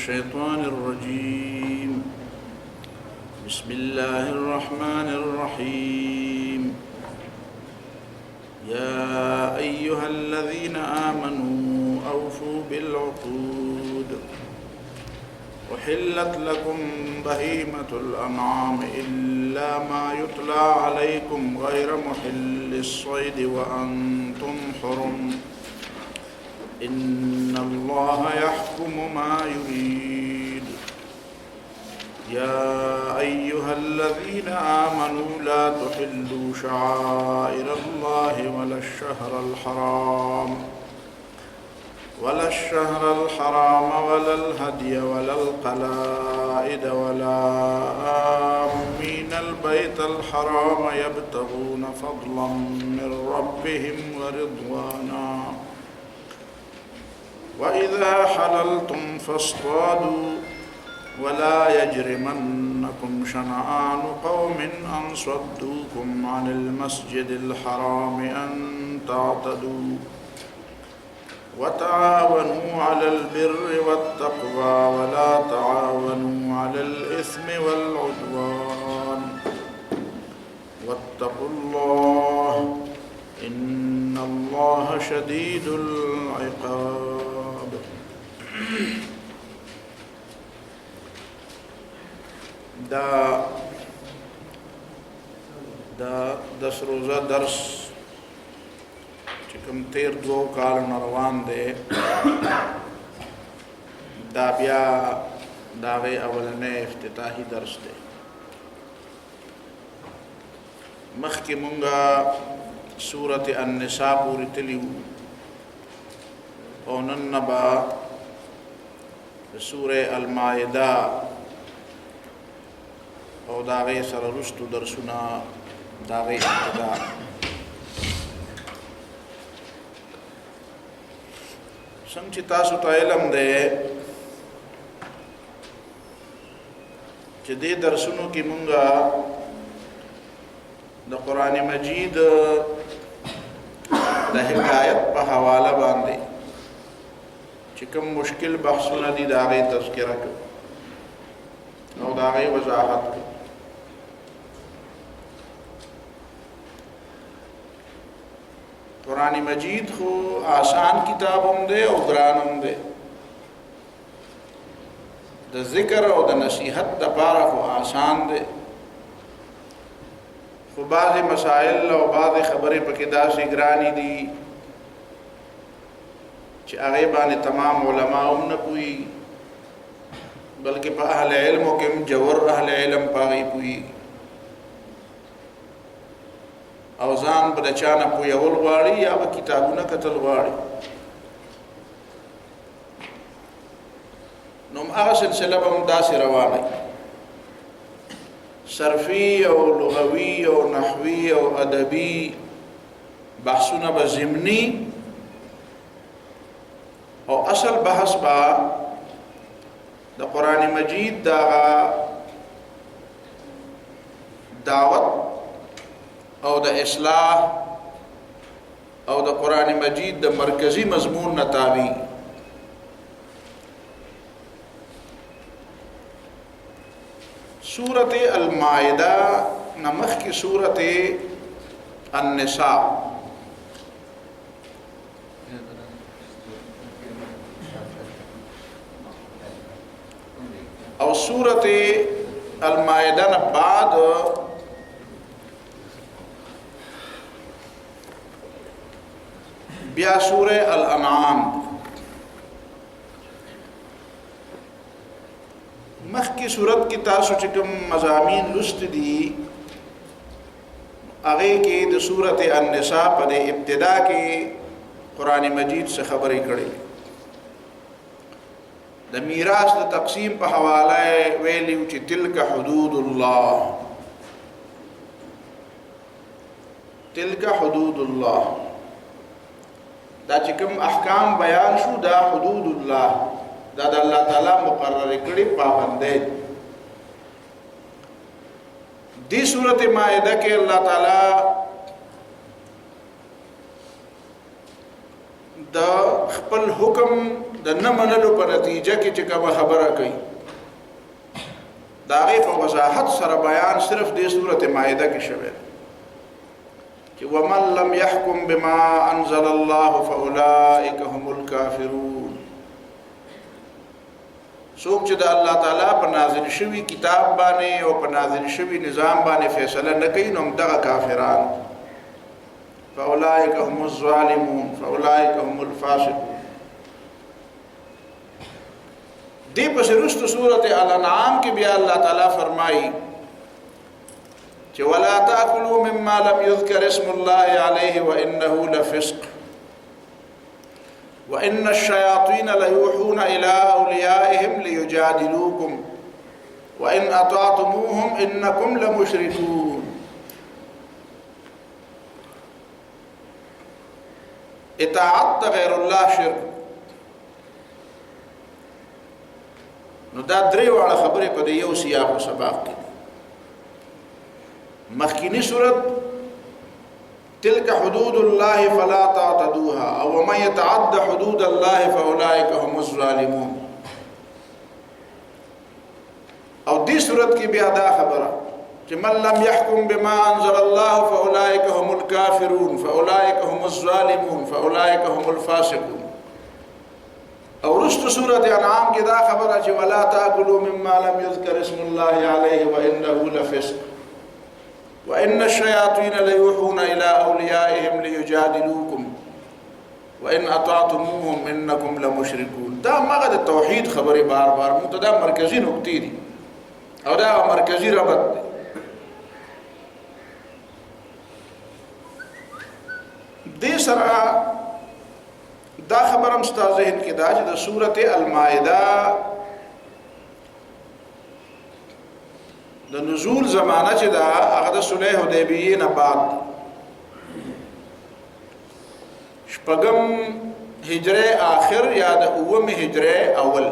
मिनश्शैतानिर्रजीम बिस्मिल्लाहिर्रहमानिर्रहीम या अय्युहल्लज़ीना आमनू औफू बिल-उक़ूद उहिल्लत लकुम बहीमतुल अनआम इल्ला मा युतला अलैकुम गैर मुहिल्लिस-सैद व अंतुम हुरुम इन्नल्लाह यहकुमु मा युरीद या अय्युहल्लज़ीना आमनू ला तुहिल्लू शआइरल्लाहि वलश-शहरल हराम वलल हदिय वलल क़लाइद वला आमीनल बैतल हराम यब्तगून फ़ज़लन मिन रब्बिहिम व रिज़वाना व इज़ा हलल्तुम फ़ास्तादू वला यजरिमन्नकुम शनआनु क़ौमिन अन सद्दूकुम अनिल मस्जिदिल हराम अन तअतदू वतआवनू अलल बिर्रि वत्तक़वा वला तआवनू अलल इस्मि वल उद्वान वत्तक़ुल्लाह इन्नल्लाह शदीदुल इक़ाब। दा 10 रोज़ा दर्स चिकम 13 काल नरवान दे दा बिया दावे अवलने इफ्तिताही दर्स दे। मख की मुंगा सूरत अन्निसा पूरी तलियू और नन्नबा सूरह अल-माइदा और दावे सररुस्तु दर्सुना दावे इब्तिदा। संचिता सुता इलम दे जदे दर्सुनों की मुंगा द कुरान मजीद द हिकायत पर हवाला बांधे चिकम मुश्किल बहसुना दी दागे तज़किरा को और दागे वजाहत को। कुरान मजीद को आसान किताब होंदे और ग्रान होंदे द ज़िक्र और द नसीहत द पारा को आसान दे को बाज़ मसाइल और बाज़ ख़बरें पकिदा से ग्रानी दी चाहे बाने तमाम उलमा न पुई बल्कि पा अहल इल्म के जवर अहल इल्म पाई पुई अवजान पर अचाना पुई अवल वाड़ी या वह किताबु न कतल वाड़ी नुम आ सिलसिला बमदा से रवानी सरफ़ी और लुग़वी और नहवी और अदबी बहसुना बज़िमनी और असल बहस बा द कुरान मजीद दावत और द इस्लाह और द कुरान मजीद द मरकज़ी मज़मून नतावी। सूरत अल-माइदा नमख की सूरत अन्निसा और सूरत अल-माइदा न बाद बिया सूरह अल-अनआम मख की सूरत की तासु चिकम मज़ामीन लुस्त दी आगे की द सूरत अन्निसा पर इब्तिदा की कुरान मजीद से खबरें करें द मीरास द तक़सीम पर हवाला वेली उची तिल्का हुदूदुल्लाह दा चिकम अहकाम बयान शु दा हुदूदुल्लाह दा अल्लाह ताला मुकर्रर कड़ी पाबंदे दी सूरत माइदा के अल्लाह ताला द खपल हुक्म द د نه منلو په نتیجه کې چې کومه خبره کوي د هغې په وضاحت سره بیان صرف دې سورة مائده کې شوی چې ومن لم يحكم بما انزل الله فاولئك هم الكافرون. څوک چې د الله تعالی په نازل شوي کتاب باندې او په نازل شوي نظام باندې فیصله نه کوي نو همدغه کافران. فاولئك هم الظالمون فاولئك هم الفاسقون. دی پس رست سورة الانعام کی بیا اللہ تعالی فرمائی کہ وَلَا تَأْكُلُوا مِمَّا لَمْ يُذْكَرِ اسْمُ اللَّهِ عَلَيْهِ وَإِنَّهُ لَفِسْقٌ وَإِنَّ الشَّيَاطِينَ لَيُوحُونَ إِلَىٰ أَوْلِيَائِهِمْ لِيُجَادِلُوكُمْ وَإِنْ أَطَعْتُمُوهُمْ إِنَّكُمْ لَمُشْرِكُونَ. اطاعت غیر اللہ شرک. نو دا درې واړه خبرې په یو سیاق او سباق کې. مخکینی صورت تلك حدود الله فلا تعتدوها او ومن يتعد حدود الله فاولئك هم الظالمون. او دې صورت کې بیا دا خبره چې من لم يحكم بما انزل الله فاولئك هم الكافرون فاولئك هم الظالمون فاولئك هم الفاسقون. او رست سورة انعام کې دا خبره چې ولا تاكلوا مما لم يذكر اسم الله عليه وانه لفسق وان الشياطين ليوحون الى اوليائهم ليجادلوكم وان اطعتموهم انكم لمشركون. دا مغه د توحید خبره بار بار متدا مرکزی نقطې دي او دا مرکزی ربط دی. دې سره دا خبر هم ستا ذهن کې دا چې د سورة المائده د نزول زمانه چې دا هغه د صلح حدیبیه نه بعد شپږم هجره آخر یا د اوم هجره اول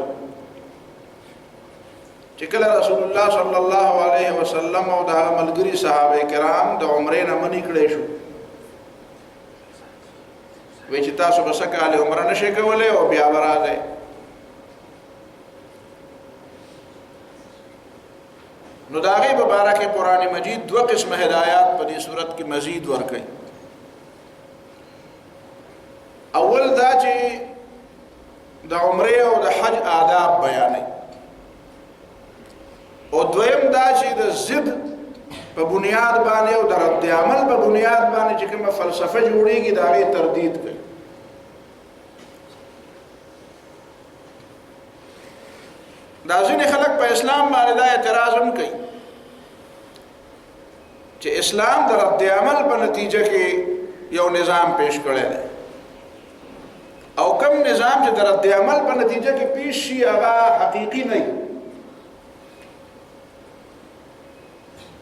چې کله رسول الله صلی الله علیه وسلم او د ملګری صحابه کرام د عمرې نه منی کړی شو وی چې تاسو به څه کاله عمره نشئ کولی او بیا به راځئ. نو د هغې په باره کې قرآن مجید دوه قسمه هدایات په دې صورت کې مزید ورکوي. اول دا چې د عمرې او د حج آداب بیانوي او دویم دا چې د ضد په بنیاد باندې او د رد عمل په بنیاد باندې چې کومه فلسفه جوړیږي د هغې تردید کوي. دا ځینې خلک په اسلام باندې دا اعتراض هم کوي چې اسلام د رد عمل په نتیجه کې یو نظام پیش کړی دی او کوم نظام چې د رد عمل په نتیجه کې پیش شي هغه حقیقي نه وي.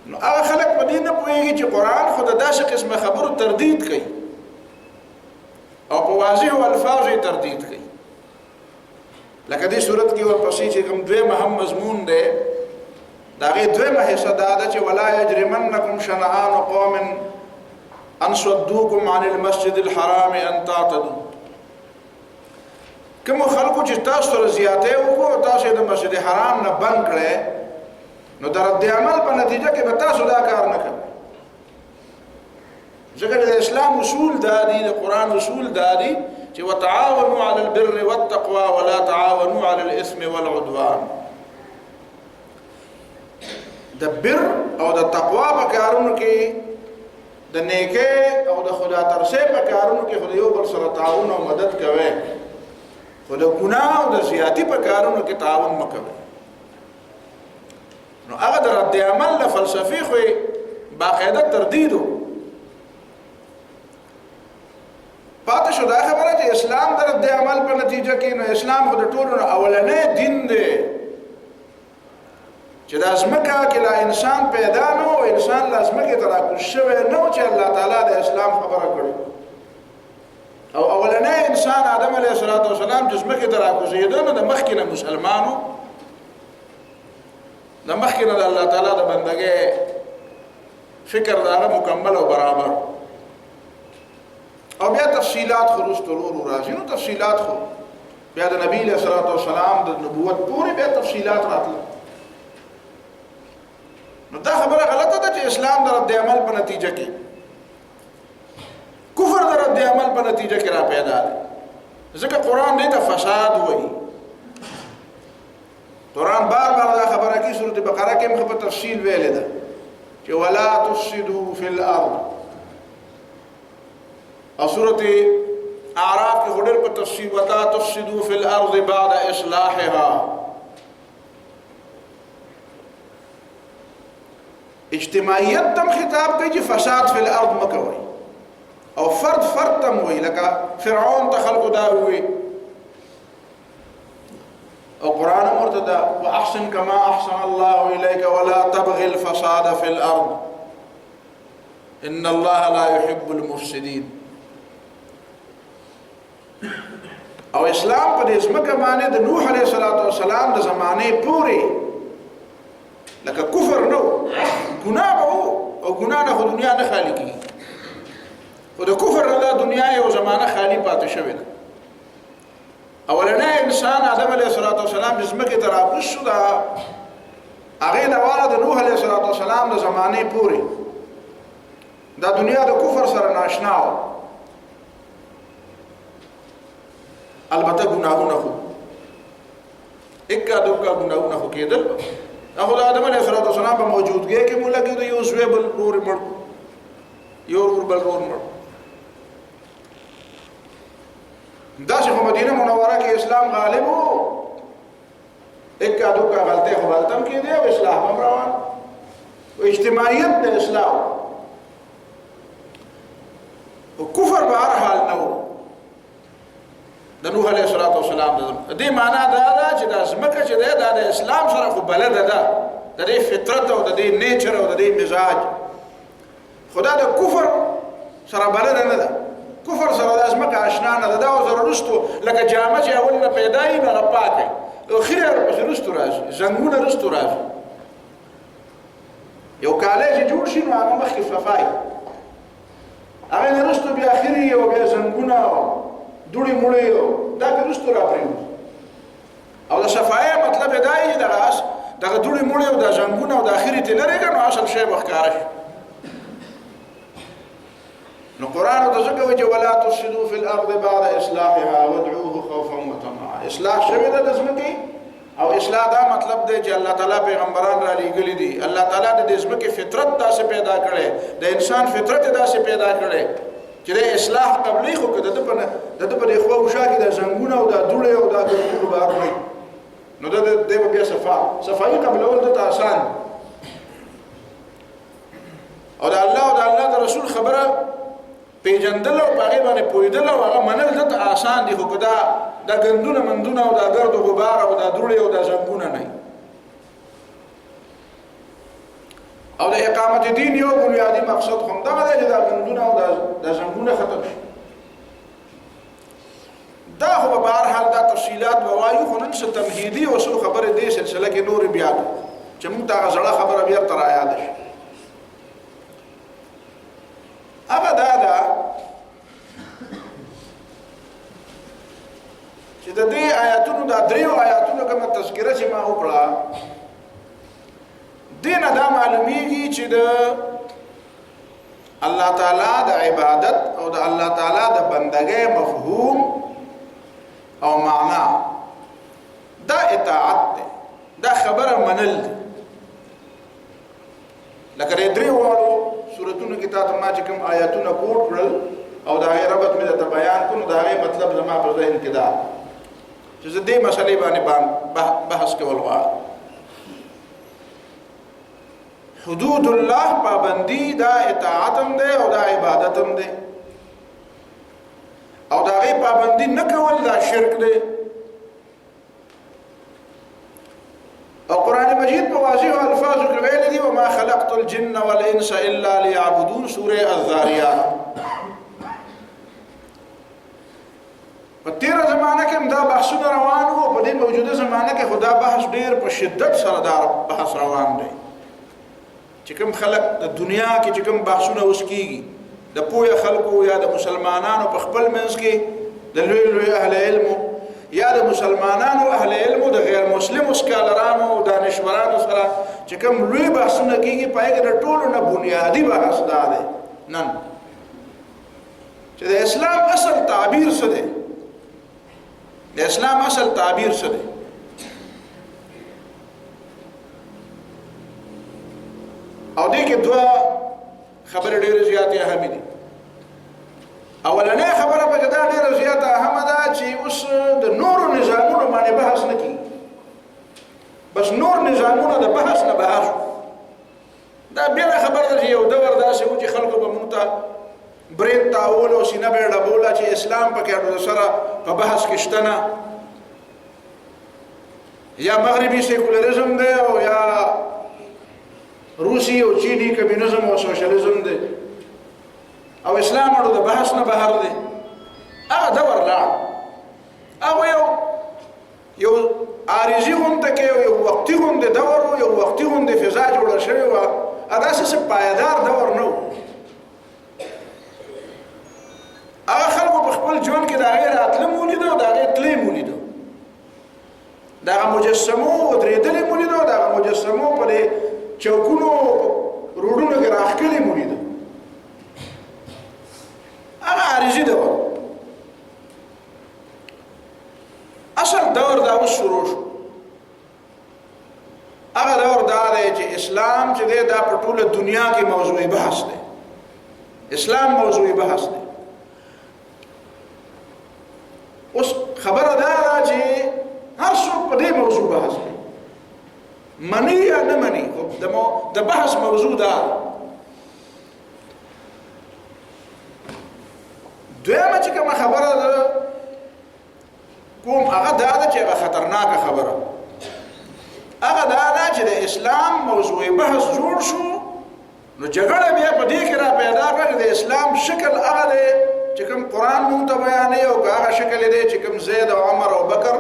نو هغه خلک په دې نه پوهېږي چې قرآن خو د داسې قسمه خبرو تردید کوي او په واضحو الفاظو یې تردید کوي. لکه دې صورت کې ورپسې چې کوم دویمه هم مضمون دی د هغې دویمه حصه دا ده چې ولا یجرمنکم شنآن قوم ان صدوکم عن المسجد الحرام ان تعتدوا. کومو خلکو چې تاسو سره زیاتې وکړو تاسو د مسجد حرام نه بند کړی نو د رد عمل په نتیجه کې به تاسو دا کار نه کوئ. ځکه د اسلام اصول دا دي د قرآن اصول دا دي چې وتعاونوا على البر والتقوى ولا تعاونوا على الاثم والعدوان. د بر او د تقوا په کارونو کې د نیکۍ او د خدا ترسۍ په کارونو کې خو یو بل سره تعاون او مدد کوئ خو د ګناه او د زیاتي په کارونو کې تعاون مه کوئ. نو هغه د رد عمل له فلسفي خو باقاعده تردید پاتې شو. دا خبره چې اسلام د رد عمل په نتیجه کې نو اسلام خو د ټولو نه اولنی دین دی چې د ځمکه کې لا انسان پیدا نه و انسان له ځمکې ته راکوز شوی نه و چې الله تعالی د اسلام خبره کړې او اولنی انسان آدم علیه السلام چې ځمکې ته راکوزېده نو د مخکې نه مسلمانو د مخکې نه د الله تعالی د بندګۍ فکر د هغه مکمل او برابر او بیا تفصیلات خو وروسته ورو راځي. نو تفصیلات خو بیا د نبی علیہ الصلوۃ والسلام د نبوت پورې بیا تفصیلات راتله. نو دا خبره غلطه ده چې اسلام د رد عمل په نتیجه کې، کفر د رد عمل په نتیجه کې را پیدا دی. ځکه قرآن دې ته فساد وایي. قرآن بار بار دا خبره کوي، سورۃ بقره کې هم په تفصیل ویلې ده چې ولا تفسدوا فی الارض، او سورۃ اعراف کې هډر په تفصیل ولا تفسدوا فی الارض بعد اصلاحها. اجتماعیت تم خطاب کوي چې فساد فی الارض مکوئ، او فرد تم وی لکه فرعون ته خلقو دا وی، او قرآن مرتدا واحسن كما احسن الله اليك ولا تبغي الفساد في الارض ان الله لا يحب المفسدين. او اسلام په دې ځمکه باندې د نوح علیه السلام د زمانه پورې لکه کفر نو ګناه وو، او ګناه نه خو دنیا نه خالی کیږي، خو د کفر نه دنیا یو زمانه خالی پاتې شوې ده. اولنی انسان آدم علیه السلام چې ځمکې ته راکوز شو، دا هغې نه واله د نوح علیه السلام د زمانې پورې دا دنیا د کفر سره ناشنا وه. البته ګناهونه خو اکا دوکا ګناهونه خو کېدل، خو د آدم علیه السلام په موجودګۍ کې مو لګېدو یو زوی بل ورور مړ، یو ورور بل ورور مړ. داسې په مدینه منوره کې اسلام غالب وو، اکا دوکا غلطۍ خو غلطه هم کېدی او اصلاح هم روان و. اجتماعیت د اسلام او کفر به هر حال نه وو د نوح علیه السلام. دې معنا دا ده چې دا ځمکه چې ده دا د اسلام سره خو بلده ده، د دې فطرت او د دې نیچر او د دې مزاج، خدا د کفر سره بلده نه ده. کفر سره د ځمکه آشنا نه ده، دا زره رستو لکه جامه چې اول نه پیدا وي نو پاکه، اخر ورپسې رستو راځي، زنګونه رستو راځي. یو کالی چې جوړ شي نو هغه مخکې صفای، هغه نه رستو بیا اخر یو بیا زنګونه دوړې موړې دا به رستو را پرېږدي. او د صفایه مطلب یې دا چې دغه دوړې موړې او دا زنګونه او د اخرې ته لرې کړه نو اصل شی به ښکاره شي. نو قرآن ته ځکه وایي چې ولا تفسدوا فی الارض بعد اصلاحها وادعوه خوفا وطمعا. اصلاح شوې ده د ځمکې، او اصلاح دا مطلب دی چې الله تعالی پیغمبران را لېږلي دي. الله تعالی د دې ځمکې فطرت داسې پیدا کړی، د انسان فطرت داسې پیدا کړی چې د اصلاح قبلې خو که د ده په دې خوا وشا کې د زنګونه او دا دوړې او دا ګردونه به اروي نو دی به بیا صفایي قبلول دته آسان، او د الله او د الله د رسول خبره پیژندل او په هغې باندې پوهېدل او هغه منل دته آسان دي. خو که دا ګندونه مندونه او دا ګرد و غبار او دا دوړې او دا زنګونه نه وي. او د اقامت دین یو بنیادی مقصد هم دغه دی چې دا ګندونه او دا زنګونه ختم شي. دا خو به هر حال دا تفصیلات به وایو، خو نن څه تمهیدي او څو خبرې دې سلسله کې نورې بیا کړو چې موږ ته هغه زړه خبره بېرته رایاده شي. هغه دا ده چې د دې آیاتونو دا دریو آیاتونو کومه تذکره چې ما وکړه، دې نه دا معلومیږي چې د الله تعالی د عبادت او د الله تعالی د بندګۍ مفهوم او معنا دا اطاعت دی، دا خبره منل دی. لکه د درې واړو سورتونو کې تاسو ما چې کوم آیاتونه کوټ کړل او د هغې ربط مې درته بیان کړو، نو د هغې مطلب زما په ذهن کې دا چې زه دې مسلې باندې بحث کول غواړم. حدود الله پابندی دا اطاعت هم دی او دا عبادت هم دی، او دا هغې پابندي نه کول دا شرک دی. او قرآن مجید په واضح الفاظو کې ویلي دي وما خلقت الجن والانس الا ليعبدون، سوره الذاريات. په تیره زمانه کې هم دا بحثونه روان وو، په دې موجوده زمانه کې خو دا بحث ډېر په شدت سره دا بحث روان دی چې کوم خلق د دنیا کې چې کوم بحثونه اوس کېږي د پوهه خلکو یا د مسلمانانو په خپل منځ کې د لوی لوی اهل علمو یا د مسلمانانو اهل علمو د غیر مسلمو سکالرانو دانشورانو سره چې کوم لوی بحثونه کېږي په هغې د ټولو نه بنیادي بحث دا دی نن چې د اسلام اصل تعبیر څه دی د اسلام اصل تعبیر څه دی او دې کې دوه خبرې ډېرې زیاتې اهمې دي اولنۍ خبره پکې دا ډېره زیاته اهمه ده چې اوس د نورو نظامونو باندې بحث نه کېږي بس نور نظامونه د بحث نه بهر شو دا بېله خبره ده چې یو دور داسې و چې خلکو به مونږ ته برید تاول او سینه به یې ډبوله چې اسلام پکې سره په بحث کې شته نه یا مغربي سیکولرزم دی او یا روسی او چینی کمیونزم او سوشلیزم دی او اسلام اړو د بحث نه بهر دی هغه دور لاړ هغه یو عارضي غونډه کې یو وختي غونډه دور یو وختي غونډه فضا جوړه شوې وه داسې پایدار دور نه و هغه خلکو په خپل ژوند کې د هغې راتله مو ولیده او د هغې تلې مو ولیده د هغه مجسمو ودرېدلې مو ولیده او د هغه مجسمو په دې چوکونو روډونو کې راښکلې مو ولیده هغه عارضي دور اصل دور دا اوس شروع شو هغه دور دا دی چې اسلام چې دی دا په ټوله دنیا کې موضوعي بحث دی اسلام موضوعي بحث دی اوس خبره دا ده چې هر څوک په دې موضوع بحث کوي مني یا نه مني د بحث موضوع دا دویمه چې کومه خبره ده کوم هغه دا ده چې هغه خطرناکه خبره هغه دا ده چې د اسلام موضوعي بحث جوړ شو نو جګړه بیا په دې کې را پیدا کړه چې د اسلام شکل هغه دی چې کوم قرآن مونږ ته بیانوي او هغه شکل دی چې کوم زید او عمر او بکر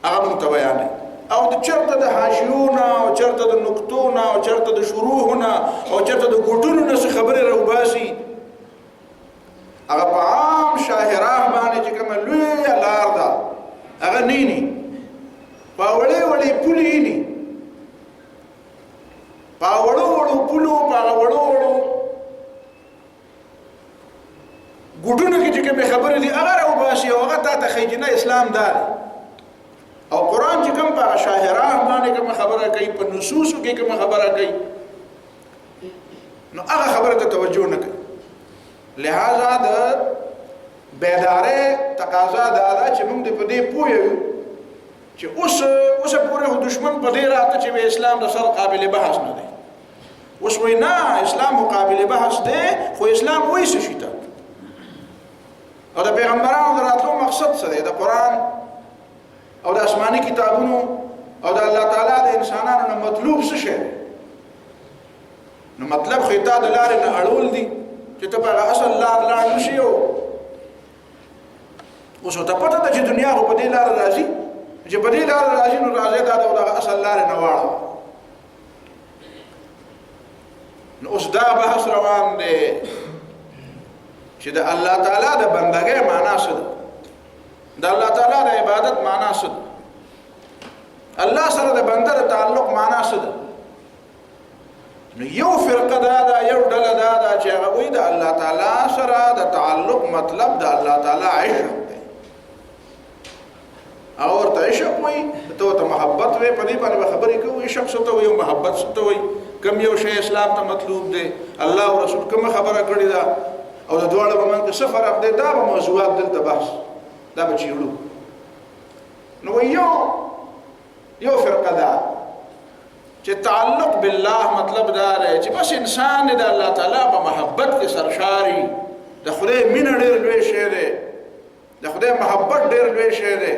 هغه مونږ ته بیانوي او چېرته د حاشیو نه او چېرته د نکتو نه او چېرته د شروح نه او چېرته د ګوټونو نه څه خبرې راوباسي هغه په عام شاهراه باندې چې کومه لویه لار ده هغه نینی په وړې وړې پولې نی په وړو وړو پولو په وړو وړو ګوټونو کې چې کومې خبرې دي هغه راوباسي او هغه تا ته ښیي چې نه اسلام دا دی او قرآن چې کوم په شاهراه باندې کومه خبره کوي په نصوصو کې کومه خبره کوي نو هغه خبره ته توجه نه کوي لہذا د بیدارۍ تقاضا دا ده چې موږ په دې پوه یو چې اوس پورې خو دشمن په دې راته چې اسلام د سر قابل بحث نه دی اوس وایي نه اسلام قابل بحث دی خو اسلام وایي څه شي ته او د پیغمبرانو د راتلو مقصد څه دی د قرآن او د آسماني کتابونو او د الله تعالی د انسانانو نه مطلوب څه شی نو مطلب خو تا د لارې نه اړول دي چې ته په اصل لار لاړ نشي اوس ته پته ده چې دنیا خو په دې لار راځي چې په دې لار راځي نو راځي دا د اصل لارې نه واړه نو اوس دا بحث روان دی چې د الله تعالی د بندګۍ معنا څه ده د الله تعالی د عبادت معنا څه ده الله سره د بنده د تعلق معنا څه ده نو یو فرقه دا ده یو ډله دا ده چې هغه وایي د الله تعالی سره د تعلق مطلب د الله تعالی عشق دی او ورته عشق وایي ته ورته محبت وایي په دې باندې به خبرې کوو عشق څه ته وایي او محبت څه ته وایي کوم یو شی اسلام ته مطلوب دی الله او رسول کومه خبره کړې ده او د دواړو په منځ کې څه فرق دی دا به موضوعات دلته بحث دا به چیړو نو یو فرقه ده چې تعلق بالله مطلب دا دی چې بس انسان د الله تعالی په محبت کې سرشاري د خدای مینه ډېر لوی شی دی د خدای محبت ډېر لوی شی دی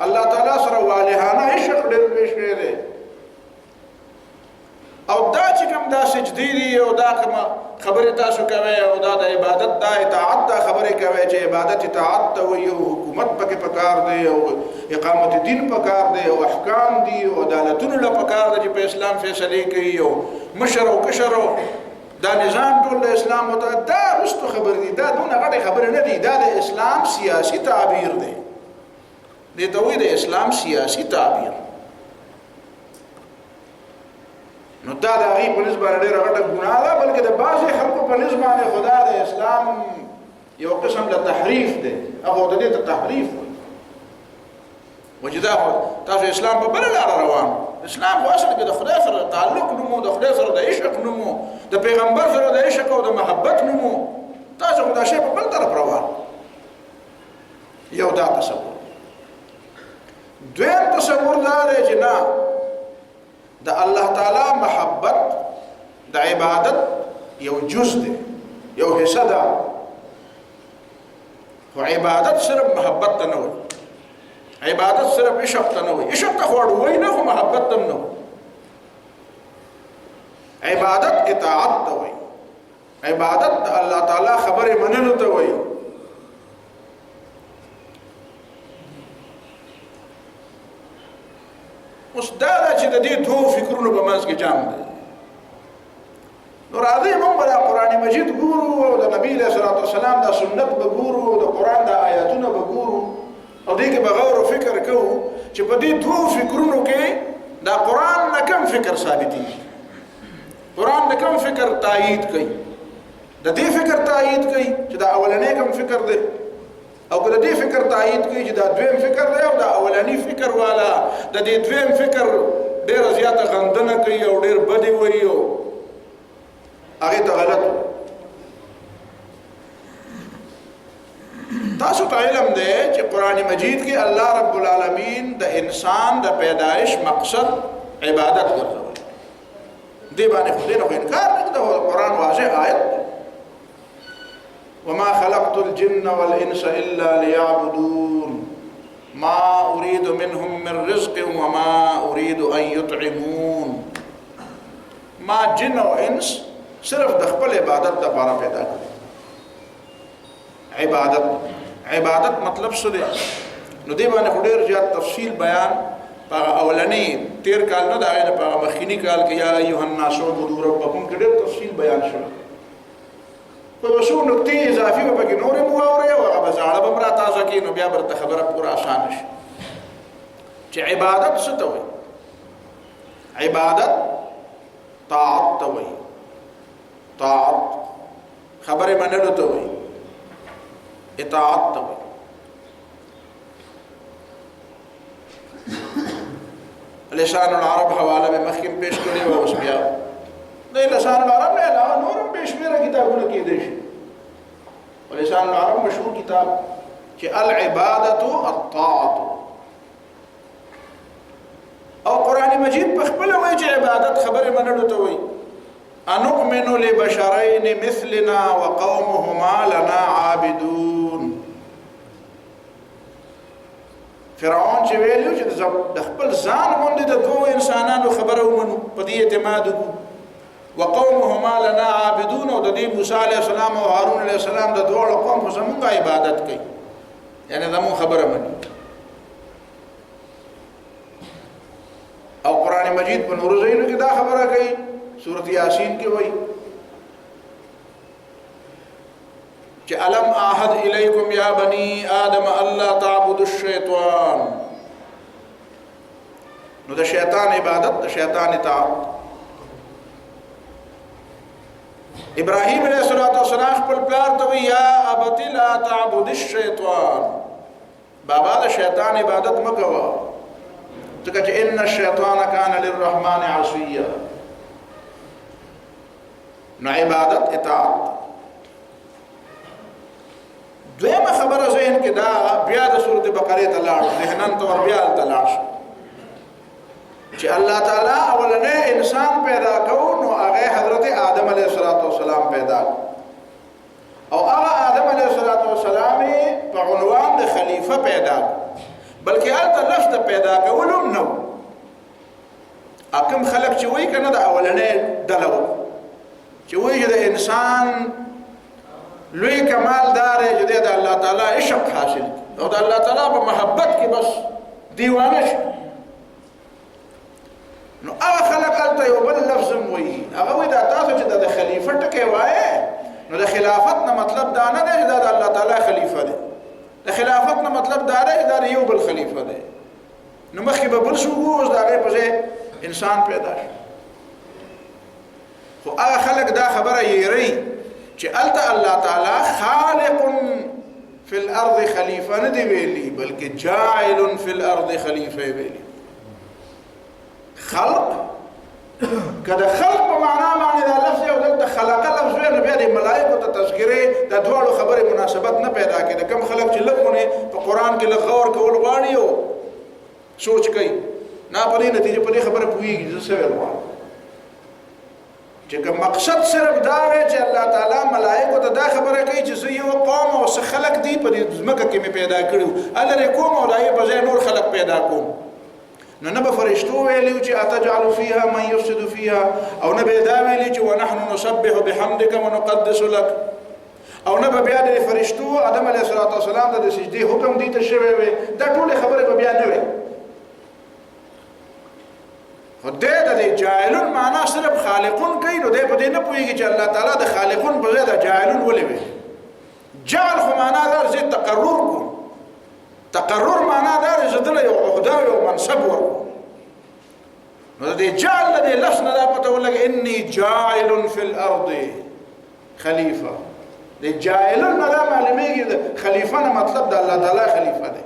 الله تعالی سره والهانه عشق ډېر لوی شی دی او دا چې کوم دا سجدې دي او دا کوم خبرې تاسو کوئ او دا د عبادت دا اطاعت دا خبرې کوئ چې عبادت اطاعت ته وایي او حکومت پکې پکار دی او اقامت دین پکار دی او احکام دي او عدالتونه له پکار دی چې په اسلام فیصلې کوي او مشر او کشر دا نظام ټول د اسلام دا رستو خبر دي دا دونه غټې خبرې نه دي دا د اسلام سیاسي تعبیر دی دې ته وایي د اسلام سیاسي تعبیر. نو دا د هغې په نسبت باندې ډېره غټه ګناه ده، بلکې د بعضې خلکو په نسبت باندې خدا د اسلام یو قسم د تحریف دی، هغه ته دې ته تحریف وایي. وجه دا خو تاسو اسلام په بله لاره روان، اسلام خو اصل کې د خدای سره د تعلق نومو، د خدای سره د عشق نومو، د پیغمبر سره د عشق او د محبت نومو. تاسو خو دا شی په بل طرف روان. یو دا تصور. دویم تصور دا دی چې نه، د الله تعالی محبت د عبادت یو جز دی، یو حصہ ده. خو عبادت صرف محبت ته نه وایي، عبادت صرف عشق ته نه وایي. عشق ته خو اړوي نه، خو محبت ته هم نه وایي. عبادت اطاعت ته وایي، عبادت د الله تعالی خبرې منلو ته وایي. اوس دا ده چې د دې دوو فکرونو په منځ کې جنګ دی. نو راځئ موږ به دا قرآن مجید ګورو او د نبي علیه الصلاة والسلام دا سنت به ګورو او د قرآن دا آیاتونه به ګورو او دې کې به غور او فکر کوو چې په دې دوو فکرونو کې دا قرآن نه کوم فکر ثابتېږي، قرآن د کوم فکر تایید کوي. د دې فکر تایید کوي چې دا اولنی کوم فکر دی، او که د دې فکر تایید کوي چې دا دویم فکر دی، او دا اولنی فکر والا د دې دویم فکر ډېره زیاته غندنه کوي او ډېر بدې وایي او هغې ته غلط. تاسو ته علم دی چې قرآن مجید کې الله رب العالمین د انسان د پیدایش مقصد عبادت ګرځولی. دې باندې خو دې نه خو انکار نه کړه، قرآن واضح آیت دی. وما خلقت الجن والانس الا ليعبدون ما اريد منهم من رزق وما اريد ان يطعمون. ما جن او انس صرف د خپل عبادت لپاره پیدا کړي. عبادت مطلب څه دی؟ نو دې باندې خو ډېر زیات تفصیل بیان په اولنی 13 کال نه د هغې نه په هغه مخکیني کال کې یا ایها الناس اعبدوا ربکم کې ډېر تفصیل بیان شوی. په څو نقطې اضافي به پکې نورې مو واورئ او هغه به زاړه به م را تازه کړي، نو بیا به درته خبره پوره اسانه شي چې عبادت څه ته وایي. عبادت طاعت ته وایي، طاعت خبرې منلو ته وایي، اطاعت ته وایي. لسان العرب حواله به مخکې پیش کړې وه، اوس بیا د لسان العرب نه علاوه نور هم بې شمېره کتابونه کېدی شي. ولسان العرب مشهور کتاب چې العبادة الطاعة، او قرآن مجید په خپله وایي چې عبادت خبرې منلو ته وایي. انؤمن لبشرین مثلنا وقومهما لنا عابدون. فرعون چې ویلو چې د خپل ځان غوندې د دوو انسانانو خبره ومنو، په دې اعتماد وکړو. وقومهما لنا عابدون، او د دې موسی علیه السلام او هارون علیه السلام د دواړو قوم خو زمونږ عبادت کوي، یعنې زمونږ خبره مني. او قرآن مجید په نورو ځایونو کې دا خبره کوي. سورة یاسین کې وایي چې الم اعهد الیکم یا بنی آدم الا تعبدوا الشیطان. نو د شیطان عبادت، د شیطان اطاعت. ابراهیم علیه السلام خپل پلار ته وایي یا ابت لا تعبد الشیطان، بابا د شیطان عبادت مه کوه، ځکه چې ان الشیطان کان للرحمن عصیا. نو عبادت اطاعت. دویمه خبره ذهن کې دا بیا د سورۃ بقره ته لاړ، ذهنن طور بیا ته لاړ شو چې الله تعالی اولنې انسان پیدا کړو، نو هغه حضرت آدم علیه السلام پیدا کړ، او هغه آدم علیه السلام په عنوان د خلیفہ پیدا کړ، بلکې هلته لفظ د پیدا کولو هم نه و. کوم خلک چې وایي که نه د اولنۍ ډله و چې وایي چې د انسان لوی کمال دا دی چې دی د الله تعالی عشق حاصل کړي او د الله تعالی په محبت کې بس دیوانه شي. نو هغه خلک هلته یو بل لفظ هم وایي، هغه وایي دا تاسو چې د خلیفه ټکی وایې، نو د خلافت نه مطلب دا نه دی چې دا د الله تعالی خلیفه دی. د د خلافت نه مطلب دا دی دا یو بل خلیفہ دی نو مخکې به بل څوک اوس د هغې په ځای انسان پیدا شو خو هغه خلک دا خبره یېروي چې هلته الله تعالی خالق فی الارض خلیفه نه دی ویلي بلکې جاعل فی الارض خلیفه ویلي خلق که د خلق په معنا باندې دا لفظ او دلته خلقه لفظ وی نو بیا د ملایکو ته تذکرې د دواړو خبرې مناسبت نه پیدا کړي د کوم خلق چې لږونه په قرآن کې لږ غور کول غواړي او سوچ کوي نه په دې نتیجه په دې خبره پوهېږي زه څه ویل غواړم چې که مقصد صرف دا وی چې الله تعالی ملایکو ته دا خبره کوي چې زه یو قوم او څه خلق دي په دې ځمکه کې مې پیدا کړي هلرې کوم او د هغې په ځای نور خلق پیدا کوم نو نه به فرشتو ویلي چې اتجعل فيها من يفسد فيها او نه به دا ویلي چې ونحن نسبح بحمدك ونقدس لك او نه به بیا د فرشتو آدم علیه السلام ته د سجدې حکم دي ته شوی وي دا ټولې خبرې به بیا نه وي خو دې د جاعلون معنا صرف خالقون کوي نو دې په دې نه پوهېږي چې الله تعالی د خالقون په ځای د جاعلون ولې وي جعل خو معنا دا زه تقرر کوم تقرر معنا دا زه دله یو عهده یو منصب ورکوم نو د جعل د لفظ نه دا پته ولګي اني جاعل فی الارض خلیفه د جاعلون نه دا معلومیږي خلیفه نه مطلب د الله تعالی خلیفه دی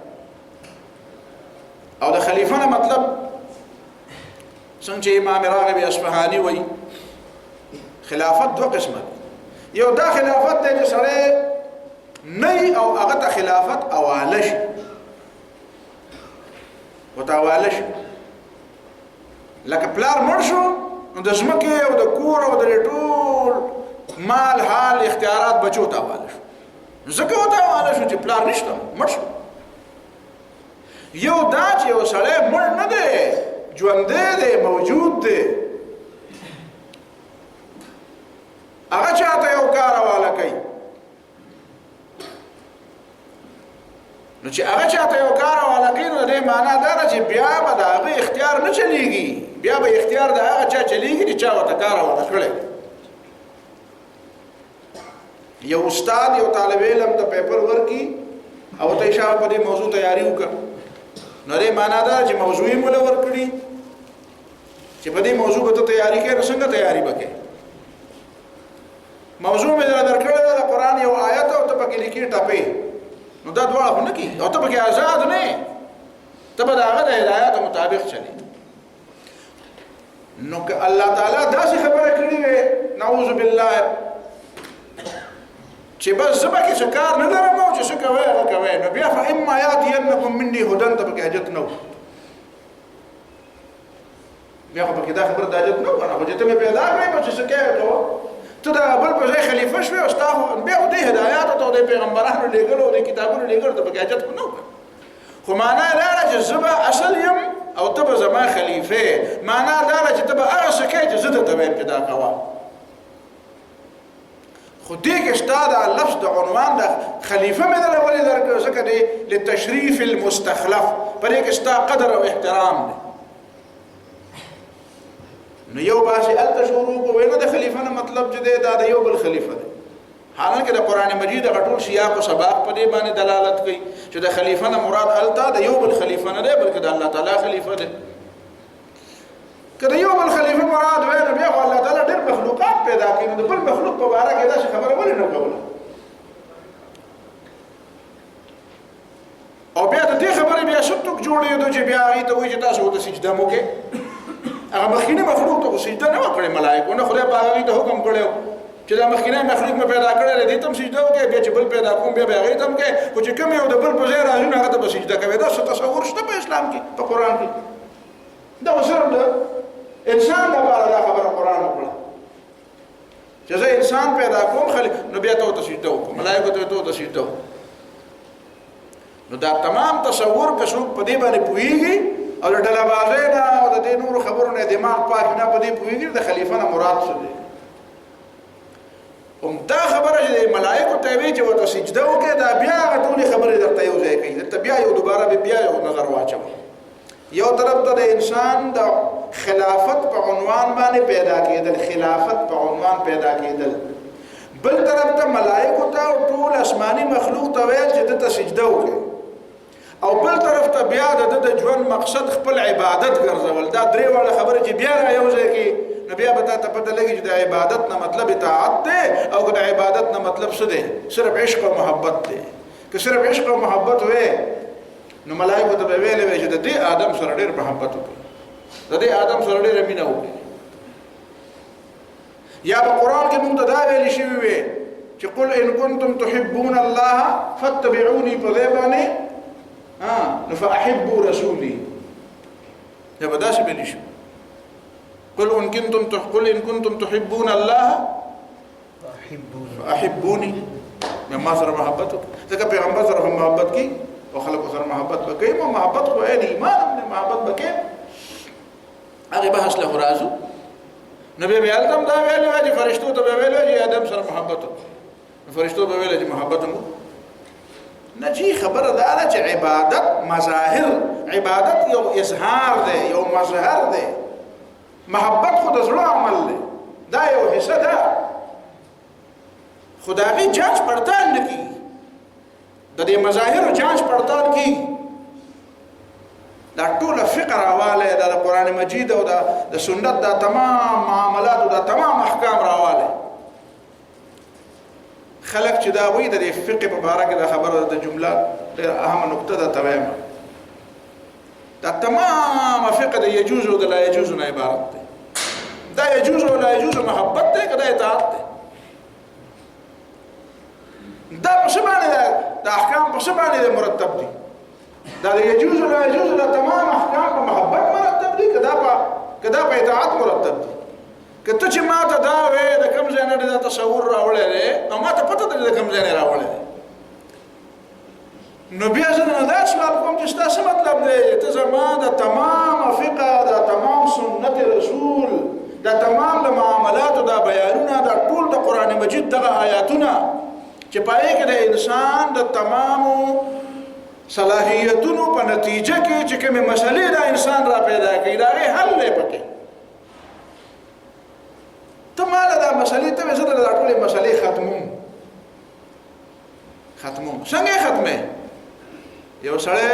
او د خلیفه نه مطلب څنګه چې امام راغب اصفهاني وایي خلافت دوه قسمه یو دا خلافت دی چې سړی نه او هغه ته خلافت اواله شي ورته اواله شي لکه پلار مړ شو نو د ځمکې او د کور او د ټول مال حال اختیارات بچو ته اواله شو ځکه ورته اواله شو چې پلار نشته مړ شو یو دا چې یو سړی مړ نه دی ژوندی دی موجود دی هغه چاته یو کار حواله کوي نو چې هغه چاته یو کار حواله کوي نو دې معنا دا ده چې بیا به د هغه اختیار نه چلیږي بیا به اختیار د هغه چا چلیږي چې چا ورته کار حواله کړی یو استاد یو طالب علم ته پیپر ورکي او ته شاو په دې موضوع تیاری وکړه نو دې معنا دا چې موضوع یې مولا ورکړي چې په دې موضوع به ته تیاری کوې نو څنګه تیاری به کوې موضوع مې درکړی ده د قرآن یو آیت او ته پکې لیکې ټپې نو دا دواړه خو نه کېږي او ته پکې آزاد نه یې ته به د هغه د هدایاتو مطابق چلې نو که الله تعالی داسې خبره کړې وې نعوذ بالله چې بس زه پکې څه کار نه لرم او چې څه کوئ هغه کوئ نو بیا فاما یاتینکم مني هدى ته پکې حاجت نه و بیا خو پکې دا خبره د حاجت نه و خو چې ته مې پیدا کړې نو چې څه کوې کوه ته د بل په ځای خلیفه شوې او ستا خو بیا خو دې هدایاتو ته او دې پیغمبرانو لېږلو او دې کتابونو لېږلو ته پکې حاجت خو نه وکړه خو معنا یې دا ده چې زه به اصل یم او ته به زما خلیفه معنا دا ده چې ته به هغه څه کوې چې زه درته وایم چې دا کوه خو دې کې ستا دا لفظ د عنوان د خلیفه مې دله ولې درکړ ځکه دی لتشریف المستخلف په دې کې ستا قدر او احترام دی نو یو باسي الته شروع کو وینه د خلیفہ نه مطلب چې دا د یو بل خلیفہ دی حالانکه د قران مجید غټول سیاق او سباق په دې باندې دلالت کوي چې د خلیفہ نه مراد الته د یو بل خلیفہ نه دی بلکې د الله تعالی خلیفہ دی کله یو بل خلیفہ مراد وای نو بیا الله تعالی ډېر مخلوقات پیدا کړي نو د بل مخلوق په اړه کې دا خبره ولې نه کوله او بیا د دې خبرې بیا شتوک جوړېدو چې بیا هغه ته وایي چې تاسو د سجده مو کې هغه مخکینه مخلوق ته سجده نه وکړي ملائکه نه خدای پاک هغه ته حکم کړو چې دا مخکینه مخلوق مې پیدا کړل دې تم سجده وکړي بیا چې بل پیدا کوم بیا هغه تم کې او چې کوم یو د بل په ځای راځي هغه ته سجده کوي دا څه تصور شته په اسلام کې په قران کې دا وسره ده انسان دا خبره قران وکړه چې زه انسان پیدا کوم نو بیا ته سجده وکړم ملائکه ته سجده نو دا تمام تصور که څوک په دې باندې پوهیږي او د ډلبازۍ نه او د دې نورو خبرو نه دماغ پاک نه په دې پوهیږي د خلیفه نه مراد څه دی دا خبره چې ملائکو ته وایي چې ورته سجده وکړي دا بیا هغه ټولې خبرې درته یو ځای کوي درته بیا یو دوباره بیا یو نظر واچوي یو طرف ته د انسان د خلافت په عنوان باندې پیدا کېدل خلافت په عنوان پیدا کېدل بل طرف ته ملائکو ته او ټول آسماني مخلوق ته ویل چې دته سجده وکړي او بل طرف ته بیا د ژوند مقصد خپل عبادت ګرځول. دا درې واړه خبره چې بیا را یو ځای کې نو بیا به ته پته لګي چې د عبادت نه مطلب اطاعت دی او د عبادت نه مطلب څه دی؟ صرف عشق او محبت دی. که صرف عشق او محبت وي نو ملائکو ته به ویلې وي چې د دې آدم سره ډېر محبت وکړي، د دې آدم سره ډېره مینه وکړي. یا په قرآن کې موږ ته دا ویلې شوي وي چې قل ان کنتم تحبون الله فاتبعوني په دې باندې نو فاحبوا رسولي. یا به داسې ویلې شو قل ان كنتم تحبون الله فاحبوني، ما سره محبت وکړي. ځکه پیغمبر سره هم محبت کوي او خلکو سره محبت وکړي. ما محبت خو ایمان هم محبت وکړي. هغه بحث له راځو نبی بیا تم دا ویل چې فرشتو ته ویل چې آدم سره محبت وکړي، فرشتو به ویل چې محبت مو نه. جی خبره ده چې عبادت مظاهر، عبادت یو اظهار دی، یو مظهر دی. محبت خود از زړه عمل دی، دا یو حصہ ده. خدای جانچ پړتال نه کی، د دې مظاهر جانچ پړتال کی. دا ټول فقه راواله د قرآن مجید او د سنت دا تمام معاملات او دا تمام احکام راواله. خلق چې دا وایي د فقه په باره کې دا خبره د جمله ډېره اهمه نقطه ده توایم. دا تمام فقه د یجوز او د لا یجوز نه عبارت دی. دا یجوز او لا یجوز محبت دی که دا اطاعت دی؟ دا په څه باندې د احکام په څه باندې مرتب دي؟ دا د یجوز او لا یجوز دا تمام احکام په محبت مرتب دي که دا په اطاعت مرتب دي؟ که ته چې ما ته دا وې د کوم ځای نه دا تصور راوړی دی او ما ته پته ده د کوم ځای نه راوړی دی، نو بیا زه نه دا سوال کوم چې ستا څه مطلب دی؟ ته زما د تمام فقه، د تمام سنت رسول، د تمام د معاملاتو دا بیانونه، دا ټول د قرآن مجید دغه آیاتونه چې پای کې د انسان د تمامو صلاحیتونو په نتیجه کې چې کومې مسلې د انسان را پیدا کوي دا غي حل دی پکې. ته مالا دا مسلې ته زه دا ټولې مسلې ختموم. څنګه ختمه؟ یو سړی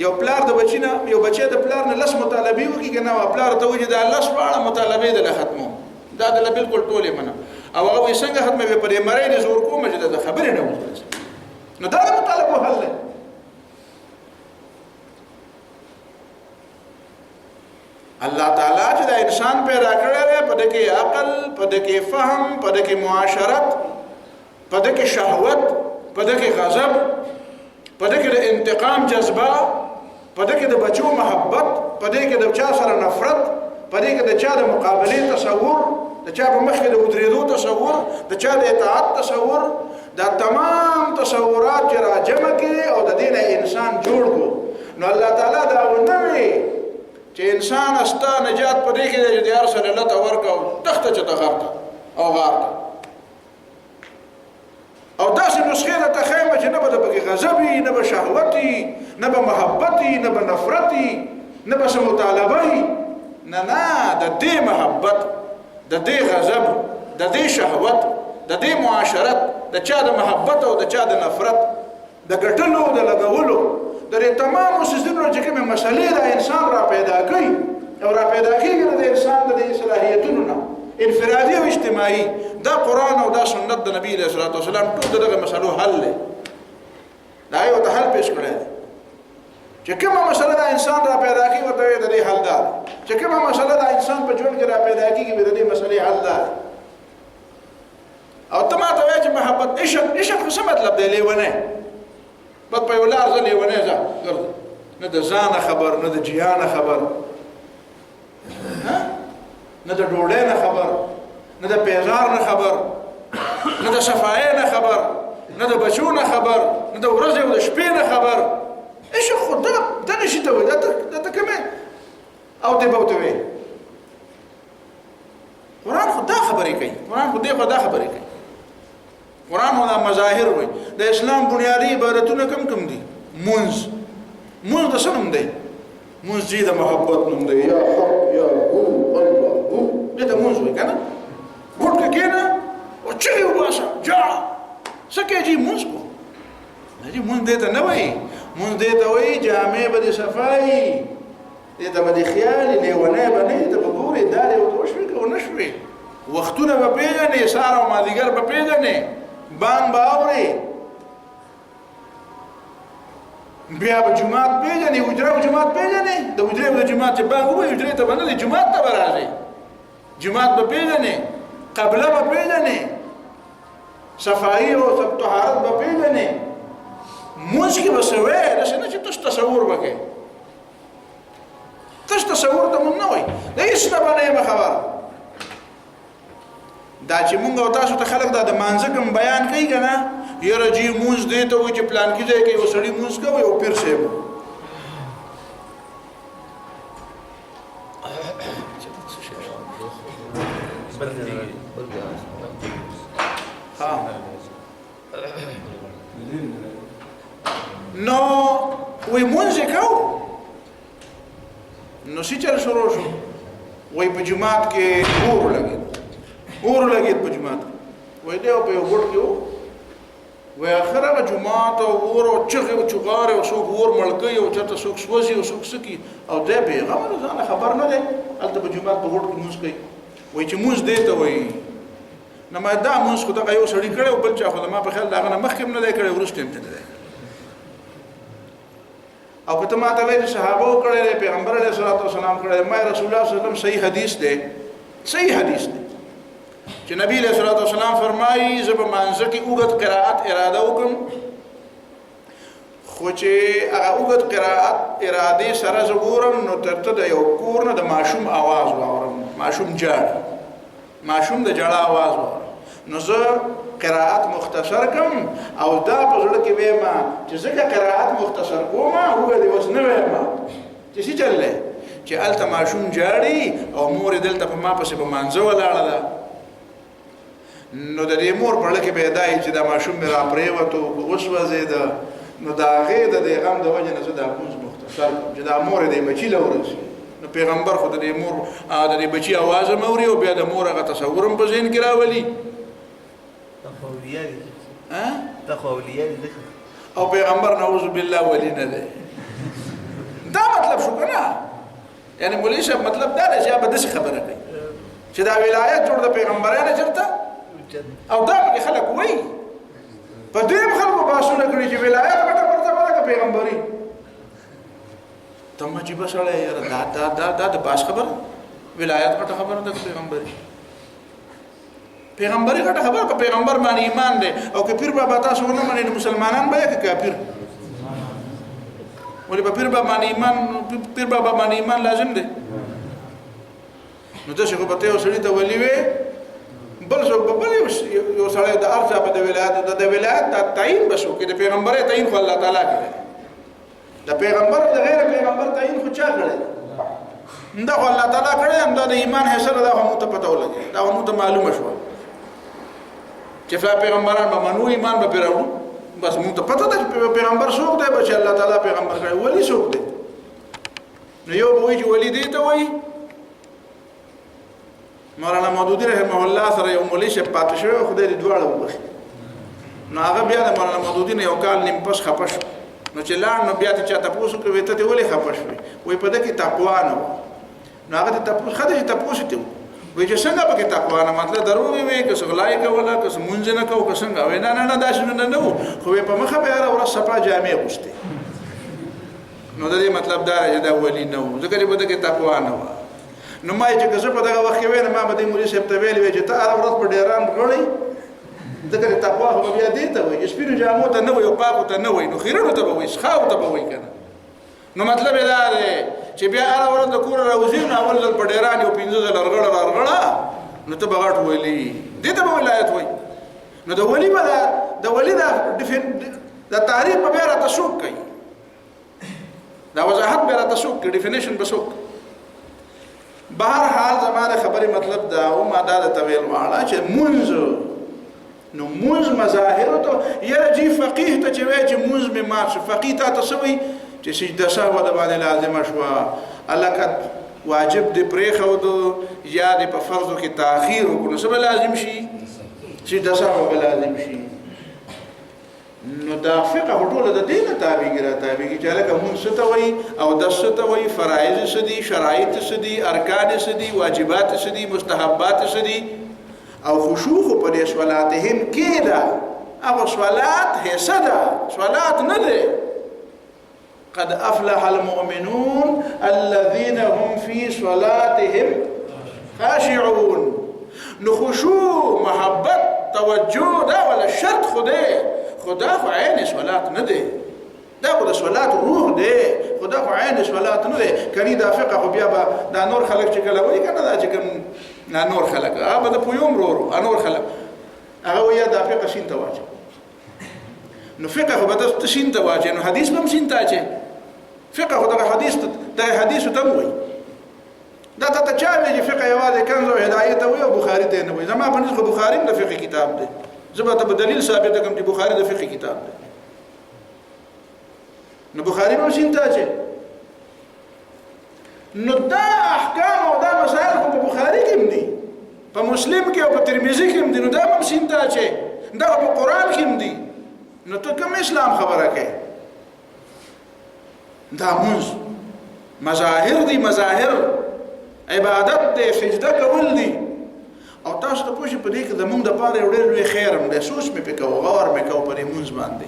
یو پلار د بچی نه، یو بچی د پلار نه لس مطالبه وکړي کنه، او پلار ته وایي دا لس واړه مطالبه د ختموم، دا د بالکل ټولې منه. او هغه وایي څنګه ختمه به پرې مړې نه زور کوم چې د خبرې نه وځي. نو دا د مطالبه حل دی. الله تعالی چې د انسان پیدا کړی دی، په دې کې عقل، په دې کې فهم، په دې کې معاشرت، په دې کې شهوت، په دې کې غضب، په دې کې د انتقام جذبه، په دې کې د بچو محبت، په دې کې د چا سره نفرت، په دې کې د چا د مقابلې تصور، د چا په مخ کې د ودرېدو تصور، د چا د اطاعت تصور، دا تمام تصورات چې را جمع کړي او د دې نه انسان جوړ کو. نو الله تعالی دا ونوي چې انسان استا نجات په دې کې دی چې هر سره الله تورک او تخته چې تغرته او غارته او داسې نسخې د تخیمه چې نه به د پکې غضبي، نه به شهوتي، نه به محبتي، نه به نفرتي، نه به څه مطالبهي. نه د دې محبت، د دې غضب، د دې شهوت، د دې معاشرت، د چا د محبت او د چا د نفرت، د ګټلو د لګولو، د تمامو سيزونو چې کومه مسلې د انسان را پیدا کوي او را پیدا کیږي د انسان د صلاحیتونو نه انفرادي او اجتماعي، دا قرآن او دا سنت د نبی صلی الله علیه وسلم ټول دغه مسلو حل دی. دا یو ته حل پیش کړی دی چې کومه مسله د انسان را پیدا کیږي ورته د دې حل دی، چې کومه مسله د انسان په ژوند کې را پیدا کیږي د دې مسلې حل دی. او ته ماته وایې چې محبت عشق څه مطلب دی؟ لیونه بد په یو لار زه لیونه ځه ګرځه، نه د ځانه خبر، نه د جهانه خبر، نه د ډوډۍ نه خبر، نه د پیزار نه خبر، نه د صفایۍ نه خبر، نه د بچو نه خبر، نه د ورځې او د شپې نه خبر. عشق خو دا نشي ته وایي، دا ته کومې او دې به ورته وایي. قرآن خو دا خبرې کوي، قرآن خو دې خو دا خبرې کوي. قرآن هو دا مظاهر وایي. د اسلام بنیادي عبادتونه کوم دي؟ مونځ د څه نوم دی؟ مونځ د محبت نوم دی. یا حق یا هو الله هو، دې ته مونځ وایي که نه؟ ګوټ کې کښېنه او چغې وباسه بس جاړه سکه جی مونږ کو نه جی مونږ دې ته نه وای مونږ دې ته وای جامع به صفای دې ته به خیال لیونه باندې ته وګوري داري او توشوي کو نشوي وختونه به پیژنې سار او مازیګر به پیژنې بان باوري بیا به جمعات پیژنې وجره او جمعات پیژنې د وجره او جمعات چې بان وې وجره ته باندې جمعات ته راځي جمعات به پیژنې قبله به پیژنې صفائی او طهارت به پیژنې موږ کې بسوي دا څنګه چې تاسو تصور وکړئ تاسو تصور ته مونږ نه وای دا هیڅ نه باندې خبر دا چې مونږ او تاسو ته خلک دا د مانځکم بیان کوي کنه یره جی موږ دې ته وای چې پلان کې ځای کې وسړي موږ کوي او پیر شه نو وی مونږ کوو نو سی چل شروع شو وی په جماعت کې اور لګید په جماعت وی دیو په یو ګټ کې وی اخره جماعت او اور او چغه او چغاره او څوک اور ملګي او چرته څوک سوځي او څوک سکی او دې پیغام نه خبر نه دی الته په جماعت په ګټ کې موږ کوي وی چې موږ دې ته وی نو ما دا موږ خو دا یو سړی کړو بل چا خو ما په خیال دا نه مخکې نه دی کړی ورسته نه دی او کته ما ته ویل صحابه کړه پیغمبر علیه الصلاه والسلام کړه ما رسول الله صلی الله علیه وسلم صحیح حدیث دی چې نبی علیه الصلاه والسلام فرمایي زب مانځه کې اوغت قرائت اراده وکم خو چې هغه اوغت قرائت اراده سره زګورم نو ترته د یو کور نه د ماشوم आवाज واورم ماشوم جاړ ماشوم د جړه आवाज واورم نو زه قرائت مختصر کم او دا په زړه کې وېم چې ځکه قرائت مختصر کوم او دې وس نه وېم چې څه چلې چې الته ماشوم جاړي او مور دلته په ما پسې په مانځه ولاړه ده نو د دې مور په لکه به دای چې دا ماشوم مې را پریوتو اوس وځید نو دا غې د غم د وجه نه زه دا پوز مختصر چې دا مور دې بچی لورسي نو پیغمبر خو د دې مور د دې بچی आवाज موري او بیا د مور هغه تصورم په ذهن کې راولي تخولیه او پیغمبر نعوذ بالله ولی نه ده دا مطلب شو کنه یعنی مولوی صاحب مطلب دا دی چې به داسې خبره کوي چې دا ولایت جوړ د پیغمبرانو چرته او دا به خلک وایي په دې خلکو باسونه کړی چې ولایت غټه مرتبه ده پیغمبري تم چې بسړی یاره دا د باس خبره ولایت غټه خبره ده پیغمبري غټه خبره په پیغمبر باندې ایمان دی او که پیر بابا تاسو نه منئ نو مسلمانان به کې کافر ولې په پیر بابا باندې ایمان لازم دی نو تاسو په ته وسړي ته ولي وي بل څوک به بل یو سړی د ارزه په د ولایت د تعین بشو کې د پیغمبر تعین خو الله تعالی کوي د پیغمبر د غیر پیغمبر تعین خو چا کړی دا خو الله تعالی کړی هم د ایمان حاصل دا هم ته پته ولګي دا هم ته معلومه شو چې پیغمبران به منو ایمان به پیراو بس موږ ته پته ده چې پیغمبر څوک دی چې الله تعالی پیغمبر کړی ولی څوک دی نو یو به چې ولی دی ته وایي مولانا مودودی رحمه الله سره یو مولوی شه پاتې شو خدای دې دواړه وبخي نو هغه بیا د مولانا مودودی نه یو کال نیم پس خپش نو چې لاړ نو بیا ته چاته پوسو کوي ته ولې خپش وي په دې کې تقوا نه نو هغه ته تاسو خدای ته پوسو ته وي چې څنګه پکې تقوا نه مطلب درو وي که سغلای کولا که مونږ نه کو که څنګه وای نه دا شنو نه نو خو په مخه به را صفا جامع غوسته نو دا دې مطلب دا چې دا ولی نه ځکه په دې کې تقوا نه نو ما چې کزه په دغه وخت کې وینم ما به مولوی صاحب ته ویل چې ته هر ورځ په ډیران غړی دغه تقوا خو بیا دې ته وي سپینو جامو ته نه وي او پاکو ته نه وي نو خیرونو ته به وي ښاو ته به وي کنه نو مطلب دا دی چې بیا هر ورځ د کور راوځي نو اول په ډیران یو 15 لرغړه نو ته بغاټ ویلي دې ته به ولایت وي نو د ولی په د ولی د تعریف په بیا را تشوک کوي دا وضاحت بیا را تشوک کوي ډیفینیشن بسوک بهر حال زماره خبره مطلب دا او ما دا تویل واړه چې منځ نو منځ مظاهر ته یا جی فقيه ته چې وای چې منځ به ما فقيه ته تسوي چې سجده سهو د باندې لازم شو الکت واجب دی پرې خو دو یا د په فرض کې تاخير وکړو سبا لازم شي چې د سبب لازم شي. نو دا فقه ټول د دین تابعګرا تابعګي چې لکه مونږ ته وای او د څه وای فرایض څه دي شرایط څه دي ارکان څه دي واجبات څه دي مستحبات څه دي او خشوع په دې صلاتهم کېدا او صلات هسدا صلات نه ده. قد افلح المؤمنون الذين هم في صلاتهم خاشعون. نو خشوع محبت توجه دا ولا شرط خدا خو عین صلات نه ده، دا خو د صلات روح ده، خدا خو عین صلات نه ده. کني دا فقه خو بیا به دا نور خلک چې کله وایي کنه دا چې کوم نور خلک هغه د پویوم رورو نور خلک هغه وایي دا فقه شین ته واچي. نو فقه خو به د شین ته واچي، نو حدیث هم شین ته واچي. فقه خو د حدیث ته وایي دا ته چا وایي فقه یوازې کنز او هدایت وایي او بخاری ته نه وایي. زما په نسبت بخاری د فقه کتاب دی، زبا ته دلیل ثابت کوم چې بخاری د فقه کتاب دی. نو بخاری هم شین ته واچي. نو دا احکام او دا مسائل خو په بخاری کې هم دي، په مسلم کې او په ترمذی کې هم دي. نو دا هم شین ته واچي، دا په قران کې هم دي. نو ته کوم اسلام خبره کوي؟ دا موږ مظاهر دي، مظاهر عبادت دي، سجده کول دي. او تاسو ته پوښتنه پدې کې زمونږ د پاره یو ډېر لوی خیر هم دی. سوچ مې پکې او غور مې کو پرې مونږ باندې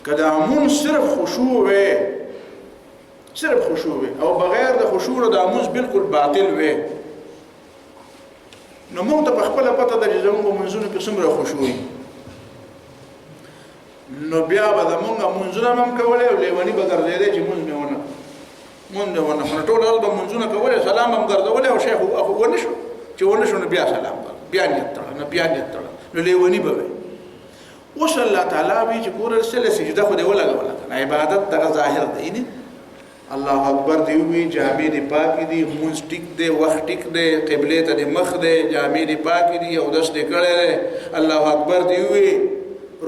کدا مون صرف خشوع وي، صرف خشوع وي او بغیر د خشوع د اموز بالکل باطل وي. نو مونږ ته په خپل پته د زمونږ منځونو کې څومره خشوع وي. نو بیا به زمونږ منځونه هم کولای او لیونی به ګرځېدی چې مونږ نه ونه ټول به منځونه کولای سلام هم ګرځولی او شیخ ونه شو چې ونه شو نو بیا سلام بیا نیت تړه نو بیا نیت تړه نو لیونی به وي. اوس الله تعالی وی چې ګوره سله سجده خو دې ولګوله کنه عبادت دغه ظاهر دی نه. الله اکبر دی وی جامې دې پاکې دي، مونځ ټیک دی، وخت ټیک دی، قبله ته دې مخ دی، جامې دې پاکې دي او داس دې کړی دی. الله اکبر دی وی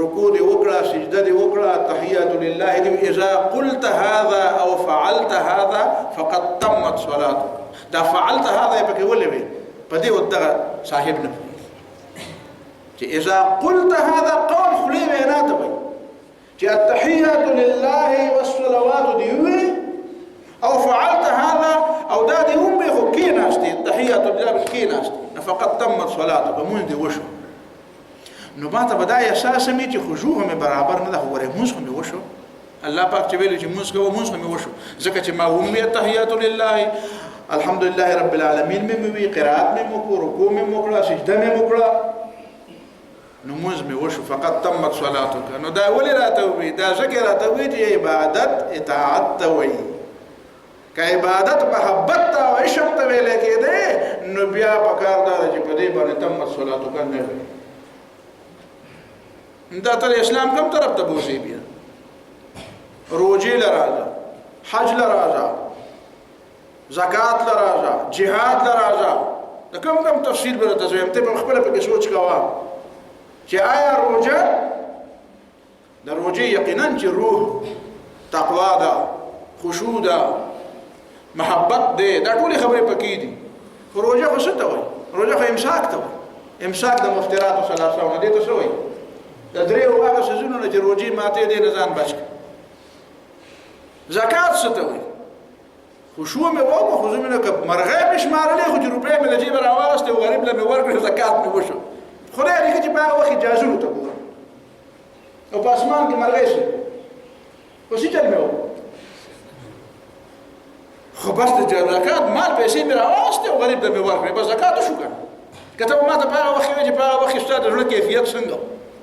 رکوع دې وکړه، سجده دې وکړه، تحیات لله دې. اذا قلت هذا او فعلت هذا فقد تمت صلاتك. دا فعلت هذا پکې ولې وی په دې ودغه صاحب نه چې اذا قلت هذا قول خلی وینا ته وي چې التحيات لله والصلوات دي وي او فعلت هذا او دا دي هم به کې ناشتي التحيات لله کې ناشتي فقط تمت صلاتك مون دي وشو. نو ما ته بدايه اساس می چې خشوع هم برابر نه ده وره موږ هم وشو. الله پاک چې ویل چې موږ هم وشو ځکه چې ما هم التحيات لله الحمد لله رب العالمین میں بھی قرات میں مکو رکوع میں مکڑا سجدہ میں مکڑا نماز میں وشو فقط تمت صلاتک. نو دا ولی راتوی دا ذکر راتوی چې عبادت اطاعت توي که عبادت محبت تا او عشق ته ویل کېده نو بیا پکار دا چې په دې باندې تمت صلاتک نه وي. دا تر اسلام کوم طرف ته بوزي بیا روزي لراځه، حج لراځه، زکات لراځه، جهاد لراځه. دا کوم تفصیل به تاسو هم ته په خپل په سوچ کاوه چې آیا روزه د روزي یقینا چې روح تقوا ده، خشوع ده، محبت ده، دا ټول خبرې پکې دي. خو روزه خو څه ته وایي؟ روزه خو امساک ته وایي. امساک د مفطرات او ثلاثه دې ته څه وایي؟ د درې او هغه سيزونو چې روزي ماته دې نه ځان بچ. زکات څه ته وایي؟ خشوع مې وکړو خو زمینه که مرغۍ مې شمارلې خو چې روپۍ مې له جیبه راواغستې او غریب له مې ورکړې زکات مې وشو. خدای دې چې په هغه وخت اجازه ته ګوره او په اسمان کې مرغۍ شي خو څه چل مې وکړو خو بس د زکات مال پیسې مې راواغستې او غریب له مې ورکړې بس زکات وشو کنه. که ته ما ته په هغه وخت وایې چې په هغه وخت ستا د زړه کیفیت څنګه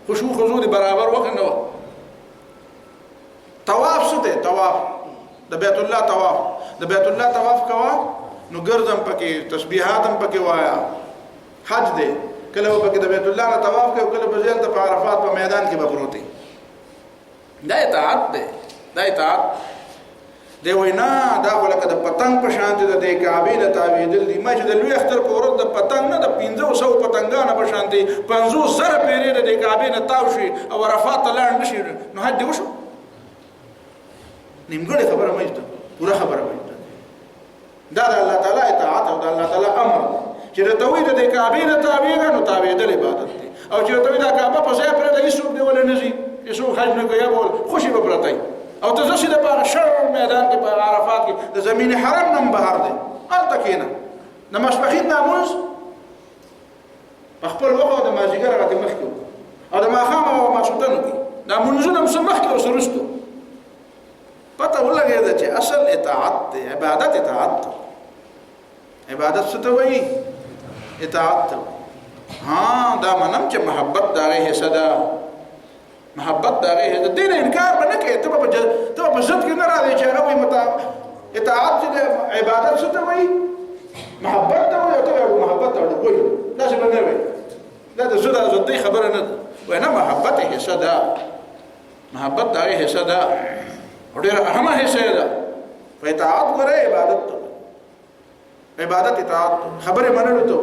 خشوع خضوع دې برابر وکړ نه وه. طواف څه دی؟ طواف د بیت الله طواف د بیت الله طواف کوا نو ګرځم پکې تسبیحات هم پکې وایا. حج دی کله پکې د بیت الله نه طواف کوي کله په ځل د عرفات په میدان کې به پروتي. دا اطاعت دی، دا اطاعت دی. وینا دا خو لکه د پتنګ په شان دي د کعبې نه تاویدل دي. ما چې د لوی اختر په ورځ د پتنګ نه د 500 پتنګانو په شان دي 500 پیرې د کعبې نه تاو شي او عرفات ته لاړ نشي نو حج دی وشو. نیمګړې خبره مې ده، پوره خبره مې ده. دا د الله تعالی اطاعت او د الله تعالی امر چې د توحید د کعبې نه تابعېږي نو تابعېدل عبادت دی. او چې ته دا کعبه په ځای پرې د هیڅوک دی ولې نه ځي هیڅوک حج نه کوي بول خوشي به پرته او ته ځکه د په شر میدان کې په عرفات کې د زمین حرم نم بهر دی هلته کېنه د ماسپښین ناموز په خپل وخت د مازدیګر هغه مخکې او د ماښام او ماسوتنو کې دا منځونه هم مخکې او سرستو پته ولګېده چې اصل اطاعت دی عبادت اطاعت دی عبادت څه ته وایي اطاعت ته ها دا منم چې محبت د هغې حصه ده محبت د هغې حصه دې نه انکار به نه کوې ته به په ضد کې نه راځې چې هغه وایي اطاعت چې عبادت څه ته وایي محبت ته وایي او ته به محبت ته وایي داسې به نه وایي دا د زړه ضدي خبره نه ده وایي نه محبت یې حصه ده محبت د هغې حصه ده ډېره اهمه حصه ده په اطاعت ګوره عبادت ته عبادت اطاعت خبره منلو ته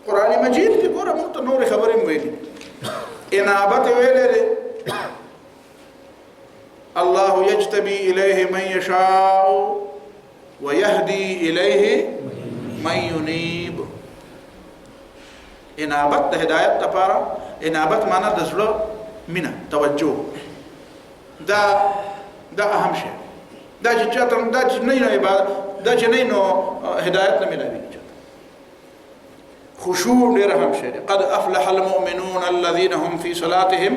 قرآن مجید کې ګوره موږ ته نورې خبرې هم ویلي انابت ویلې دی الله یجتبی الیه من یشاء ویهدی الیه من ینیب انابت د هدایت لپاره انابت معنا د زړه مینه توجه دا اهم شی دا چې چاته دا چې نه عبادت دا چې نه هدایت نه ملوي خشوع ډېر اهم شی قد افلح المؤمنون الذين هم في صلاتهم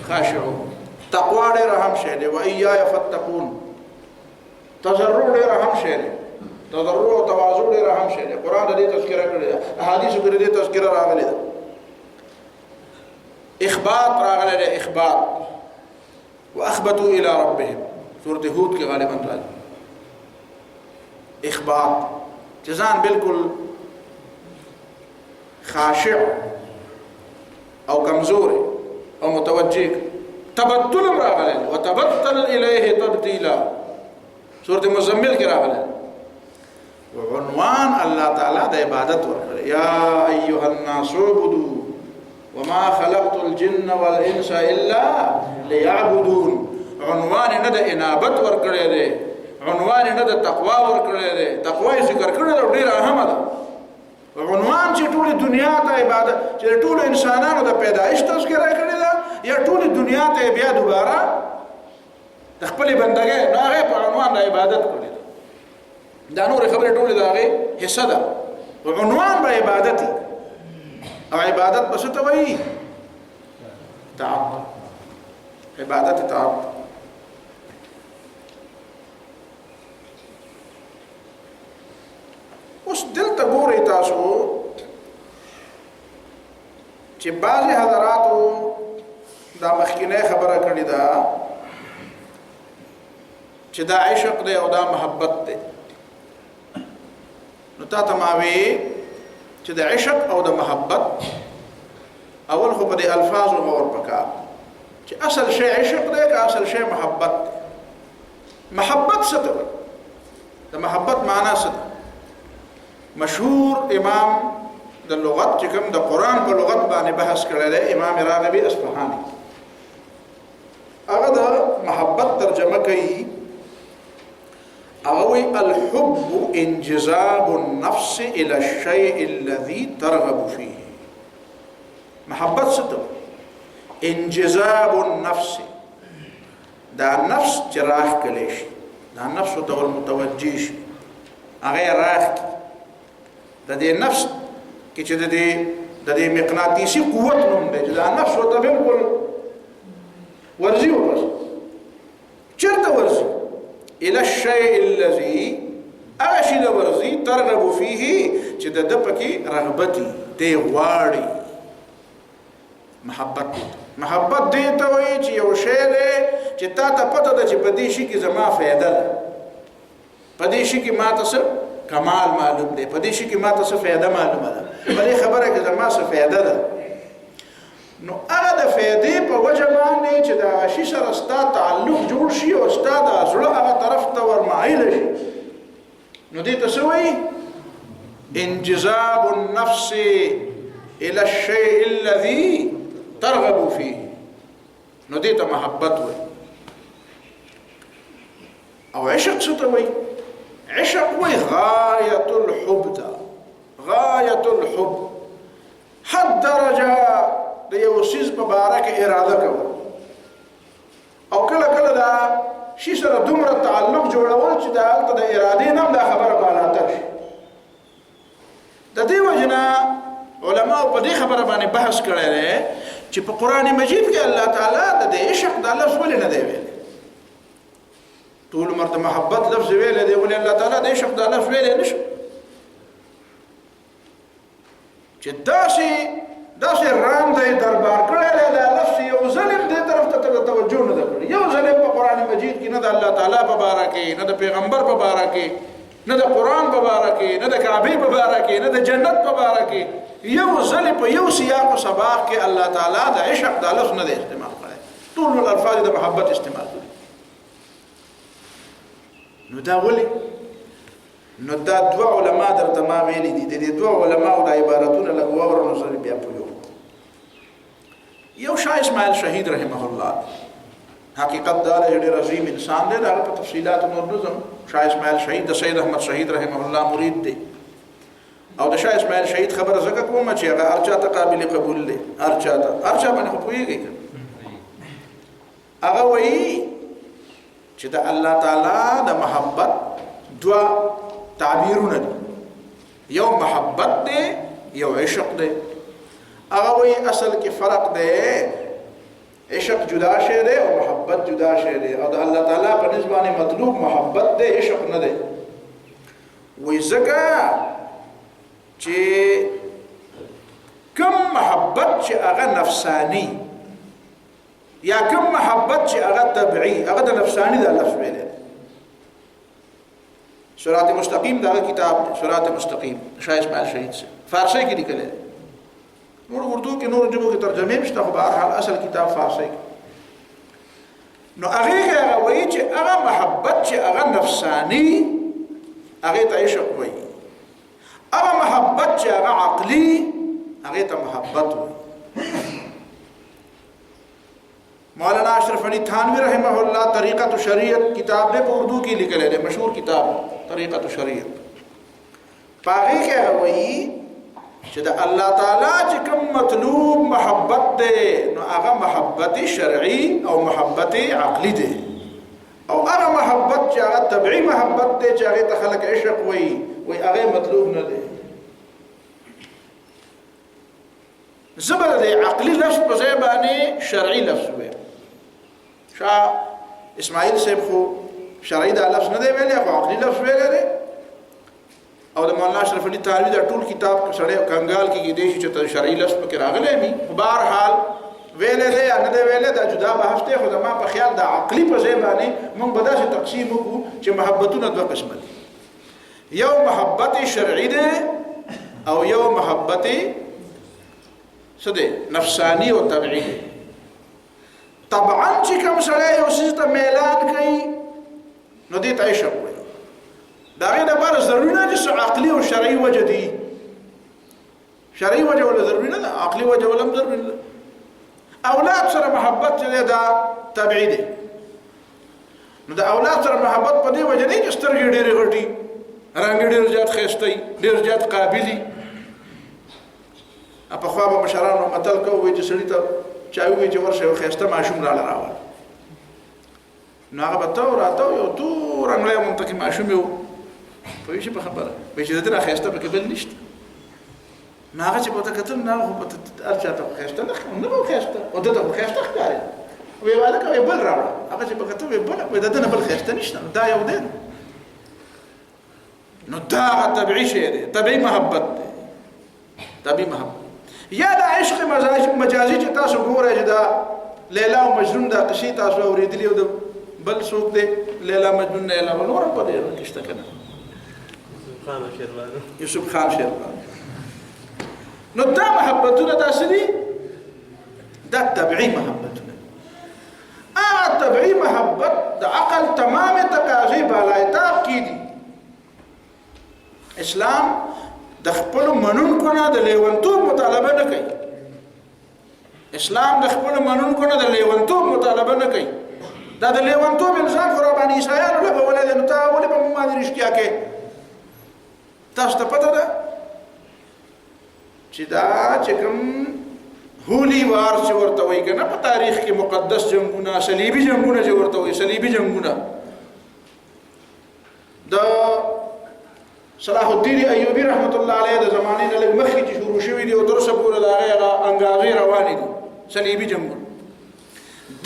خاشعون تقوا ډېر اهم شی دی وإياي فاتقون تضرع ډېر اهم شی دی تضرع او تواضع ډېر اهم شی دی قرآن د دې تذکرہ کړی دی احادیث کې دې تذکرہ راغلی دی اخبات راغلی دی اخبات واخبتوا الى ربهم سورۃ هود کې غالبا راځي اخبات جزان بالکل خاشع او کمزور او متوجه تبتل راغلی وتبتل الیه تبتیلا سورۃ مزمل کې راغلی وعنوان الله تعالی د عبادت ورکړي یا ایها الناس اعبدوا وما خلقت الجن والانس الا ليعبدون عنوان نه د انابت ورکړي دی عنوان نه د تقوا ورکړي دی تقوا ذکر کړي دی ډیر اهمه ده عنوان چې ټول دنیا ته عبادت چې ټول انسانانو د پیدایش تذکرہ کړي ده یا ټول دنیا ته بیا دوباره د خپل بندګۍ نو هغه په عنوان د عبادت کړي دا نور خبره ټول د هغه حصہ ده عنوان به عبادتي او عبادت بس ته وایي تعبد عبادت تعبد اوس دلته ګورئ تاسو چې بعضې حضراتو دا مخکینی خبره کړې ده چې دا عشق دی او دا محبت دی نو تا ته ما وی چې د عشق او د محبت اول خو په دې الفاظو غور پکار چې اصل شی عشق دی که اصل شی محبت دی محبت څه ته وایي د محبت معنا څه ده مشهور امام د لغت چې کوم د قرآن په لغت باندې بحث کړی دی امام راغبي اصفهاني هغه د محبت ترجمه کوي هغه وایي الحب انجذاب النفس الى الشيء الذي ترغب فيه محبت څه ته انجذاب النفس دا نفس چې راښکلی شي دا نفس ته ورمتوجه شي هغه یې راښکي د دې نفس کې چې د دې مقناطیسي قوت نوم دی چې دا نفس ورته بالکل ورځي وبس چېرته ورځي الى الشيء الذي هغه شي له ورځي ترغب فيه چې د ده پکې رغبتي دی غواړي محبت دې ته وایي چې یو شی دی چې تا ته پته ده چې په دې شي کې زما فایده ده په دې شي کې ما ته څه کمال معلوم دی په دې شي کې ما ته څه فایده معلومه ده په دې خبره کې زما څه فایده ده نو هغه د فایدې په وجه باندې چې د هغه شي سره ستا تعلق جوړ شي او ستا د زړه هغه طرف ته ورمایله شي نو دې ته څه وایي انجذاب النفس الى الشيء الذي ترغب فيه نو دې ته محبت وایي او عشق څه ته وایي عشق وایي غایة الحب د دې وجنا علماء په دې خبره باندې بحث کړی دی چې په قران مجید کې الله تعالی د عشق د لفظ ولې نه دی ویل ټول مرته محبت لفظ ویل دی ولې الله تعالی د عشق د لفظ ویل نشو چې داسې رام دی دربار کړی دی د لفظ یو ظلم دې طرف ته توجه نه ده کړې یو ظلم په قران مجید کې نه د الله تعالی په باره کې نه د پیغمبر په باره کې نه د قران په باره کې نه د کعبه په باره کې نه د جنت په باره کې یو ظلم په یو سیاق او سباق کې الله تعالی د عشق د لفظ نه استعمال کړی ټول الفاظ د محبت استعمال کړي نو دا ولي نو دا دوه علما درته ما ویلي دي د دوه علماو د عبارتونه له وره نظر بیا پویو یو شاه اسماعیل شهید رحمه الله حقیقت دا ډېر عظیم انسان دی دا په تفصيلات نور نظم شاه اسماعیل شهید د سید احمد شهید رحمه الله مرید دی او د شاه اسماعیل شهید خبره زکه کوم چې هغه ارچا ته قابل قبول دی ارچا باندې خو پوهیږي هغه وایي چې د الله تعالی د محبت دوا تعبیرونه دي یو محبت دی یو عشق دی هغه وایي اصل کې فرق دی عشق جدا شی دی او محبت جدا شی دی او د الله تعالی په نسبت مطلوب محبت دی عشق نه دی وایي ځکه چې کم محبت چې هغه نفسانی یا کم محبت چې هغه طبيعي هغه د نفسانی د لفظ ویل صراط مستقیم دا کتاب صراط مستقیم شاه اسماعیل شهید سے فارسی کې لیکل ہے نور اردو کې نور جبو کې ترجمه مشته خو بهر حال اصل کتاب فارسی نو هغه وایي چې هغه محبت چې هغه نفسانی هغه ته عشق وایي هغه محبت چې هغه عقلی هغه ته محبت وایي مولانا اشرف علی تھانوی رحمه الله طریقۃ الشریعت کتاب دې په اردو کې لیکل دی مشهور کتاب طریقۃ الشریعت پاره کې وایي چې د الله تعالی چې کوم مطلوب محبت دی نو هغه محبت شرعي او محبت عقلی دی او هغه محبت چې هغه طبيعي محبت دی چې هغه ته خلق عشق وایي هغه مطلوب نه دی زبر دی عقلی لفظ په ځای باندې شرعي لفظ وایي شاه اسماعیل صاحب خو شرعي دا لفظ نه دی ویلی خو عقلي لفظ ویلی دی او د مولانا اشرف علي تھانوي دا ټول کتاب سړی کنګال کې دی چې شرعي لفظ پکې راغلی وي بهر حال ویلی دی یا نه دی ویلی دا جدا بحث دی خو زما په خیال دا عقلي په ځای باندې موږ به داسې تقسیم وکړو چې محبتونه دوه قسمه دي یو محبت شرعي دی او یو محبت څه دی نفسانی او طبيعي دی طبعا چې کوم سره یو څه ته میلان کوي نو دې ته عشق وایي دا غي د بار ضروري نه چې عقلي او شرعي وجه دي شرعي وجه ولا ضروري نه عقلي وجه ولا ضروري نه اولاد سره محبت دې دا طبيعي دي نو د اولاد سره محبت په دې وجه نه چې سترګې ډېرې غټي رنگ ډېر زیات خېستې ډېر زیات قابلي په خوا به مشرانو متل کوي چې سړی ته چاوي چې ورشه خېسته ماشوم را راوړ نو هغه به تو راته یو تور انګلې منطقي ماشوم یو په شي په خبره به چې دغه خېسته په کې بل نشته نو هغه چې په تکتل نه هو په ارچاته خېسته نه به خېسته او دغه خېسته ښکاري وی والا کوي بل راوړ هغه چې په کتو بل دغه بل خېسته نشته دا یو دی نو دا طبيعي شی دی طبيعي محبت دی طبيعي محبت یا دا عشق مجازي چې تاسو ګورئ چې دا لیلا او مجنون دا قصې تاسو اوریدلی او بل څوک دی لیلا مجنون نه علاوه نور په دې کې شته کنه یوسف خان شیروان نو دا محبتونه تاسو دي دا طبيعي محبتونه طبيعي محبت د عقل تمام تقاضي بالایتاب کی دي اسلام د خپل منونکو نه د لیونتوب مطالبه نه کوي اسلام د خپل منونکو نه د لیونتوب مطالبه نه کوي دا د لیونتوب انسان خو باندې عیسایانو له ولې نو تا ولې په ما دې رښتیا کې تاسو ته پته ده چې دا چې کوم هولي وار چې ورته وایي کنه په تاریخ کې مقدس جنگونه صلیبي جنگونه چې ورته وایي صلیبي جنگونه د صلاح الدین ایوبی رحمت الله علیه د زمانې نه لږ مخکې چې شروع شوي دي او تر اوسه پورې د هغې انګازې روانې دي صلیبي جنګونه.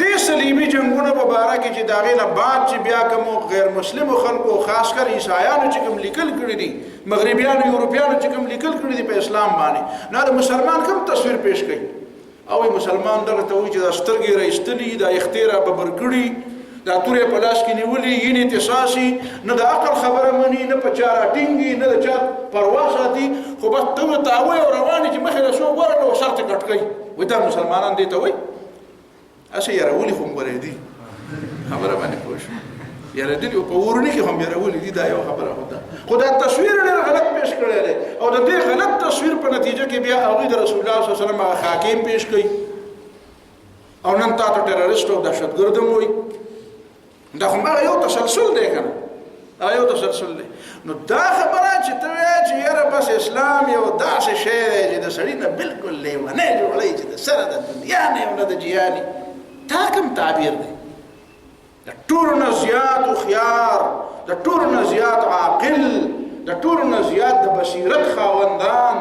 دې صلیبي جنګونو په باره کې چې د هغې نه بعد چې بیا کومو غیر مسلمو خلکو خاص کر عیسایانو چې کوم لیکل کړي دي، مغربیانو یورپیانو چې کوم لیکل کړي دي په اسلام باندې، نه د مسلمان کوم تصویر پیش کوي او مسلمان دغه ته وایي چې دا سترګې رایستلي، دا یختې را ببر کړي، دا تورې په لاس کې نیولي، یې اتصاسي، نه د عقل خبره مني، نه په چا راټینګي، نه د چا پروا ساتي، خو بس ته ورته هوی او روانې چې مخې له څوک ورغله او سر ته کټ کوي، وایي دا مسلمانان دې ته وایي. هسې یارولي خو هم ورېدي خبره باندې پوه شو، یارېدلي او په وروني کې هم یارولي دي، دا یو خبره خو ده. خو دا تصویر ډېر غلط پیش کړی دی او د دې غلط تصویر په نتیجه کې بیا هغوی د رسول الله صلی الله علیه وسلم هغه حاکم پیش کوي او نن تا ته ټیرریسټ او دهشتګرد هم وایي. دا خو هغه یو تسلسل دی که نه، هغه یو تسلسل دی. نو دا خبره چې ته وایې چې یاره بس اسلام یو داسې شی دی چې د سړي نه بلکل لیونی جوړوي چې د سره د دنیا نه یو نه د جیاني، دا کوم تعبیر دی؟ د ټولو نه زیات هوښیار، د ټولو نه زیات عاقل، د ټولو نه زیات د بصیرت خاوندان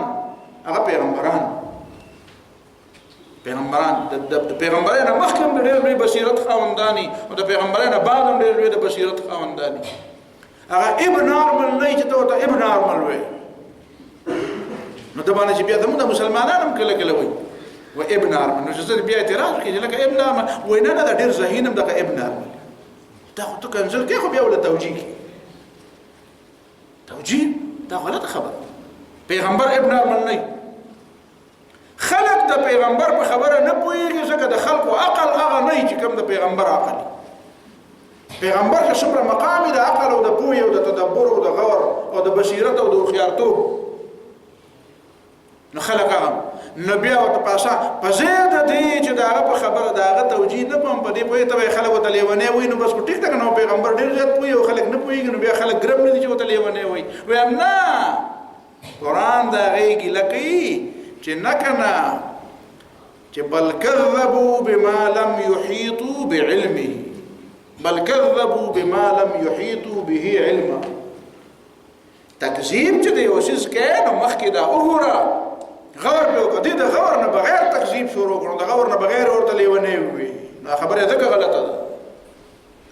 هغه پیغمبران د پیغمبرانو نه مخکې هم د ډېر لوی بصیرت خاونداني او د پیغمبرانو نه بعد هم ډېر لوی د بصیرت خاونداني. هغه ابن نارمل نه چې ته ورته ابن نارمل وایې، نو د باندې چې بیا زموږ د مسلمانان هم کله کله وایي و ابن نارمل، نو چې زه بیا اعتراض وکړي چې لکه ابن نارمل وایي نه نه دا ډېر ذهین هم دغه ابن نارمل، دا خو ته کنزل کوې خو بیا ورله توجیه کوي. توجیه دا غلطه خبره، پیغمبر ابن نارمل نه. خلق د پیغمبر په خبره نه پوهېږي ځکه د خلقو عقل هغه نه چې کوم د پیغمبر عقل. پیغمبر که څومره مقام د عقل او د پوهې او د تدبر او د غور او د بصیرت او د هوښیارتوب، نو خلق هغه نو بیا ورته په ځای د دې چې د هغه په خبره د هغه توجیه نه کوم په دې پوهې ته وایي خلک ورته لیونی وایي، نو بس خو ټیک ده که نه پیغمبر ډېر زیات پوهېږي او خلک نه پوهېږي، نو بیا خلک ګرم نه دي چې ورته لیونی وایي. وایم نه، قرآن د هغې ګیله کوي چې نه که نه چې بل کذبوا بما لم یحیطوا بعلمه، بل کذبوا بما لم یحیطوا به علما. تکذیب چې د یو څیز کوې نو مخکې دا وګوره، غور پې وکړه، دې د غور نه بغیر تکذیب شروع کړو، د غور نه بغیر ورته لیونی ووایي، نو خبره یې ځکه غلطه ده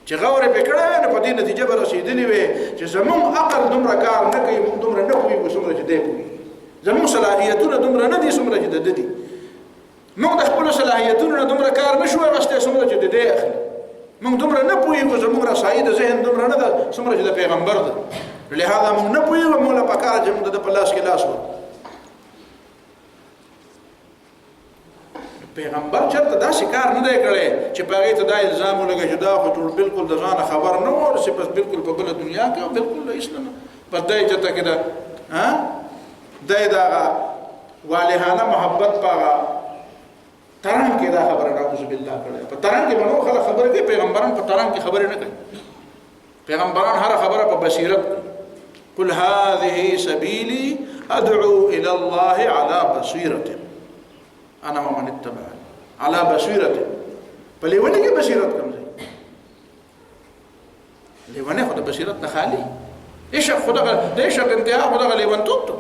چې غور یې پې کړی وی نو په دې نتیجه به رسېدلي وی چې زموږ عقل دومره کار نه کوي، موږ دومره نه پوهېږو څومره چې دی پوهېږي، زموږ صلاحیتونه دومره نه دي څومره چې د ده دي، موږ د خپلو صلاحیتونو نه دومره کار نه شو اخیستی څومره چې د دی اخلي، موږ دومره نه پوهېږو، زموږ رسایي د ذهن دومره نه ده څومره چې د پیغمبر ده، لهذا موږ نه پوهېږو، موږ له پکاره چې موږ د ده په لاس کې لاس ورکړو. پیغمبر چرته داسې کار نه دی کړی چې په هغې ته دا الزام ولګوي چې دا خو ټول بالکل د ځانه خبر نه و، چې بس بالکل په بله دنیا کې او بالکل له هېڅ نه بس دی چېرته کې ده دی د هغه والهانه محبت په هغه ترنګ کې دا خبره نعوذ بالله کړې. په ترنګ کې به نور خلک خبرې کوي، پیغمبران په ترنګ کې خبرې نه کوي، پیغمبران هره خبره په بصیرت. قل هذه سبیلي ادعو الى الله على بصیرة انا ومن اتبعني على بصیرة. په لیوني کې بصیرت کوم ځای؟ لیونی خو د بصیرت نه خالي، عشق خو دغه د عشق انتها خو دغه لیونتوب ته.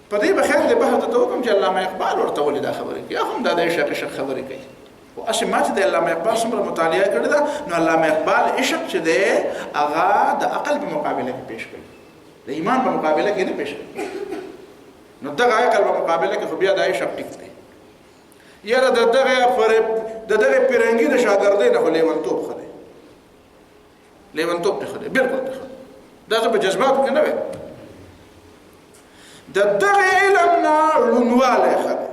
په دې به خیر د بحث ته وکړم چې علامه اقبال ورته ولې دا خبرې کوي، هم دا د عشق خبرې کوي. خو هسې ما چې د علامه اقبال څومره مطالعه کړې ده، نو علامه اقبال عشق چې دی هغه د عقل په مقابله کې پیش کوي، د ایمان په مقابله کې نه پیش کوي. نو دغه عقل په مقابله کې خو بیا د عشق ټیک دی. یاره د دغه پیرنګي د شاګردۍ نه خو لیونتوب ښه دی، لیونتوب ته ښه دی، بالکل ته ښه دی. دا زه په جذباتو کې نه وایم، د دغه علم نه ړوندوالی ښه دی.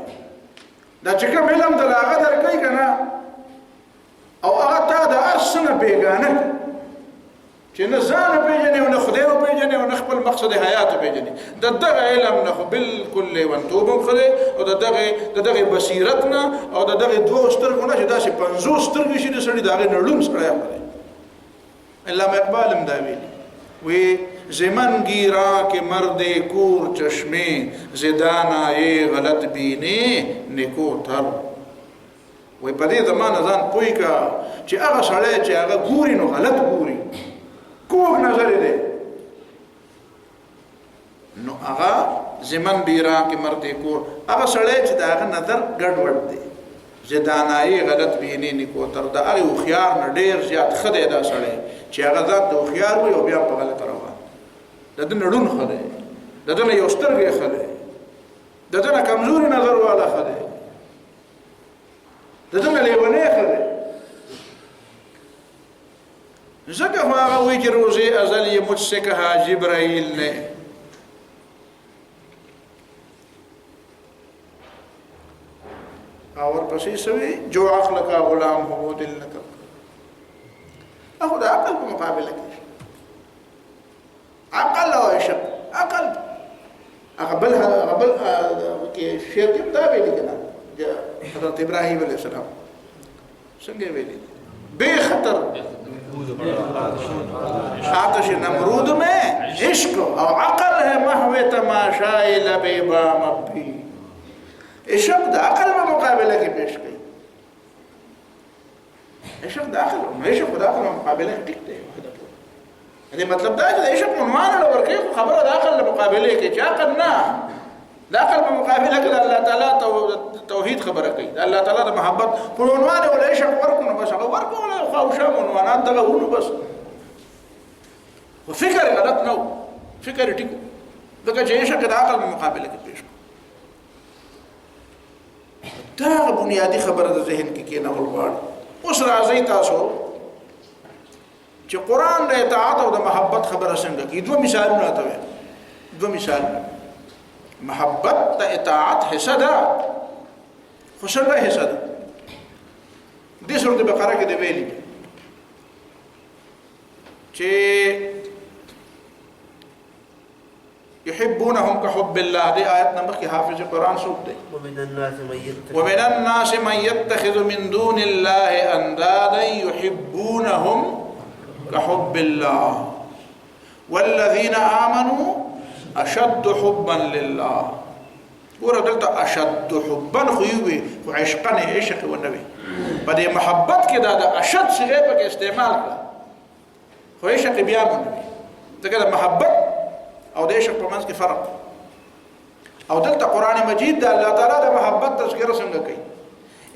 دا چې کوم علم د هغه درکوي که نه، او هغه تا د هر څه نه بېګانه چې نه ځان وپېژنې او نه خدای وپېژنې او نه خپل مقصد حیات وپېژنې، د دغه علم نه خو بالکل لیونتوب هم ښه دی، او د دغه بصیرت نه او د دغه دوو سترګو نه چې داسې 50 سترګې شي د سړي د هغې نه ړوند سړی ښه دی. علامه اقبال هم دا ویلي وی زمن گیرا که مرد کور چشمه زدانای غلط بینه نکو تر. وی په دې زمانه ځان پوی کا چې هغه سړی چې هغه ګوري نو غلط ګوري، کوږ نظر دی، نو هغه زمن بیران کې مرته کور هغه سړی چې دا نظر ګډوډ دی زدانای غلط بینی نکو تر دا هغه خيار نه ډیر زیات خدای دا سړی چې هغه ذات د خيار وي او بیا په غلط روان دته نړون خدای دته یو سترګې خدای دته کمزوري نظر والا خدای دته لیونه خدای زکه هغه وی چې روزي ازلی مجسکه جبرائیل نه اور پسې سوي جو عقل کا غلام هو دل نک اخو دا عقل په مقابله کې عقل او عشق عقل اقبل کې شعر کې دا ویل کنا حضرت ابراهيم عليه السلام څنګه ویل بے خطر آتش نمرود میں عشق اور عقل ہے محو تماشائی لبے بام ابھی عشق دا عقل میں مقابلہ کی پیش گئی عشق دا عقل میں مقابلہ کی ٹکتے ہیں مطلب دا ہے عشق منوان لور کے خبر دا عقل مقابلے کے عقل نہ دا عقل میں مقابلہ کے اللہ تعالیٰ توحید خبر کی اللہ تعالیٰ دا محبت پر عنوان ولا عشق ورکو بس هغه ورکو ولا خواوشا عنوانات دغه ونه بس وفکر غلط نو فکر ټیک دغه چې عشق د عقل په مقابله کې پیش دا بنیادی خبره د ذهن کې نه ولواړ اوس راځي تاسو چې قران د اطاعت او د محبت خبره څنګه کی دوه مثالونه راته دوه مثال محبت د اطاعت حصہ ده خو څنګه حصہ ده دې سورۃ بقره کې دی ویلي چې يحبونهم كحب الله دي آيات نمبر کی حافظ قرآن سوق دي ومن الناس من يتخذ من دون الله اندادا يحبونهم كحب الله والذين آمنوا اشد حبا لله ورد اشد حبا خيوي وعشقا عشق والنبي بدي محبت كده ده اشد صيغه په استعمال کړه خو عشق بیا مونږ ته کده محبت او د عشق په منځ کې فرق او دلته قران مجید د الله تعالی د محبت تذکرہ څنګه کوي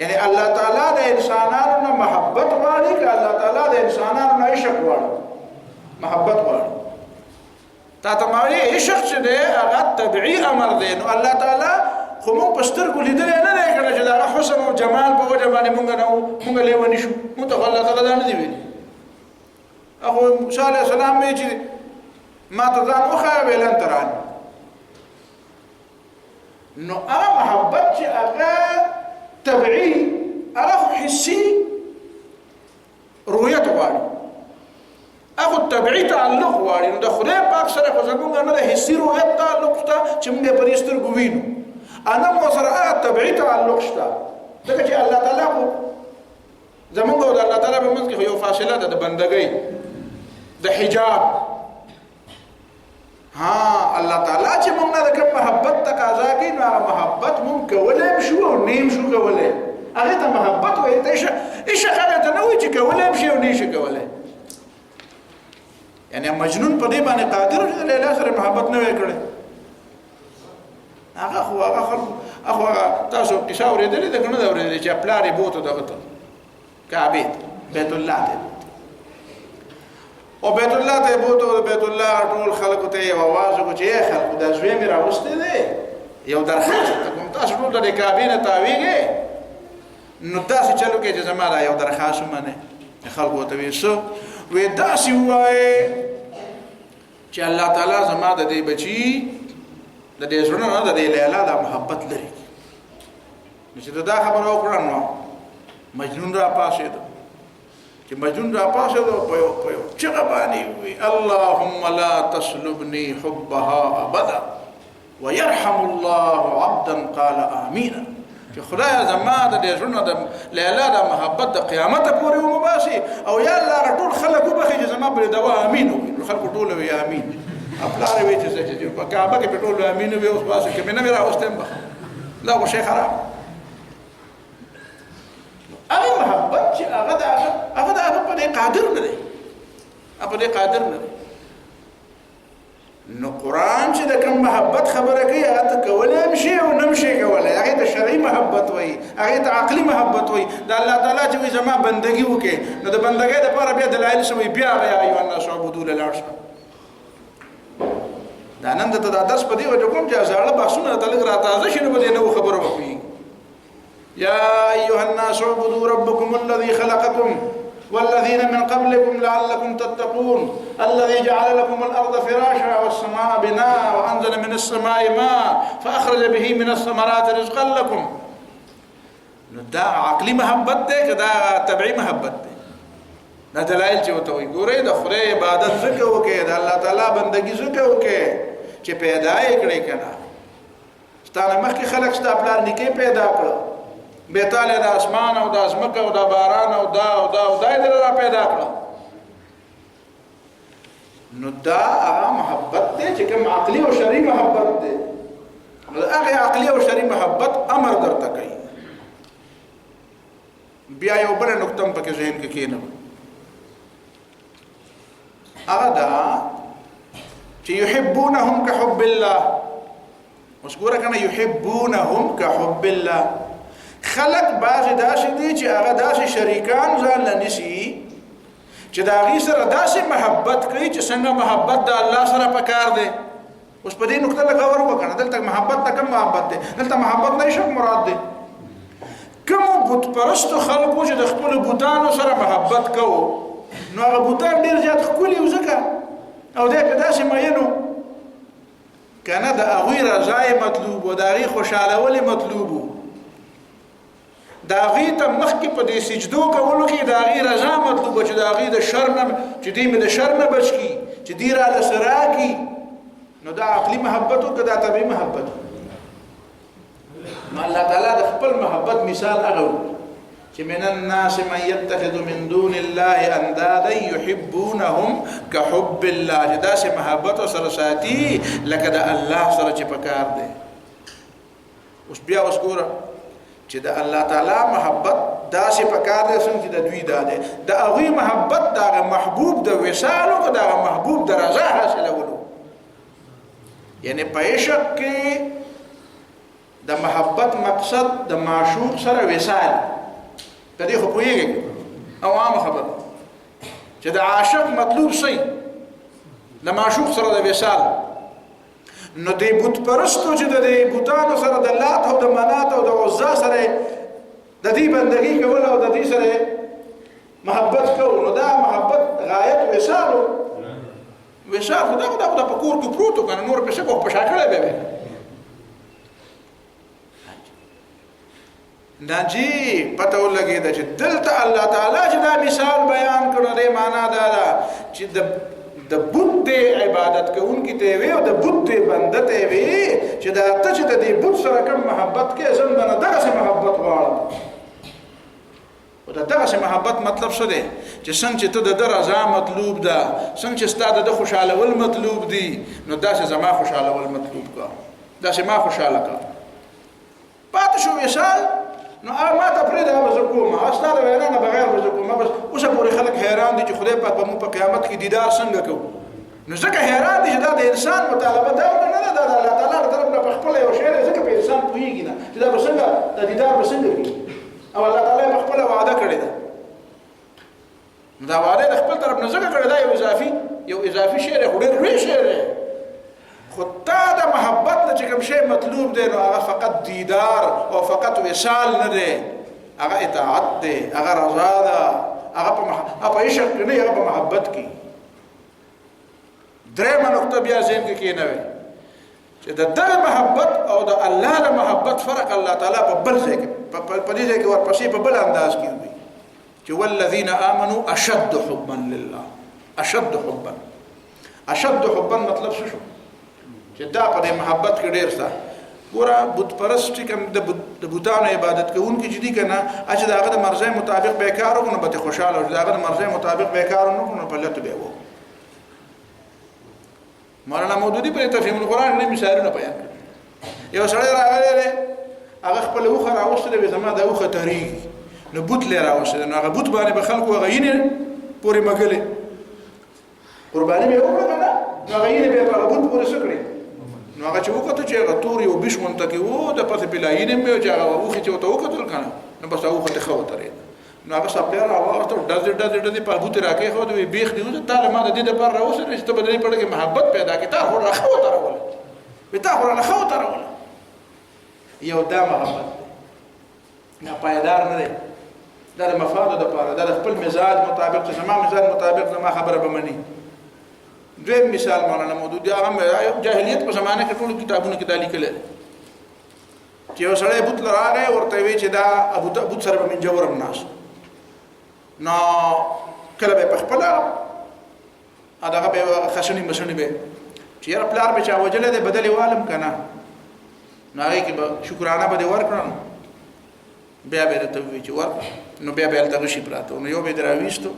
یعنی الله تعالی د انسانانو نه محبت غواړي که الله تعالی د انسانانو نه عشق غواړي محبت غواړي تا ته مالي عشق چې دی هغه طبيعي امر دی نو الله تعالی خو موږ په سترګو لیدل نه دی کړی چې دا حسن او جمال په وجه باندې موږ لیونی شو موږ ته الله تعالی دا نه دی ویلي اخو موسی علیه السلام یې چې ما تزان وخا ویلن تران نو هغه محبت چې هغه طبيعي هغه حسي رؤيت غواړي هغه طبيعي تعلق غواړي نو د خدای پاک سره خو زمونږ نه د حسي رؤيت تعلق شته چې موږ په سترګو وینو انا مو سره هغه طبيعي تعلق شته ځکه چې الله تعالی خو زمونږ او الله تعالی په منځ کې یو فاصله ده د بندګۍ د حجاب ها الله تعالی چې موږ نه د محبت تقاضا کوي نو هغه محبت موږ کولای شو او نیم شو کولای هغه ته محبت وایي ته ايش هغه ته نو چې کولای شي او نشي کولای یعنی مجنون په دې باندې قادر دی له سره محبت نه وکړي هغه تاسو قصه اورېدلې ده کنه دا اورېدلې چې خپل بوته دغه ته کعبه بیت الله ته او بیت الله ته بوته بیت الله ټول خلکو ته आवाज وکړي خلکو د زوی مې راوستي دي یو درخواست کوم تاسو ټول د کعبه نه تاویږي نو تاسو چلو کې چې زماره یو درخواست منه خلکو ته ویسو وې داسې وای چې الله تعالی زما د دې بچي د دې زړه نه د لیلا د محبت لري چې دا خبره وکړه نو مجنون را پاسې ده چې مجنون را پاسې ده په یو چې غباني وي اللهم لا تسلبني حبها ابدا ويرحم الله عبدا قال امين چې خدای زما د دې زړه د لیلا د محبت د قیامت پورې ومباسي او یا الله ټول خلک وبخي چې زما پر دوا امين وي خلک ټول وي امين خپل وی چې په کعبه کې ټول امين وي اوس واسه کې مې نه راوستم لا خو شي خراب هغه محبت چې هغه په دې قادر نه دی په دې قادر نه دی نو قرآن چې د کوم محبت خبره کوي هغه ته کولی هم شي او نه هم شي کولی هغې ته شرعي محبت وایي هغې ته عقلي محبت وایي د الله تعالی چې وایي زما بندګي وکړې نو د بندګۍ دپاره بیا دلایل څه وایي بیا هغه یا ایها الناس اعبدوا له لاړ شه دا نن درته دا درس په دې وجه کوم چې زاړه بحثونه راته لږ راتازه شي نو په دې نوو خبرو به پوهېږي یا ایها الناس اعبدوا ربکم الذي خلقکم والذين من قبلكم لعلكم تتقون الذي جعل لكم الأرض فراشا والسماء بناء وأنزل من السماء ماء فأخرج به من الثمرات رزقا لكم دا عقلي محبت ده كدا تبعي محبت ده دا دلائل چې وته وي ګورې د خدای عبادت زکه وکړي د الله تعالی بندګي زکه وکړي چې پیدا یې کړی کنه ستانه مخکې خلق ستا پلار نکي پیدا کړ بیتاله د اسمان او د ازمکه او د باران او دا دې را پیدا کړ نو دا هغه محبت دی چې کوم عقلي او شرعي محبت دی نو هغه عقلي او شرعي محبت امر درته کوي بیا یو بل نقطه په ذهن کې کېنه هغه دا چې يحبونهم كحب الله وسګوره کنه يحبونهم كحب الله خلق بعض داسې دي چې هغه داسې شریکان ځان لنسي چې د هغې سره داسې محبت کوي چې څنګه محبت د الله سره پکار دی اوس په دې نقطه لږ غور وکړه دلته محبت ته کوم محبت دی دلته محبت نه شک مراد دی کومو بت پرستو خلکو چې د خپلو بوتانو سره محبت کوو نو هغه بوتان ډېر زیات ښکلي و ځکه او دی په داسې مینو که نه د هغوی رضا یې مطلوب و د هغې خوشحالول یې مطلوب و د هغې ته مخکې په دې سجدو کولو کې د هغې رضا مطلوبه چې د هغې د شر نه چې دوی مې د شر نه بچ کړي چې دوی راله څه راکړي نو دا عقلي محبت و که دا طبعي محبت و نو الله تعالی د خپل محبت مثال هغه و چې من الناس من يتخذ من دون الله اندادا يحبونهم كحب الله چې داسې محبت سره ساتي لکه د الله سره چې پکار دی اوس بیا اوس ګوره چې د الله تعالی محبت داسې پکار دی څنګه چې د دوی دا دی د هغوی محبت د هغه محبوب د وصالو که د هغه محبوب د رضا حاصلولو یعنی په عشق کې د محبت مقصد د معشوق سره وصال په دې خو پوهېږئ او عامه خبره چې د عاشق مطلوب صحیح د معشوق سره د وصال نو د بت پرستو چې د بوتانو سره د لات او د منات او د عزا سره د دې بندګي کول او د دې سره محبت کول نو دا محبت غایت وصالو وصال خدا په کور کې پروتو کنه نور په څه په شاکړه به ناجی پته ولګېده چې دلته الله تعالی چې دا مثال بیان کړو دې معنا دا ده چې د بت دی عبادت کوونکي ته وي او د بت دی بنده ته وي چې دا ته چې د دې بت سره کوم محبت کې زم نه دغسې محبت غواړم او د دغسې محبت مطلب څه دی چې څنګه چې ته د ده رضا مطلوب ده څنګه چې ستا د ده خوشحالول مطلوب دي نو داسې زما خوشحالول مطلوب کا داسې ما خوشحاله کا پاتې شو وصال نو ما ته پرېږده به زه کوم ستا د وینا نه بغیر به زه کوم بس اوسه پورې خلک حیران دي چې خدای پاک به مونږ په قیامت کې دیدار څنګه کوو نو ځکه حیران دي چې دا د انسان مطالبه دا نه ده دا د الله تعالی له طرف نه په خپله یو شی دی ځکه په انسان پوهېږي نه چې دا به څنګه د دیدار به څنګه وي او الله تعالی په خپله وعده کړې ده نو دا وعده د خپل طرف نه ځکه کړې ده یو اضافي شی دی خو ډېر لوی شی دی خو تا د محبت نه چې کوم شی مطلوب دی نو هغه فقط دیدار او فقط وصال نه دی هغه اطاعت دی هغه رضا ده هغه په عشق کې نه هغه په محبت کې درېیمه نقطه بیا ذهن کې کېنوي چې د دغه محبت او د الله د محبت فرق الله تعالی په بل ځای کې په دې ځای کې ورپسې په بل انداز کې وي چې والذین آمنوا اشد حبا لله اشد حبا مطلب څه شو چې دا په دې محبت کې ډېر ستا ګوره بت پرست چې کوم د بوتانو عبادت کوونکي چې دي که نه چې د هغه د مرضۍ مطابق به یې کار وکړو نو به ترې خوشحاله وي چې د هغه د مرضۍ مطابق به یې کار ونه کړو نو په لټو به یې وکړو مولانا مودودي په تفهیم القرآن نه مثالونه بیان کړي یو سړی راغلی دی هغه خپله اوښه راوستلې وي زما دا اوښه تریږي نو بوت لې راوستلی نو هغه بوت باندې به خلکو هغه یینې پورې مږلې قرباني به یې وکړه که نه نو هغه یې به په بوت پورې سکړي نو هغه چې وکړه چې هغه تور یو بش منتکی وو د پته بلاینه مې چې هغه وخت چې وته وکړل کنه نو بس هغه ته خو ترې نو هغه سپلیر هغه ته ډز په بوت راکې خو دوی بیخ دی ته ما د دې د پر راوسره چې ته بدلې پړ کې محبت پیدا کی تا خو راخو ترول بتا خو راخو ترول یو دا محبت نه پایدار نه دی دا د مفاد د پاره دا خپل مزاج مطابق زما مزاج مطابق زما خبره به مني دویم مثال مولانا مودودی هغه جاهلیت په زمانه کې ټول کتابونه کې دالی کړل چې یو سړی بوت لراغه ورته وی چې دا ابو سره به من جوړم ناس نو کله به خپل اداغه به خشنی مشنی به چې یاره پلار به چا وجله ده بدلی والم کنه نو هغه کې به شکرانه به ورکړم بیا به ته وی چې ورک نو بیا به تل شي پراته نو یو به دراويستو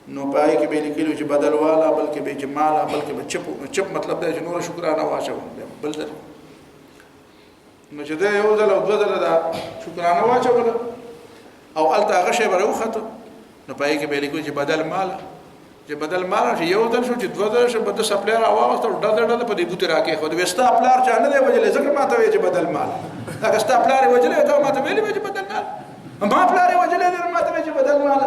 نو پای کې به لیکلو چې بدل والا بلکې به جمال بلکې به چپ مطلب دا چې نور شکرانه واچو بل در نو چې دا یو ځل او دوه ځله دا شکرانه واچو او الته هغه شی به وخته نو پای کې به لیکلو چې بدل مال چې یو ځل شو چې دوه ځله شو بده سپلیر اواز ته ډډ په دې بوت راکې خو د وستا پلار چا نه دی وجلې ځکه ماته وی چې بدل مال دا ستا پلار وجلې ته ماته ویلې چې بدل مال ما پلار وجلې ماته وی چې بدل مال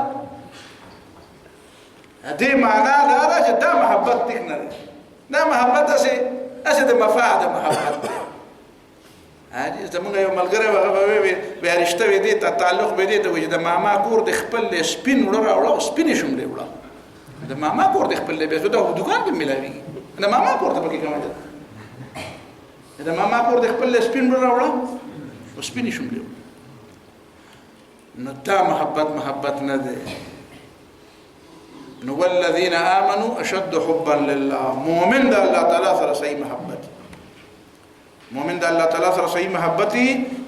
دې معنا دا چې دا محبت نه ده دا محبت اسه د مفاد محبت هغه زمونږ یو ملګری هغه به رشتہ وې دي ته تعلق به دي ته وې د ماما کور د خپل سپین وړه سپین شوم دی وړه د ماما کور د خپل به د دکان کې ملاوي د ماما کور ته پکې کوم ده د ماما کور د خپل سپین وړه سپین شوم دی نو دا محبت نه ده نو والذین آمنوا اشد حبا لله مؤمن د الله تعالی سره صحیح محبت مؤمن د الله تعالی سره صحیح محبت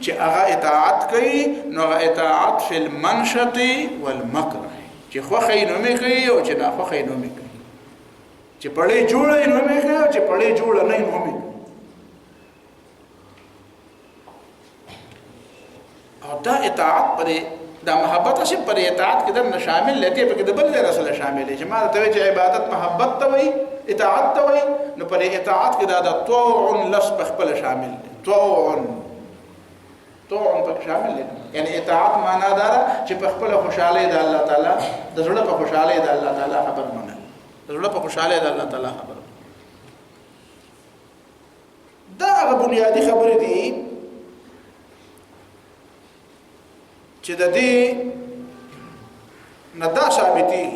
چې هغه اطاعت کوي نو هغه اطاعت فی المنشط والمکره چې خو خینو می کوي او چې نه خو خینو می کوي چې پړې جوړې نو می کوي او چې پړې جوړ نه نو می او دا اطاعت پرې دا محبت اسی پر اطاعت کې در شامل لته په کې د بل رسول شامل چې ما ته چې عبادت محبت ته وي اطاعت ته وي نو پر اطاعت کې دا د طوع لسب خپل شامل دي طوع په شامل دي یعنی اطاعت معنا دا چې په خپل خوشاله د الله تعالی د زړه په خوشاله د الله تعالی خبر منه د زړه په خوشاله د الله تعالی خبر دا بنیادی خبره دي چې د دې ندا ثابتي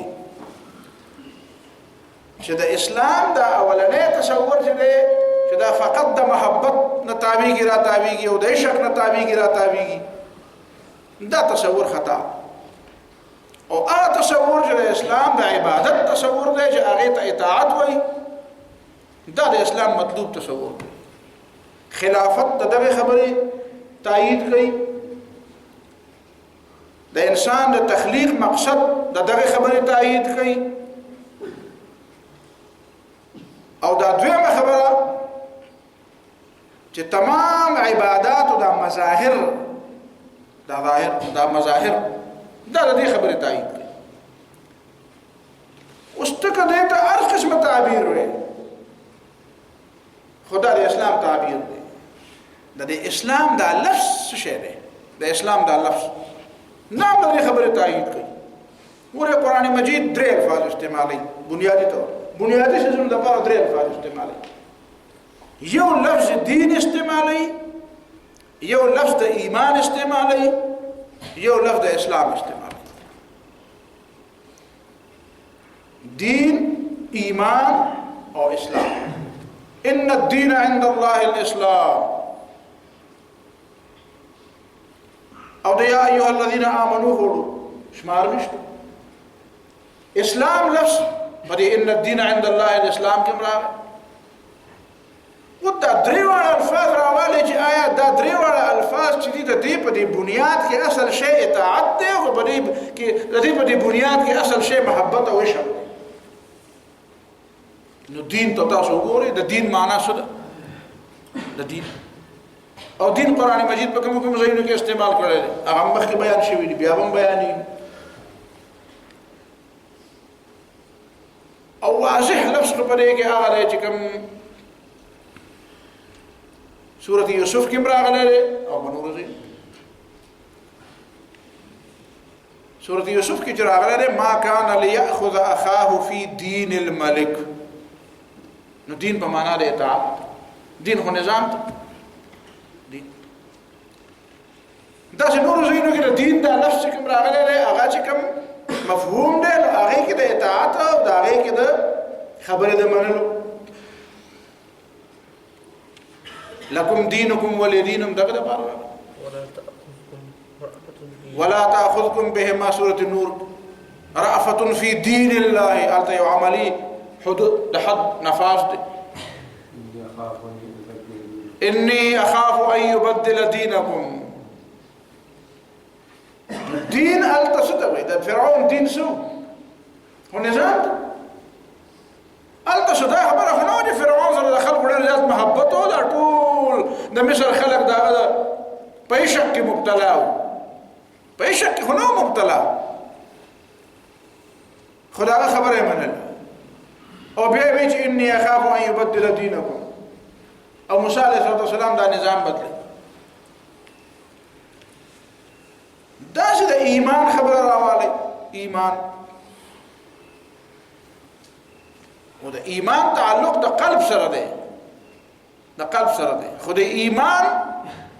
چې د اسلام دا اولنې تصور چې دا فقط د محبت نه تابعيږي را تابعيږي او د عشق نه تابعيږي را تابعيږي دا تصور خطا او هغه تصور چې د اسلام د عبادت تصور دی چې هغه ته اطاعت وایي دا د اسلام مطلوب تصور دی خلافت دغه خبره تایید کوي د انسان د تخلیق مقصد دغه خبره تایید کوي او دا دویمه خبره چې تمام عبادت او د مظاهر دا مظاهر دا د دې خبره تایید کوي اوس ته کله ته هر قسم تعبیر وي خدا د اسلام تعبیر دی د اسلام دا لفظ څه دی د اسلام دا لفظ نام دغه خبره تایید کوي ورته قران مجید درې الفاظ استعمالي بنیادی طور بنیادی شزم د لپاره درې الفاظ استعمالي یو لفظ دین استعمالي یو لفظ د ایمان استعمالي یو لفظ د اسلام استعمالي دین ایمان او اسلام ان الدين عند الله الاسلام او د یا ایها الذين امنوا هو شمار مشته اسلام لفظ بده ان الدين عند الله الاسلام کوم راغی ودا دریوال الفاظ راواله چې آیا دا دریوال الفاظ چې دي د دې په دې بنیاد کې اصل شی اطاعت دی او په دې کې د دې په دې بنیاد کې اصل شی محبت او عشق نو دین ته تاسو وګورئ د دین معنا څه ده د دین او دین قران مجید په کوم ځایونو کې استعمال کړی دی هغه مخکې بیان شوی دی بیا هم بیانې او واضح لفظ په دې کې هغه چې کوم سورۃ یوسف کې راغله او منورزي سورۃ یوسف کې راغله ما کان ليأخذ اخاه فی دین الملک. نو دین په معنا د اطاعت، دین خو نظام دین دا چې نور زینو کې دین دا لفظ کوم راغله هغه چې کوم مفهوم دی هغه کې د اطاعت او دا هغه کې د خبره د منلو. لکم دینکم ولی دینم دغه د بار ولا تأخذكم بهما سورة النور رأفة في دين الله التي عملي حدود حد نفاذ إني أخاف أن يبدل دينكم. دين التصدق ده فرعون دين سو ونظام التصدق خبره خنوج فرعون سره خلق ډېر زیات محبت او دا ټول د مصر خلق دا په شک مبتلا په شک خنو مبتلا خدای خبره منل او بیا وی چې اني اخاف ان يبدل دينكم او موسی عليه السلام دا نظام بدل. دا چې د ایمان خبره راواله ایمان او د ایمان تعلق د قلب سره دی، د قلب سره دی. خو د ایمان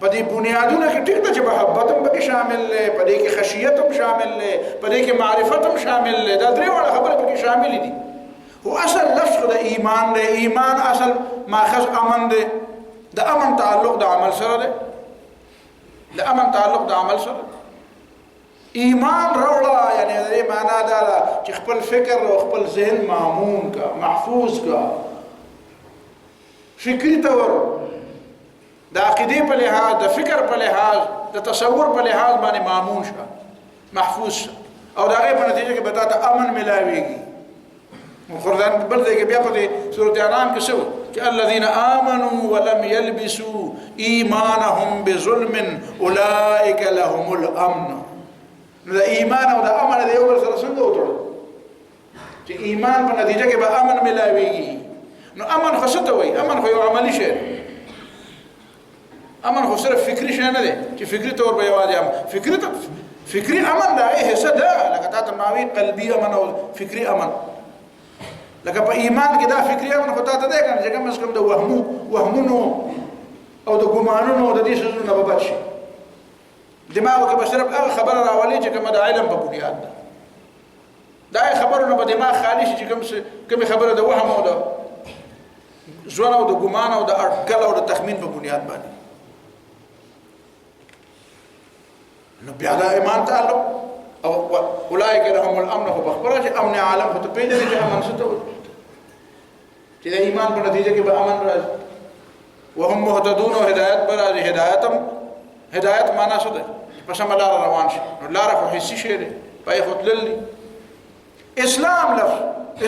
په دې بنیادونو کې ټیک ده چې محبت هم پکې شامل دی، په دې کې خشیت هم شامل دی، په دې کې معرفت هم شامل دی. دا درې وړه خبره پکې شامل دي. هو اصل لفظ د ایمان دی. ایمان اصل ماخذ امن دی. د امن تعلق د عمل سره دی، د امن تعلق د عمل سره. ایمان روړه یعنی دې معنا دا چې خپل فکر او خپل ذهن مامون کا، محفوظ کا، فکری تور د عقیده په لحاظ، د فکر په لحاظ، د تصور په لحاظ باندې مامون شه، محفوظ شه او دا غي په نتیجه کې به ته امن ملاويږي. قرآن بل دې کې بیا په سورۃ انعام کې شو چې الذين آمنوا ولم يلبسوا ایمانهم بظلم اولئک لهم الامن. نو د ایمان او د امن د یو بل سره څنګه وتړو چې ایمان په نتیجه کې به امن ملاويږي. نو امن خو څه ته وایي؟ امن خو یو عملی شی، امن خو صرف فکری شی نه دی چې فکری طور به یوازې فکری امن دا حصہ ده. لکه تاسو ماوي قلبي امن او فکری امن. لکه په ایمان کې دا فکری امن خو تاسو ده کنه چې کوم څه د وهمونو او د ګمانونو د دې څه نه به بچي. دماغ کې به صرف هغه خبره راولي چې کومه د علم په بنیاد ده. دا خبرونه په دماغ خالي شي چې کوم خبره د وهم او د ځوان او د ګمان او د اټکل او د تخمین په بنیاد باندې. نو بیا دا ایمان تعلق او اولئک لهم الامن. خو بخبره چې امن عالم خو ته پیژنې چې امن څه ته وایي چې د ایمان په نتیجه کې به امن راځي. وهم مهتدون او هدایت به راځي. هدایت معنا څه ده؟ په سم لار روان شي. نو لار خو حسي شی دی، پای خو تللی. اسلام لفظ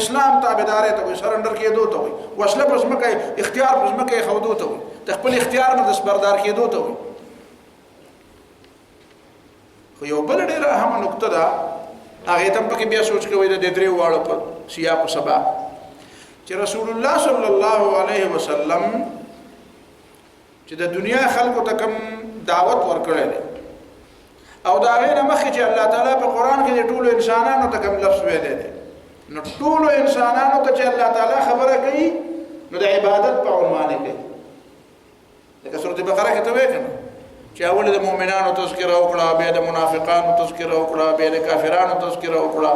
اسلام تابعداري ته وي، سرندر کېدو ته وي، وسله په ځمکه اختیار په ځمکه خودو ته وي، د خپل اختیار نه د سپردار کېدو ته وي. خو یو بل ډېره اهمه نقطه ده هغه ته پکې بیا سوچ کوئ د درې واړو په سیاق او سبا چې رسول الله صلی الله علیه وسلم چې د دنیا خلکو ته کوم دعوت ورکړی دی او دا غیر مخکې چې الله تعالی په قران کې د ټولو انسانانو ته کوم لفظ ویلی دی. نو ټولو انسانانو ته چې الله تعالی خبره کوي نو د عبادت په عنوان کوي. لکه سورۃ بقره کې ته وایي کنه چې اول د مؤمنانو تذکره وکړه، بیا د منافقانو تذکره وکړه، بیا د کافرانو تذکره وکړه،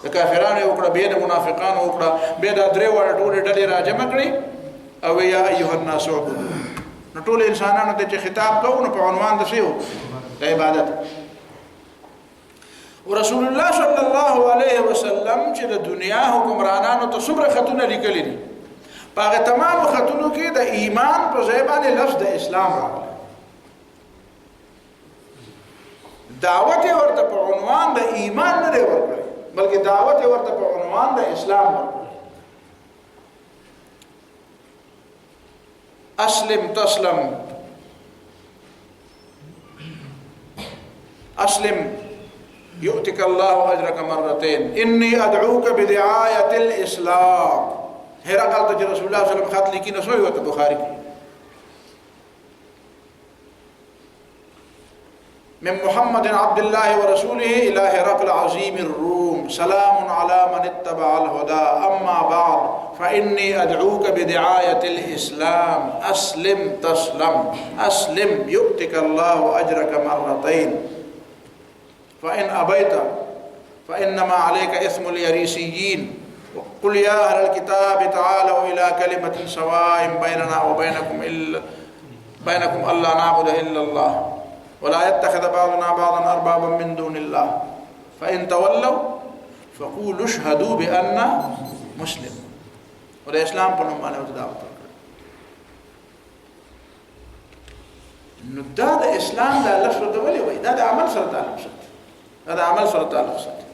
د کافرانو وکړه، بیا د منافقانو وکړه، بیا د درې وړ ټولې ډلې راجمع کړې او یا ایها الناس عبدوا. نو ټول انسانانو ته چې خطاب کوو نو په عنوان د شیو د عبادت. ورسول الله صلی الله علیه وسلم چې د دنیا حکمرانانو ته څومره خطونه لیکلي دي، په هغه تمام خطونو کې د ایمان په ځای باندې لفظ د اسلام راغلی. دعوت ورته په عنوان د ایمان نه دی ورکړی، بلکې دعوت ورته په عنوان د اسلام ورکړی. اسلم تسلم، اسلم يؤتك الله أجرك مرتين إني أدعوك بدعاية الإسلام. هرقل تجي رسول الله صلى الله عليه وسلم خط لكي نسوي وتبخاري من محمد عبد الله ورسوله إلى هرقل عظيم الروم سلام على من اتبع الهدى أما بعد فإني أدعوك بدعاية الإسلام أسلم تسلم أسلم يؤتك الله أجرك مرتين فإن أبيت فإنما عليك إثم اليريسيين قل يا أهل الكتاب تعالوا إلى كلمة سواء بيننا وبينكم بينكم ألا نعبد إلا الله ولا يتخذ بعضنا بعضا أربابا من دون الله فإن تولوا فقولوا اشهدوا بأننا مسلم. وده إسلام پنم مانے وتدعوت نو دا اسلام دا لفظ دا ولي وي دا عمل سره تعلق ساتي دا عمل سره تعلق ساتي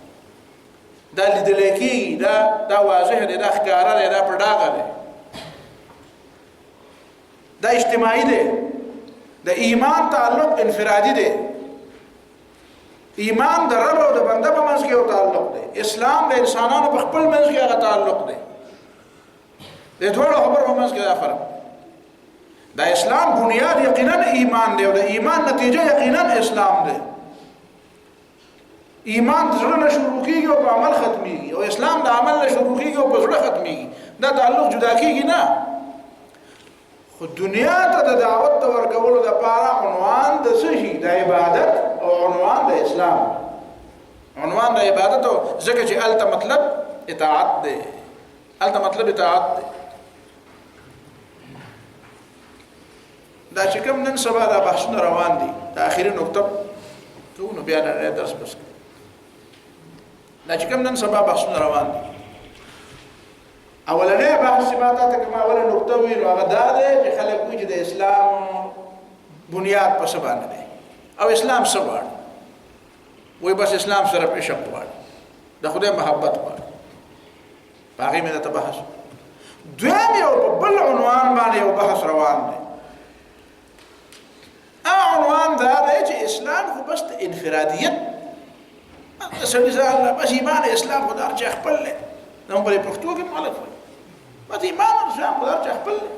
دا لیدل کی دا واضح دی دا ښکارا دی دا پړډاغه دی دا اجتماعي دی دا ایمان تعلق انفرادي دی ایمان د رب او د بنده په منځ کې یو تعلق دی اسلام د انسانانو په خپل منځ کې هغه تعلق دی د ټول خبر په منځ کې دا فرق دا اسلام بنیاد یقینا ایمان دی او د ایمان نتیجه یقینا اسلام دی ایمان د زړه شروع کیږي او په عمل ختميږي او اسلام د عمل شروع کیږي او په زړه ختميږي دا تعلق جدا کیږي نه خو دنیا ته د دعوت ورکولو لپاره عنوان د صحیح د عبادت او عنوان د اسلام عنوان د عبادت او ځکه چې الته مطلب اطاعت دی الته مطلب اطاعت دی دا چې کوم نن سبا دا بحثونه روان دي دا اخیری نقطه ته نو بیا نه درس بس دا چې کوم نن سبا بحثونه روان دي اولنې بحث ما ته کوم اوله نقطه ویل هغه دا ده چې خلک وایي د اسلام بنیاد په څه باندې دی او اسلام څه غواړي وایي بس اسلام سره عشق غواړي د خدای محبت غواړي په هغې مې درته بحث دویم یو په بل عنوان باندې یو بحث روان دی عنوان دا دی چې اسلام خو بس د انفرادیت د سړي ځان بس ایمان اسلام خو د هر چا خپل دی نو په پښتو کې مالک وایي بس ایمان اسلام خو د هر چا خپل دی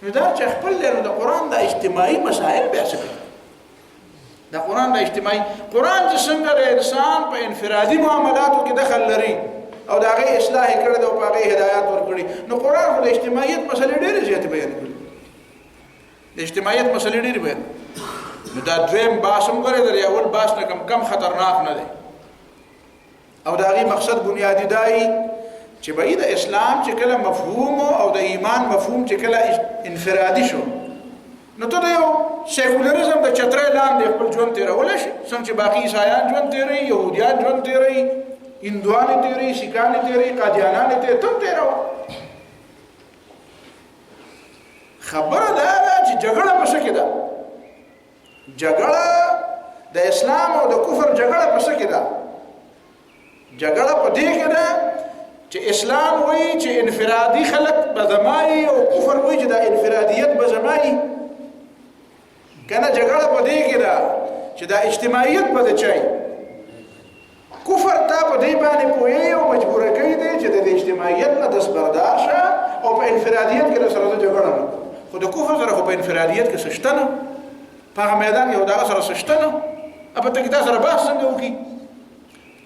نو د هر چا خپل دی نو د قرآن د اجتماعي مسایل بیا څه کوي د قرآن د اجتماعي قرآن چې څنګه د انسان په انفرادي معاملاتو کې دخل لري او د هغې اصلاح یې کړی دی او په هغې هدایات ورکړي نو قرآن خو د اجتماعیت مسلې ډېرې زیاتې بیان کړي د اجتماعیت مسلې ډېرې بیان نو دا دویم باس هم ګورئ د اول باس نه کم خطرناک نه دی او د هغې مقصد بنیادي دا چې به د اسلام چې کله مفهوم او د ایمان مفهوم چې کله انفرادي شو نو ته د یو سیکولریزم د چترۍ لاندې خپل ژوند تېرولی شي څنګه چې باقي عیسایان ژوند تېروي یهودیان ژوند تېروي هندوانې تېروي سیکانې تېروي قادیانانې تېروي ته هم تېروه خبره دا ده چې جګړه په څه کې ده جګړه د اسلام او د کفر جګړه په څه کې ده جګړه په دې کې ده چې اسلام وایي چې انفرادي خلق به زمایي او کفر وایي چې د انفرادیت به زمایي کنه جګړه په دې کې ده چې د اجتماعیت به د چای کفر تا په دې باندې پوهې او مجبوره کوي دی چې د اجتماعیت نه دستبردار شه او په انفرادیت کې سره جګړه نه خو د کفر سره خو په انفرادیت کې څه شته نه په هغه میدان کې د هغه سره څه شته نه البته کې تا سره بحث څنګه وکړي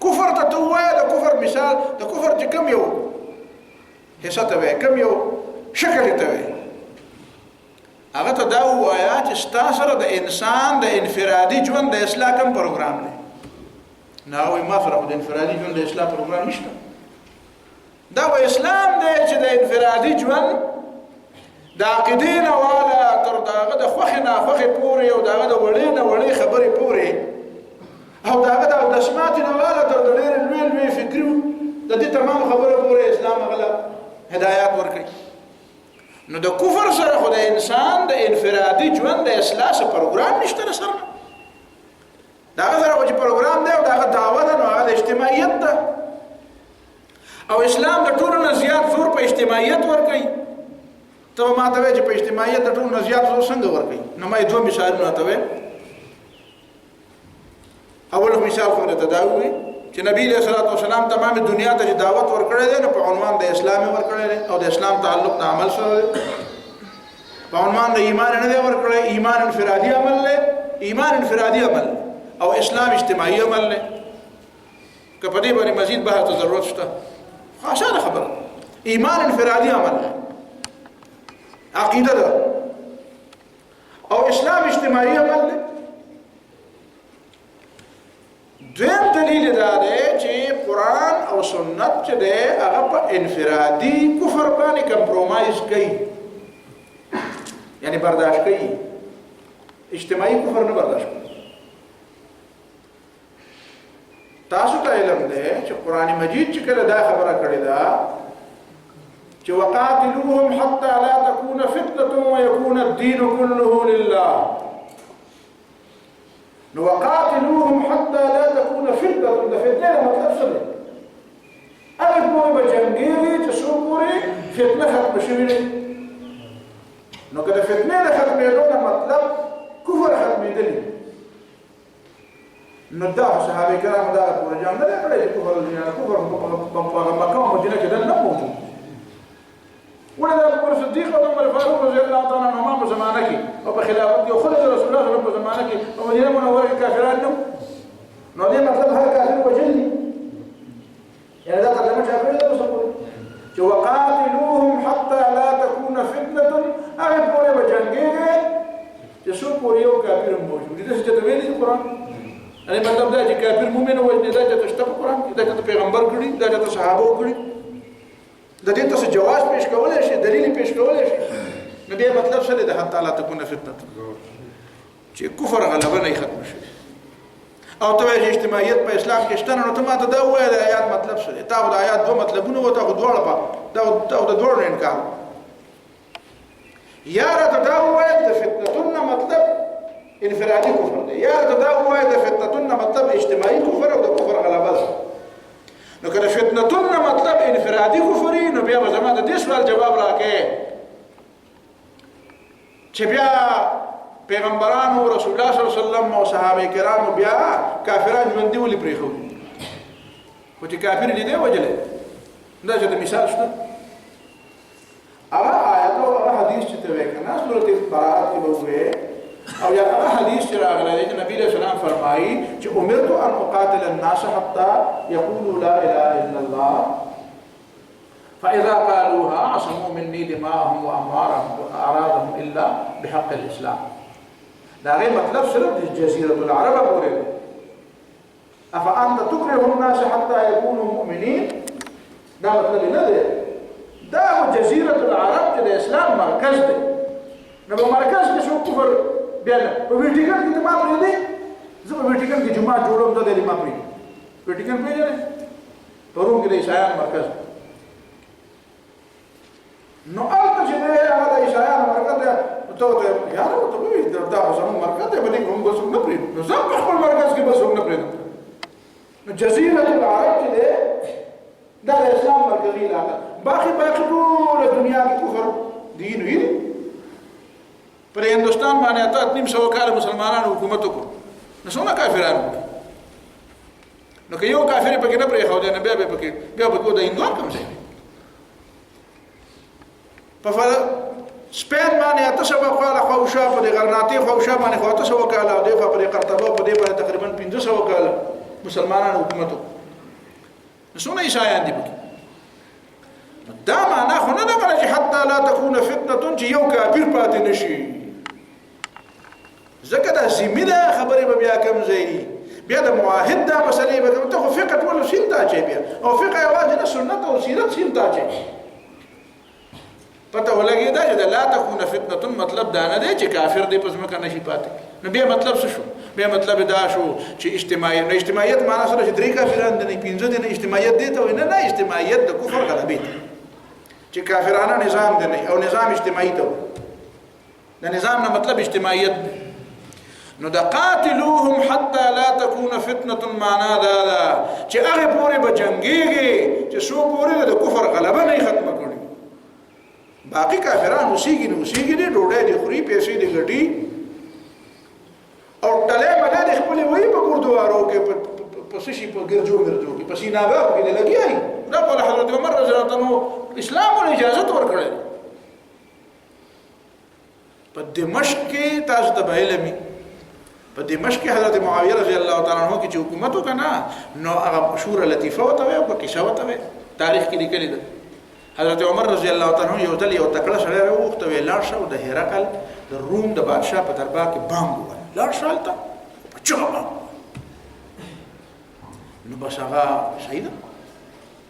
کفر ته ته ووایه د کفر مثال د کفر چې کوم یو حصه ته وایي کوم یو شکل یې ته وایي هغه ته دا ووایه چې ستا سره د انسان د انفرادي ژوند د اصلاح کوم پروګرام دی نه وایي ما سره خو د انفرادي ژوند د اصلاح پروګرام نشته دا و اسلام دی چې د انفرادي ژوند د عقیدې نه واله تر د هغه د خوښې ناخوښې پورې او د هغه د وړې نه وړې خبرې پورې او د هغه د اودسماتې نه واله تر د ډېرې لوی لوی فکري د دې تمام خبرو پورې اسلام هغه هدایات ورکوي نو د کفر سره خو د انسان د انفرادي ژوند د اصلاح څه پروګرام نشته د سره د هغه سره خو چې پروګرام دی او د هغه دعوه ده نو هغه د اجتماعیت ده او اسلام د ټولو نه زیات زور په اجتماعیت ورکوي ته ما ته وایې چې په اجتماعیت د ټولو نه زیات زور څنګه ورکوي نو ما یې دوه مثالونه ته وایم اول مثال خو ته دا وي چې نبی له صلوات و سلام تمام دنیا ته دعوت ورکړی دی نو په عنوان د اسلام ورکړی دی او د اسلام تعلق د عمل سره دی په عنوان د ایمان نه دی ورکړی ایمان انفرادي عمل دی ایمان انفرادي عمل او اسلام اجتماعي عمل دی که په دې باندې مزید بحث ته ضرورت شته خاصه خبره ایمان انفرادي عمل دی عقیده ده او اسلام اجتماعي عمل دی دویم دلیل دا دی چې قرآن او سنت چې دی هغه په انفرادي کفر باندې کمپرومایز کوي یعنی برداشت کوي اجتماعي کفر نه برداشت کوي تاسو ته علم دی چې قرآن مجید چې کله دا خبره کړې ده چې وقاتلوهم حتى لا تكون فتنة ويكون الدين كله لله نو وقاتلوهم حتى لا تكون فتنة د فتنه مطلب څه دی هغه کومه بجنګيږي چې څو پورې فتنه ختم شي نو کله فتنه د ختمېدو مطلب کفر ختمېدلی نو دا صحابه کرام دا پروګرام نه کړی چې کفر په مکه او مدینه کې نه موجود ولذا ابو بکر الصديق وعمر الفاروق رضي الله تعالى عنهما په زمانه کې او په خلافت کې خلد رسول الله صلی الله علیه وسلم په زمانه کې په مدینه منوره کې کافران نو دې مطلب هر کافر وجلي يعني دا ترجمه شافعي ده چې وقاتلوهم حتى لا تكون فتنه هغه پورې بجنګيږي چې څو پورې یو کافر موجود دي چې ته ویلي قرآن انا مطلب دا چې کافر مؤمن وجه دا چې تشته قرآن دا چې پیغمبر کړی دا چې صحابه کړی د دې تاسو جواز پیش کولای شي دلیل پیش کولای شي نو دې مطلب څه دی حتی لا تكون فتنه چې کفر غلبه نه ختم شي او ته چې اجتماعیت په اسلام کې شته نو ته ماته دا وایې د آیات مطلب څه دی تا د آیات دوه مطلبونه وته دواړه په دا د دوړو انکار یا راته دا وایې د فتنه مطلب انفرادي کفر دی یا راته دا وایې د فتنه مطلب اجتماعي کفر او د کفر غلبه ده نو کله فتنه مطلب انفرادي کفر نو بیا به زما د دې سوال جواب راکې چې بیا پیغمبرانو رسول الله صلی الله علیه وسلم او صحابه کرام بیا کافران ژوندۍ ولې پرېښو خو چې کافر دي دی وجلې دا چې مثال شته هغه آیت او هغه حدیث چې ته وایې کنه سورۃ براءت کې به وایې او یا هغه حدیث چې راغلی دی چې نبی علیہ السلام فرمایي چې امرت ان اقاتل الناس حتى يقولوا لا اله الا الله فاذا قالوها عصموا مني دماءهم واموالهم واعراضهم الا بحق الاسلام دا غي مطلب صرف د جزيره العرب پورې افانت تكره الناس حتى يكونوا مؤمنين دا مطلب نه دی دا جزيره العرب چې د اسلام مرکز دی نو مرکز کې شو کفر بیا په ویټیکن کې ما پرې دی زه په ویټیکن کې جمعه جوړوم ته دی ما پرې ویټیکن پیژنې پروم کې د عیسایانو مرکز نو البته چې هغه د عیسایانو مرکز دی ته یاره ته وایي دا زموږ مرکز دی باندې کوم څه نه پرې نو زه په خپل مرکز کې بس نه پرې نو جزیره العرب چې دی دا د اسلام مرکزي علاقه باقي ټول دنیا کې کفر دین وی پر هندوستان باندې اته 300 کال مسلمانانو حکومت وکړ نو څنګه کافرانو نو که یو کافر پکې نه پرې خو دې نه بیا به پکې بیا به د هندوان کوم ځای په سپین باندې اته سبا کال خوشا په غرناطي خوشا باندې خو اته سبا کال او دغه پر قرطبه په دې باندې تقریبا 500 کال مسلمانانو حکومت وکړ نو څنګه عیسایان دي پکې دا معنا خو نه ده چې حتی لا تكون فتنه چې یو کافر پاتې نشي ځکه دا زمينه خبره به بیا کم ځای بیا د موحد دا مسلې به ته خو فقه ولا سنت اچي بیا او فقه یوازې نه سنت او سیرت سنت اچي پته ولګي دا چې لا تكون فتنه مطلب دا نه دی چې کافر دی پس مکه نشي پاتې نو بیا مطلب څه شو بیا مطلب دا شو چې اجتماعیت معنا سره چې درې کافران دي نه 15 دي نه اجتماعیت دی ته نه اجتماعیت د کفر غلبه چې کافرانه نظام دی نه او نظام اجتماعي ته د نظام نه مطلب اجتماعیت نو د قاتلوهم حتى لا تكون فتنه معنا دا چې هغه پورې بجنګيږي چې شو پورې د کفر غلبه نه ختم کړي باقي کافرانو اوسېږي ډوډۍ دي خوري پیسې دي ګټي او ټلې باندې خپل وی په ګردوارو کې په سشي په ګرځو کې په سینابه کې لګیای دا په حضرت عمر رضی الله عنه اسلام ول اجازه ورکړه په دمشق کې تاسو ته علمي په دمشق کې حضرت معاویه رضی الله تعالی عنہ کې حکومت وکنا نو هغه مشهور لطیفه وته او کیسه وته تاریخ کې لیکل دي حضرت عمر رضی الله تعالی عنہ یو ځل یو تکړه سره وخت وی لاړ شو د هرقل د روم د بادشاه په دربار کې بام وای لاړ شالته په چوبه نو بس هغه شهید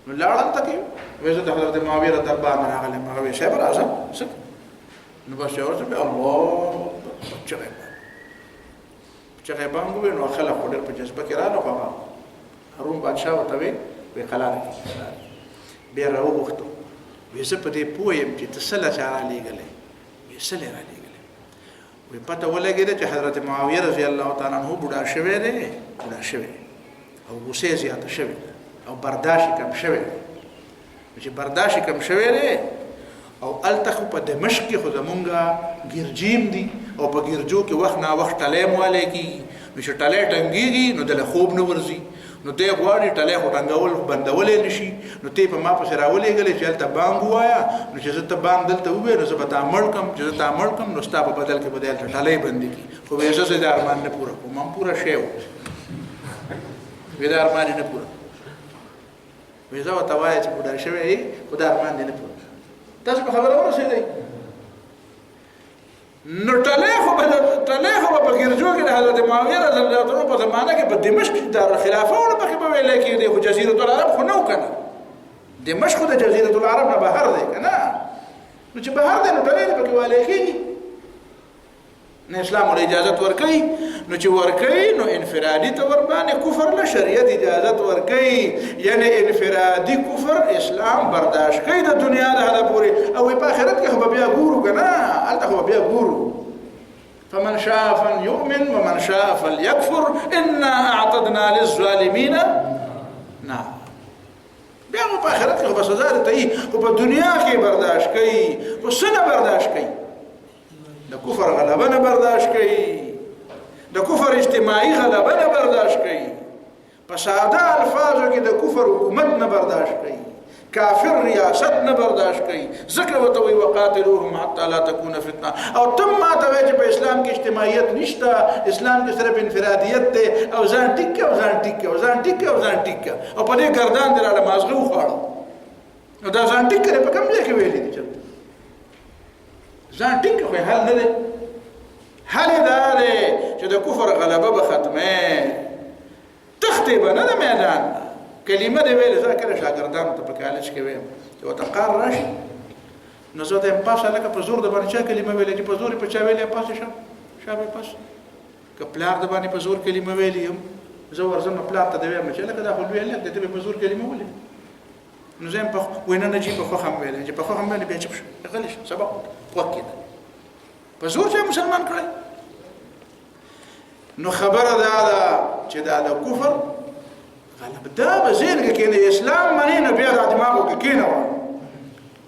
نو لاړ ته کې وېزه د حضرت معاویه دربار نه راغله معاویه صاحب راځه نو بس یو څه الله چې بام وای نو خلک ډېر په جذبه کې راغله هغه روم بادشاه وته وی قلاره بیا راوغختو ویسه په دې پویم چې تسله چاره لېګلې ویسله را لېګلې وی پته ولګېده چې حضرت معاویه رضی الله تعالی عنہ بوډا شوی دی بوډا شوی او غصه زیاته شوی او برداشت کم شوی چې برداشت کم شوی دی او التخ په دمشق کې خو زمونږه ګرجیم دي او په ګرجو کې وخت نا وخت ټلې مواله کی چې ټلې ټنګيږي نو د خوب نه ورزي نو دې غواړي ټلې هټنګول بندولې نشي نو ته په ما پسې راولې غلې چې تل بانګ وایا نو چې زه ته بانګ دلته وې نو زه به تعامل کوم چې زه تعامل کوم نو ستا په بدل کې بدل ټلې بندي کی خو به زه د ارمان نه پوره کوم پوره شیو وې د ارمان نه پوره وې زه او توای چې پوره شوی خدای ارمان نه پوره تاسو په خبره ورسېدئ نو ټلې خو په ګرځو کې د حضرت معاویه رضی الله عنه په زمانه کې په دمشق کې دار خلافه او په کې په ویل کې د جزیره العرب خو نو کنه دمشق د جزیره العرب نه بهر دی کنه نو چې بهر دی نو ټلې په کې ویل کې نه اسلام ول اجازه ورکړي نو چې ورکړي نو انفرادي تور باندې کفر له شریعت اجازه ورکړي یعنی انفرادي کفر اسلام برداشت کوي د دنیا د هدا پوري او په آخرت کې خو بیا ګورو کنه الته خو بیا ګورو فمن شاء فليؤمن ومن شاء فليكفر انا اعتدنا للظالمين نعم بیا په آخرت کې خو سزا ده او په دنیا کې برداشت کوي او سنه برداشت کوي د کفر غلبه نه برداشت کوي د کفر اجتماعي غلبه نه برداشت کوي په ساده الفاظو کې د کفر حکومت نه برداشت کوي کافر ریاست نه برداشت کوي ذکر وتوي وقاتلوهم حتى لا تكون فتنه او تم ما ته چې په اسلام کې اجتماعیت نشته اسلام کې صرف انفرادیت ده او ځان ټیک او ځان ټیک او ځان ټیک او ځان ټیک او په دې گردان دراله مازغه وخاړو نو دا ځان ټیک په کوم ځای کې ویلي دي ځان ټیک خو حل نه دی حل دا دی چې د کفر غلبه به ختمه تختې به نه د میدان کلمه دی ویل زه کله شاګردانو ته په کالج کې ویم چې ورته قار راشي نو زه ته پاسه لکه په زور د باندې چا کلمه ویلې چې په زور په چا ویلې پاسه شابه پاسه که پلار د باندې په زور کلمه ویلې زه ورځم پلار ته دی ویم چې لکه دا خو ویل نه د په زور کلمه ویلې نو زه په وینا نه جی په خو هم ویلې چې په خو هم ویلې بیا چپ غلش سبق وکړه په زور چې مسلمان کړی نو خبره دا چې دا د کفر غلب دا به زینګه کې اسلام معنی نه بیا د دماغو کې نه و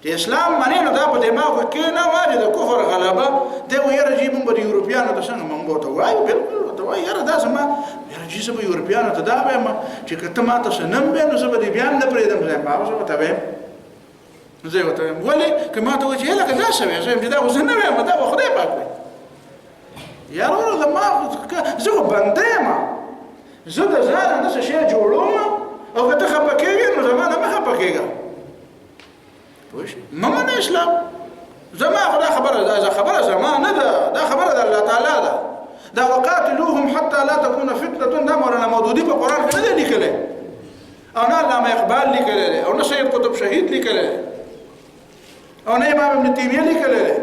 چې اسلام معنی نه دا په دماغو کې نه و چې د کفر غلبه دا و یره جی مونږ د یورپیانو ته څنګه مونږ ته وایو بالکل ته وایو یره دا سم یره جی سم یورپیانو ته دا به ما چې کته ما ته سنم به نو زه به بیان نه پرېدم زه ما اوس به ته زه وته ولې کما ته وجه لکه دا شوی زه دا وزنه ما دا خدای پاک یا ورو د ما زه بنده ما زه د ځان نه څه شی جوړوم او که ته خپه کېږې نو زمانه مه خپه کېږه پوه شئ ممنه اسلام زما خو دا خبره زما نه ده دا خبره د الله تعالی ده دا وقاتلوهم حتى لا تكون فتنه دا مولانا مودودي په قرآن کې نه دی لیکلی او نه علامه اقبال لیکلی دی او نه سید قطب شهید لیکلی دی او نه امام ابن تیمیه لیکلی دی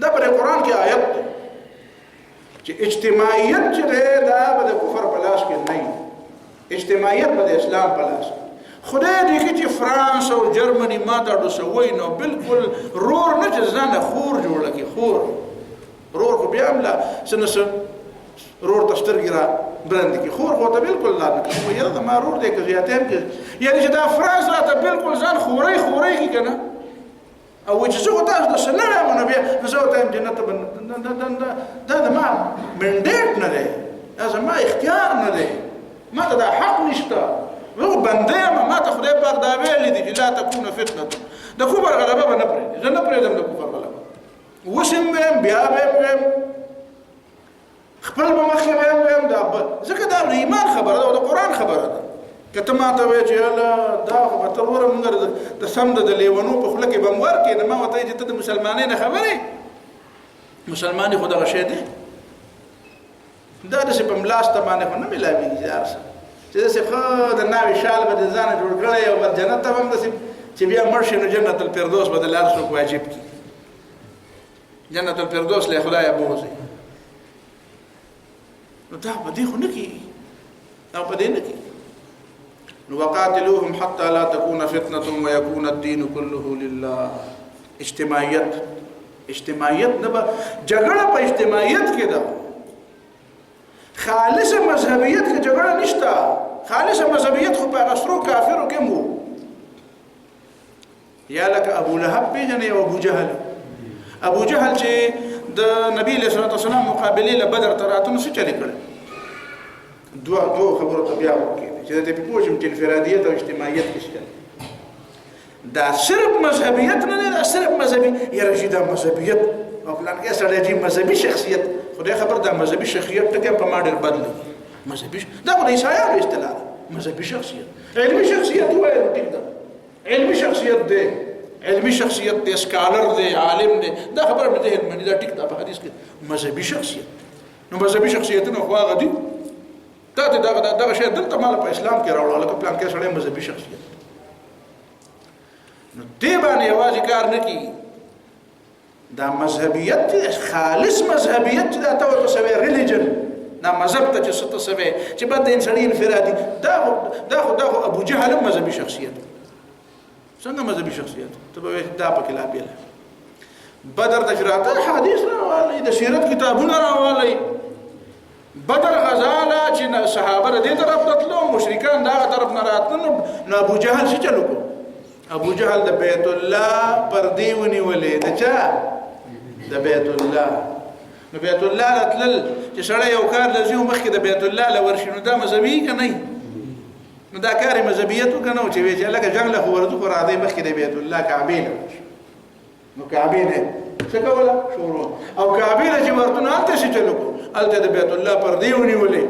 دا په قرآن کې آیت دی چې اجتماعیت چې ده دا به د کفر په لاس کې نه اجتماعیت به د اسلام په لاس خدای دې کې چې فرانس او جرمني ما دا ډوسوي نو بالکل رور نه چې ځان خور جوړ کی خور رور خو بیا ملا سنس رور تسترګي را برند کی خور خو ته بالکل لا نه کوي یره دا ما رور دې کې زیاتې هم کې یعنی چې دا فرانس راته بالکل ځان خوري کی کنه او چې زه تاسو د سنه یم نو بیا زه ته جنت دا ما منډیټ نه دی دا زما اختیار نه دی ما ته دا حق نشته زه بنده یم ما ته خدای پاک دا ویلی دي چې لا تکونه فتنه د کفر غلبه به نه پرېږدي زه نه پرېږدم د کفر غلبه اوس هم ویم بیا به ویم خپل به مخکې به ویم دا ځکه دا د ایمان خبره ده او د قرآن خبره ده که ته ما ته وایې چې یاله دا خو به ته وره مونږ د سم د لیونو په خوله کې به م ورکړې نو ما ورته وایي چې ته د مسلمانۍ نه خبرې مسلماني خو دغه شی دی دا داسې په ملاسته باندې خو نه میلاوېږي هر څه چې داسې ښه د ناوې شال به د ځانه جوړ کړی او بس جنت ته به هم داسې چې بیا مړ شي نو جنت الفردوس به د هر څوک واجب کړي جنت الفردوس له خدایه بوځي نو دا په دې خو نه کېږي دا په دې نه کېږي نو وقاتلوهم حتى لا تكون فتنة ويكون الدين كله لله اجتماعیت نه به جګړه په اجتماعیت کې ده خالصه مذهبیت کې جګړه نشته خالصه مذهبیت خو په عصرو کافرو کې مو یا لکه ابو لهب پیژنې او ابو جهل چې د نبی له سنت والسلام مقابله له بدر تراتون څه چلی کړ دوه خبرو ته بیا وکړي چې د په پوجم کې انفرادیت او اجتماعیت کې شته دا صرف مذهبیت نه ده صرف مذهبي یا رشیدا مذهبیت او پلان کې سره دي مذهبي شخصیت خدای خبر دا مذهبي شخصیت ته په ما ډېر بدل مذهبي دا د عیسایانو اصطلاح مذهبي شخصیت علمي شخصیت وایي ټیک ده علمي شخصیت ده علمي شخصیت دی سکالر دی عالم دی دا خبره به ذهن باندې دا ټیک ده په حدیث کې مذهبي شخصیت نو مذهبي شخصیتونه خو هغه دي دا دغه شی دلته مال په اسلام کې راوړل لکه پلان کې سره مذهبي شخصیت نو دې باندې یوازې کار نه کیږي دا مذهبیت خالص مذهبیت دا ته ورته سوي ریلیجن دا مذهب ته چې څه سوي چې بد انساني انفرادي دا ابو جهل مذهبي شخصیت څنګه مذهبي شخصیت ته به دا پکې لا بیل بدر د شراطه حدیث راوالي د سیرت کتابونه راوالي بدر غزاله چې صحابه دې طرف تلو مشرکان دا طرف نه راتلو نو ابو جهل څه چلو کو ابو جهل د بیت الله پر دیونی ولې د چا د بیت الله نو بیت الله راتل چې سړی یو کار لزیو مخکې د بیت الله لورشي نو دا مذهبي کنه نو دا کار مذهبیت وکنه چې وی چې لکه جنگ له ورته پر عادي مخکې د بیت الله کعبه نو کعبه نه څه کوله شروع او کعبه چې ورته نه الته څه چلو کو الته د بیت الله پر دیونی ولې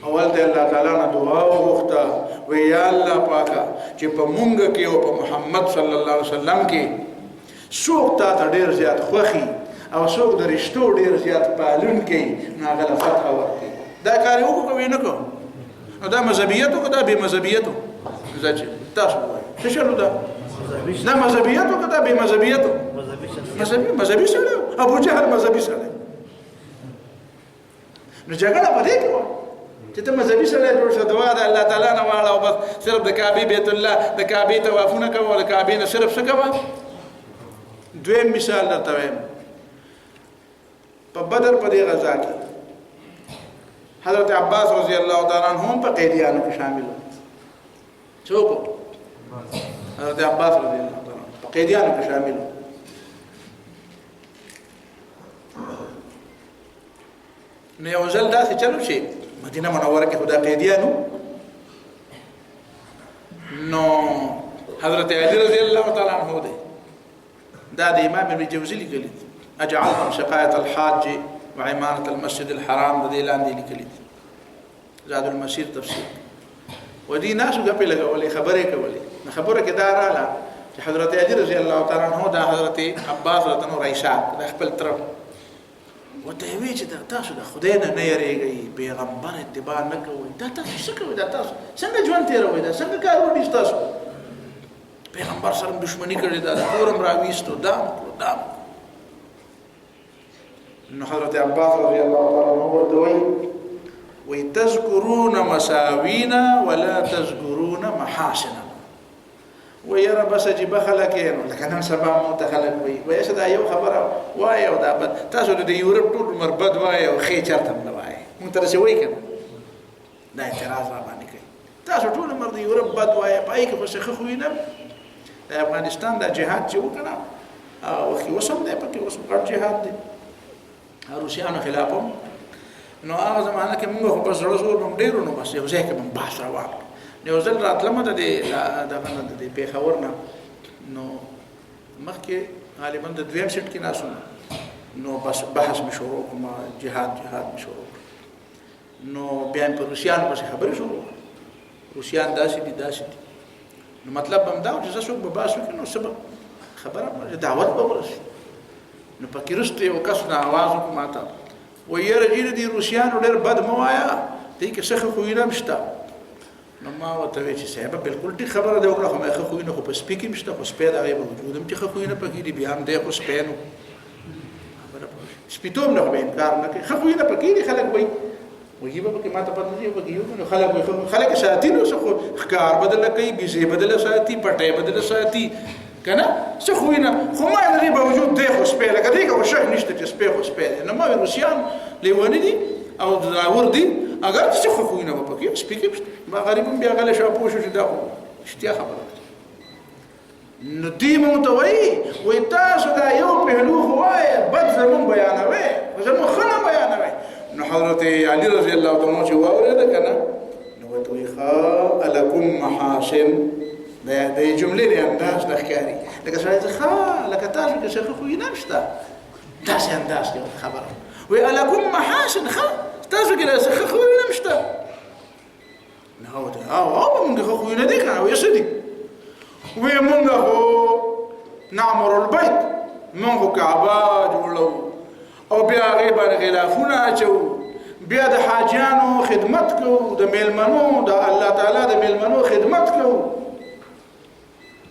اول ته الله تعالی نه دعا وغوښته وی یا الله پاکه چې په مونږ کې او په محمد صلی الله علیه وسلم کې څوک ته ډیر زیات خوخي او څوک د رښتو ډیر زیات پالون کوي ناغله فتح ورکړي دا کار یو کوي نه کو دا مذهبیتو که دا بی مذهبیتو زچ تاسو وایي څه شلو دا مذهبیتو که دا بی مذهبیتو مذهبي سره ابو جهل مذهبي سره نو جګړه پدې کې و چې ته مذهبي سره جوړ شو دوا د الله تعالی نه واړه او بس صرف د کعبه بیت الله د کعبه طوافونه کوي او د کعبه نه صرف څه کوي دویم مثال درته وایم په بدر په دې غزا کې حضرت عباس رضی اللہ تعالیٰ عنہ هم په قیدیانو کې شامل څوک حضرت عباس رضی اللہ تعالیٰ عنہ په قیدیانو کې شامل نو یو ځل داسې چلو چې مدینه منوره کې خدا قیدیانو نو حضرت علی رضی اللہ تعالیٰ عنہ دی دا د امام ابن جوزی لیکلی اجعلهم سقایة الحاج وعمارة المسجد الحرام د دې لاندې لیکلي زاد المسیر تفسیر ودي ناس غپې لګولې خبرې کولې خبره کې دا رااله چې حضرت علی رضی الله تعالی عنہ دا حضرت عباس رضی الله عنه د خپل طرف وته وی چې تاسو د خدای نه یریږئ پیغمبر اتباع نه کوئ دا تاسو څه کوئ دا تاسو څنګه ژوند تیروئ دا څنګه کار وړي تاسو پیغمبر سره دښمنی کړې دا کورم راويستو دام نو حضرت عباس رضی الله تعالی عنہ ورته وی تذکرون مساوینا ولا تذکرون محاسنا وی یرا بس چې بخلک نو لکه نن سبا مو ته خلک وی دا یو خبره وای او دا بد تاسو د یورپ ټول مربد وای او خې چرته نه وای مونږ ته څه وای کنه دا اعتراض را باندې کوي تاسو ټول مرد یورپ بد وای پای کې څه خو نه د افغانستان د جهاد چې وکړه او کې وسم دی پکې وسم ګډ جهاد دی روسیانو خلاف هم نو هغه زمانه کې موږ خو بس زړه زور هم ډېرو نو بس یو ځای کې هم بحث روان یو ځل راتلم د پېښور نه نو مخکې غالبا د دویم سیټ کې ناسو نو بس بحث مې شروع کوم جهاد مې شروع نو بیا په روسیانو پسې خبرې شروع روسیان داسې دي نو مطلب هم دا چې زه څوک به بحث وکړم نو څه خبره دعوت به ورسي نو پکې وروسته یو کس نه آواز وکړ ماته وایي یاره جینه دي روسیانو ډېر بد مه وایه دې کې څه ښه خویونه هم شته نو ما ورته ویل چې صاحبه بالکل ټیک خبره دی وکړه خو مې ښه خویونه خو په سپي کې هم شته خو سپی د هغې باوجود هم چې ښه خویونه پکې دي بیا هم دی خو سپی نو سپیتوب نه خو به انکار نه کوي ښه خویونه پکې دي خلک وایي وایي به پکې ما ته پته نه دي پکې یو نو خلک وایي خلک ساتي نو څه خو ښکار بدله کوي بیزې بدله ساتي پټۍ بدله ساتي کنه څه خوینه خو ما د دې باوجود دی خو سپی لکه دی خو شک نشته چې سپی خو سپی دی نو ما روسیان لیوني دي او دراور دي اگر څه خو خوینه به پکې سپی کې ما غریب بیا غل شو پوه شو چې دا خو اشتیا خبره نو دی مونږ ته وایي تاسو دا یو پهلو خو وایي بد زمون بیانوي زمون ښه نه بیانوي نو حضرت علي رضی الله تعالی عنہ چې واورېده کنه نو ورته وایي ښه الکم محاسن د جملې د انداز د ښکاري لکه سړی چې ښه لکه تاسو کې څه ښه خویونه هم شته داسې انداز کې خبره وایي الکم محاسن ښه تاسو کې داسې ښه خویونه هم شته نو ورته او موږ ښه خویونه دي که نه وایي څه دي وایي موږ خو نعمر البیت موږ خو کعبه جوړوو او بیا هغې باندې غلافونه اچوو بیا د حاجیانو خدمت کوو د میلمنو د الله تعالی د میلمنو خدمت کوو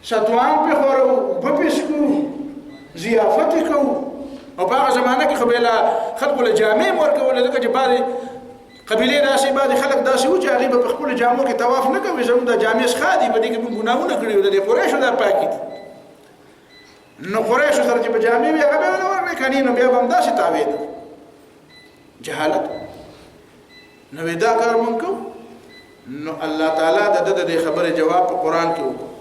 ستوان پې خورو اوبه پې څښو ضیافت یې کوو او په هغه زمانه کې خو بیا خلکو له جامې هم ورکولې ځکه چې بعضې قبیلې داسې بعضې خلک داسې وو چې هغې به په خپلو جامو کې طواف نه کوي زموږ دا جامې څښا دي په دې کې موږ ګناهونه کړي وو د دې قریشو دا پاکې دي نو قریشو سره چې به جامې وي هغه به ونه ورکړې کنې نو بیا به هم داسې تاوېده جهالت نو دا کار مونږ کوو نو الله تعالی د دې خبرې جواب په قرآن کې وکړو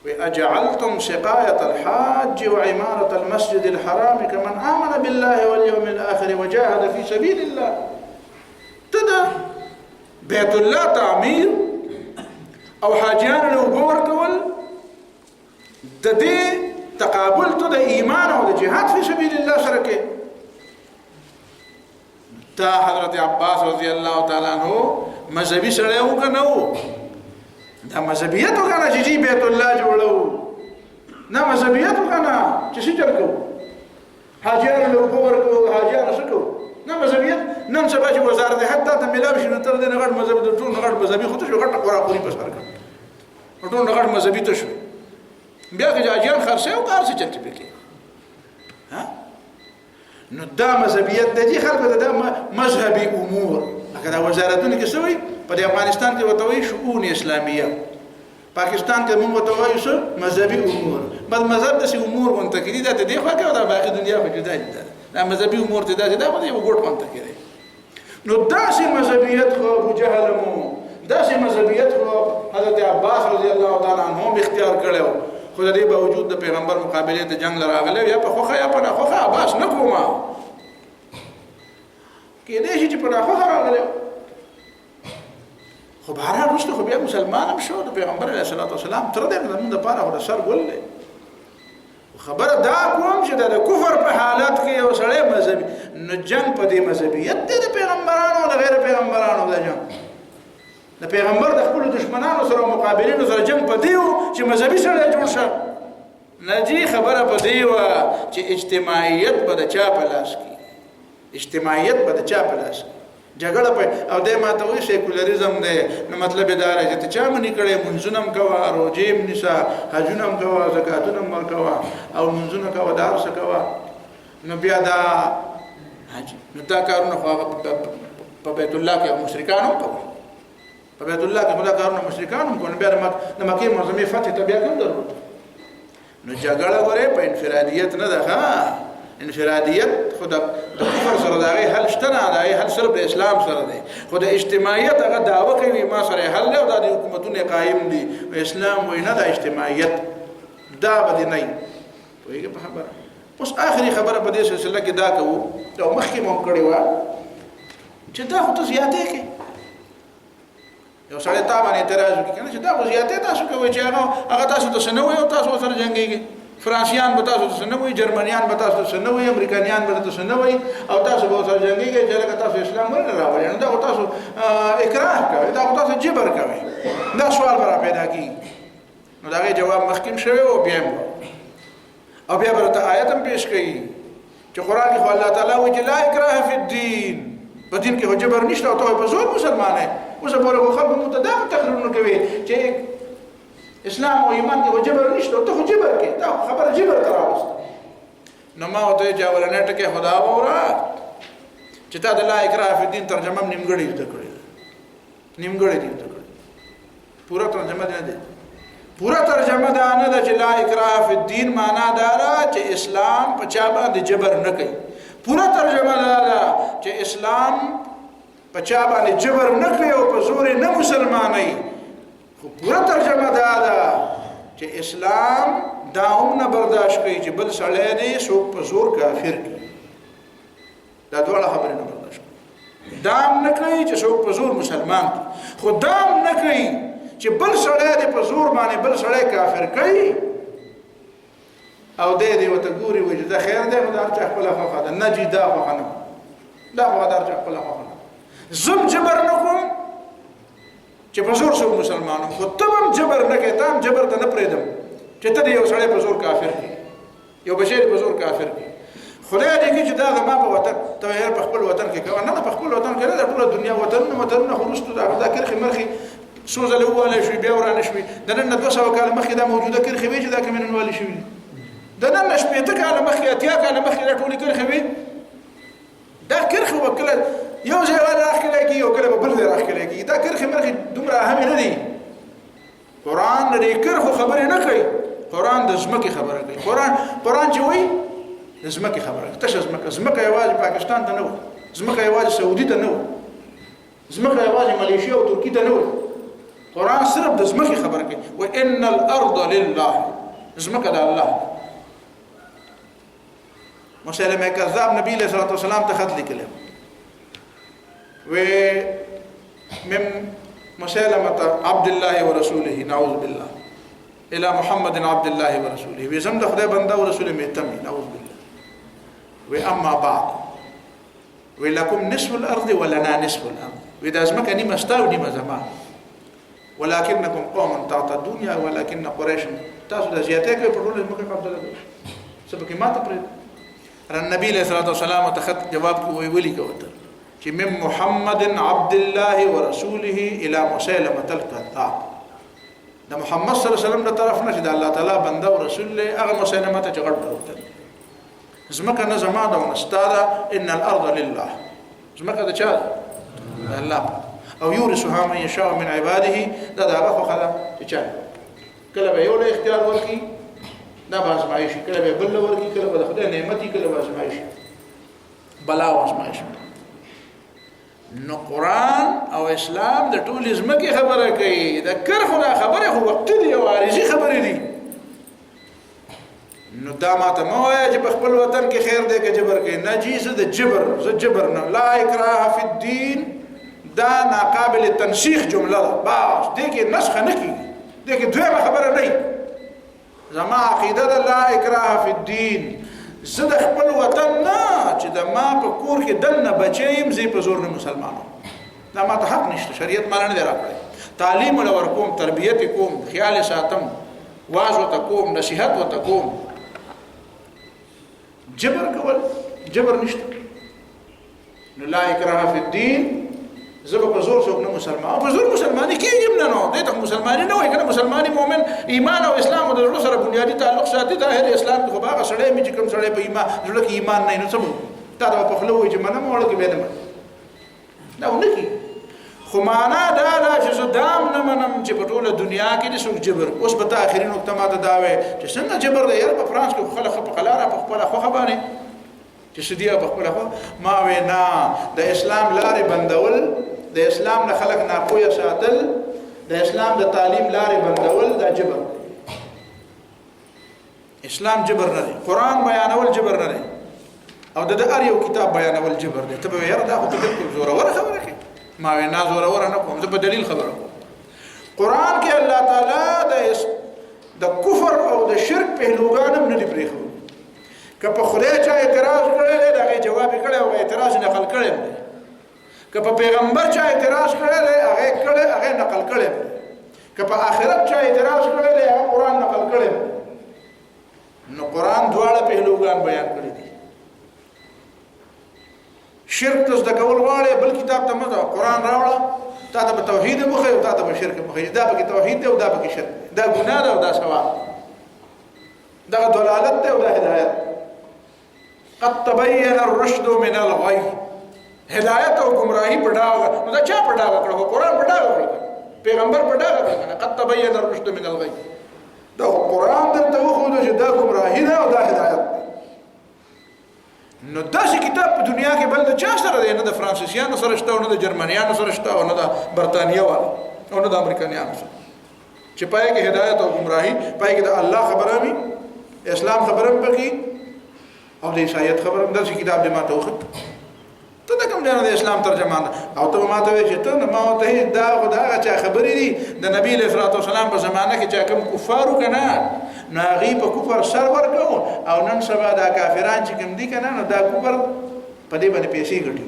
وأجعلتم سقاية الحاج وعمارة المسجد الحرام كمن آمن بالله واليوم الآخر وجاهد في سبيل الله تدا بيت الله تعمير أو حاجيان له بور كول ددي تقابل تدا إيمان أو جهاد في سبيل الله سركه تا حضرت عباس رضي الله تعالى عنه مذهبي سره وکنه دا مذهبیت وکنه چې بیت الله جوړو نه مذهبیت وکنه چې څه چل کو حاجیان له پور کو حاجیان سکو نه مذهبیت نن سبا چې وزارت حتی ته ملاوي شنو تر دې غټ مذهب د ټول غټ مذهبي خو ته شو غټ قرآن پوری په سر کړ ټول غټ مذهبي ته شو بیا چې حاجیان خرڅه او کار څه چلته پکې ها نو دا مذهبیت د دې خلکو د مذهبي امور لکه دا وزارتونه کې سوي په افغانستان کې وتوي شؤون اسلامیه پاکستان کې موږ وتوي شو مذهبي امور بل مذهب د امور وانت کې دا د دې خوا کې دا باقي دنیا خو جدا دي دا مذهبي امور ته دا په یو ګډ وانت کې نو داسې مذهبیت خو ابو جهل مو داسې مذهبیت خو حضرت عباس رضی الله تعالی عنہ اختیار کړو خو د دې باوجود د پیغمبر مقابله ته جنگ لراغله یا په خوخه یا په نه خوخه عباس نه کومه کې دې چې په نه خوخه راغله خو بهرحال وروسته خو بیا مسلمان هم شو د پیغمبر علیه الصلاة والسلام تر دې زموږ دپاره خو د سر ګل دی خبره دا کوم چې د کفر په حالت کې یو سړی مذهبي نو جنګ په دې مذهبیت دی د پیغمبرانو او د غیر پیغمبرانو د جنګ د پیغمبر د خپلو دشمنانو سره او مقابلینو سره جنګ په دې و چې مذهبي سړی جوړ شه نه جي خبره په دې وه چې اجتماعیت به د چا په لاس کې اجتماعیت به د چا په لاس کې جګړه په او دې ماته وایي سیکولریزم دی نو مطلب یې دا دی چې ته چا منې کړی مونځونه هم کوه روجې هم نیسه حجونه هم کوه زکاتونه هم ورکوه او مونځونه کوه دا هر څه کوه نو بیا دا نو دا کارونه خو هغه په بیت الله کې مشرکان هم کوي په بیت الله کې خو دا کارونه مشرکان هم کوي نو بیا د مکې معظمې فتح ته بیا کوم ضرورت نو جګړه ګورې په انفرادیت نه ده ښه انفرادیت خو د کفر سره د هغې حل شته نه د هغې حل صرف د اسلام سره دی خو د اجتماعیت هغه دعوه کوي ما سره یې حل دی او دا د حکومتونه قایم دي اسلام وایي نه دا اجتماعیت دا به دې نه پوهیږي په خبره. اوس آخري خبره په دې سلسله کې دا کوو دا مخکې مو کړې وه چې دا خو ته زیاتې کې یو سړی تا باندې اعتراض وکړي کنه چې دا خو زیاتې تاسو کوئ چې هغه تاسو ته څه نه وایي او تاسو ورسره جنګېږئ. فرانسیان به تاسو ته څه نه وایي، جرمنیان به تاسو ته څه نه وایي، امریکایان به ته څه نه وایي او تاسو به ورسره جنګېږئ چې لکه تاسو اسلام ولې نه راوړئ. نو دا خو تاسو اکراه کوئ، دا خو تاسو جبر کوئ. دا سوال به را پیدا کېږي. نو د هغې جواب مخکې هم شوی او بیا او بیا به ورته آیت هم پیش کوي چې قرآن کې خو الله تعالی وایي چې لا اکراه فی الدین، په دین کې خو جبر نشته او ته په زور مسلمان یې. اوس پورې خو خلکو موږ ته دا تقریرونه کوي چې اسلام او ایمان کې خو جبر نشته او ته خو جبر کې، دا خبره جبر ته راوسته. نو ما ورته وایي چې اولنی ټکی خو دا واوره چې تا د لا اکراه فی الدین ترجمه هم نیمګړې زده کړې ده، نیمګړې دې زده کړې، پوره ترجمه دې نه ده. پورا ترجمه دا نه ده چې لا اکراه فی الدین معنا دا ده چې اسلام په چا باندې جبر نه کوي. پورا ترجمه دا ده چې اسلام په چا باندې جبر نه کوي او په زور نه مسلمانوي. خو پورا ترجمه دا ده چې اسلام دا هم نه برداشت کوي چې بل سړی دی څوک په زور کافر کړي. دا دواړه خبرې نه برداشت کوي. دا هم نه کوي چې څوک په زور مسلمان کړي، خو دا هم نه کوي چې بل سړی دی په زور باندې بل سړی کافر کوي او دی ورته ګوري وایي چې دا خیر دی نو د هر چا خپله خوښه ده. نه جي دا خوښه نه، دا خوښه د هر چا خپله خوښه نه. زه جبر نه کوم چې په زور څوک مسلمان وم، خو ته به هم جبر نه کوې، تا هم جبر ته نه پرېږدم چې ته د یو سړی په زور کافر کړي، یو بشر په زور کافر کړي. خدای دې کړي چې دا زما په وطن ته یار په خپل وطن کې کوه. نه په خپل وطن کې نه، د ټوله دنیا وطنونه خو وروستو دا کرښې مرخې څو ځله ووالی شوي بیا ورانه شوي. د نن نه 200 کاله مخکې دا موجوده کرښې وې چې دا کومې ننوالې شوي دي. د نن نه 80 کاله مخکې 80 کاله مخکې دا ټولې کرښې وې. دا کرښې به کله یو ځای راښکلی کېږي او کله به بل ځای راښکلی کېږي. دا کرښې مرخې دومره اهمې نه دي. قرآن د دې کرښو خبرې نه کوي، قرآن د ځمکې خبره کوي. قرآن چې وایي د ځمکې خبره کوي. تشه ځمکه یوازې پاکستان ته نه وه، ځمکه یوازې سعودي ته نه وه، ځمکه یوازې ملیشیا او ترکي ته نه وه. قرآن صرف د ځمکې خبره کوي. وان الارض لله، ځمکه د الله. مسلمه کذاب نبی علیہ الصلوۃ والسلام ته خط لیکلی و من مسلمه عبد الله ورسوله نعوذ بالله الى محمد عبد الله ورسوله و زم د خدای بنده او رسول میتمی نعوذ بالله. و اما بعد ولکم نصف الارض ولنا نصف الارض، و د ځمکه نیمه ستا او نیمه زما. ولكنكم قوم تعتدون يا ولكن قريش تاسو د زیاتې کوي په ټول ځمکه قبضه کوي. سبا کې ماته پرې النبي عليه الصلاه والسلام تخت جواب کوي ولي کوته چې من محمد عبد الله ورسوله الى مسلمه الكذاب. د محمد صلی الله علیه وسلم د طرف نه چې د الله تعالی بنده او رسول له هغه مسلمه ته جګړه وکړه. ځمکه نه زما ده او نستاره. ان الارض لله، ځمکه د چا ده؟ الله. او یورثها من یشاء من عباده، دا هغه خو خلا چې چا کله به یو له اختیار ورکی دا به ازمایشي، کله به بل ورکی، کله به خدای نعمتي، کله به ازمایشي بلا او ازمایشي. نو قرآن او اسلام د ټول ځمکې خبره کوي. د کرخو دا خبره خو وقت دی او عارضي خبرې دي. نو دا ماته مه وایه چې په خپل وطن کې خیر دی که جبر کوي. نه جي زه د جبر نه. لا اکراه فی الدین دا ناقابل تنسیخ جمله ده. باز دې کې نسخ نه کېږي، دې کې دویمه خبره نه وي. زما عقیده ده لا اکراه فی الدین. زه د خپل وطن نه چې د ما په کور کې دننه بچی یم زه په زور نه مسلمان وم. دا ما ته حق نشته، شریعت ماله نه دی راکړی. تعلیم وله ورکوم، تربیت یې کوم، خیال یې ساتم، واز ورته کوم، نصیحت ورته کوم. جبر کول جبر نشته. نو لا اکراه فی الدین، زه به په زور څوک نه مسلمان او په زور مسلماني کېږم نه. نو دې ته مسلماني نه وایي که نه. مسلماني مؤمن ایمان او اسلام او د زړه سره بنیادي تعلق ساتي. ظاهر اسلام کې خو به هغه سړی مې چې کوم سړی په ایمان زړه کې ایمان نه وي نو څه به تا ته به په خوله ووایي چې منم وړه کې بیا نه منم. دا ونه کېږي. خو معنا دا ده چې زه دا هم نه منم چې په ټوله دنیا کې دې څوک جبر. اوس به ته اخري نقطه ما ته دا وایې چې څنګه جبر دی یاره په فرانس کې خو خلک په قلاره په خپله خوښه باندې چې سدیه په خپله خوښه. ما وایې نه، د اسلام لارې بندول، د اسلام نه خلق ناپوهه ساتل، د اسلام د تعلیم لارې بندول دا جبر. اسلام جبر نه دی قران بیانول جبر نه دی او د هر یو کتاب بیانول جبر دی ته به یاره دا خو بالکل زوره خبره کوي ما وینا زوره نه کوم زه په دلیل خبره کوم قران کې الله تعالی د کفر او د شرک پهلوګان هم نه دی پرېښو که په خدای چا اعتراض کړی دی دغه جواب کړی او اعتراض نقل کړی دی که په پیغمبر چا اعتراض کړی دی هغه نقل کړی دی که په آخرت چا اعتراض کړی دی هغه قران نقل کړی دی نو قران دواړه پهلوګان بیان کړی دي شرک ته د کول غواړي بل کتاب ته مزه قران راوړه تا ته توحید مخه او تا ته شرک مخه دا به توحید دی او دا به شرک دا ګناه ده او دا ثواب دا ضلالت ده او دا هدایت قد تبين الرشد من الغي هدایت او گمراهی پډاوه نو دا چا پډاوه کړو قران پډاوه کړو پیغمبر پډاوه کړو قد تبين الرشد من الغي دا قران درته وخوده چې دا گمراهی ده او دا هدایت ده نو داسې کتاب په دنیا کې بل د چا سره دی نه د فرانسیسیانو سره شته او نه د جرمنیانو سره شته او نه د برطانیه والو او نه د امریکایانو سره چې پای کې هدایت او گمراهی پای کې د الله خبره وي اسلام خبره پکې او د عیسایت خبره داسې کتاب دې ماته وخت ته دا کوم ځای د اسلام ترجمان او ته ماته وایې چې ته ما ته دا خدای چا خبرې دي د نبی له والسلام په زمانه کې چې کوم کفارو کنه نو هغه په کفر سر ورکو او نن سبا دا کافران چې کوم دي کنه نو دا کفر په دې باندې پیسې ګټي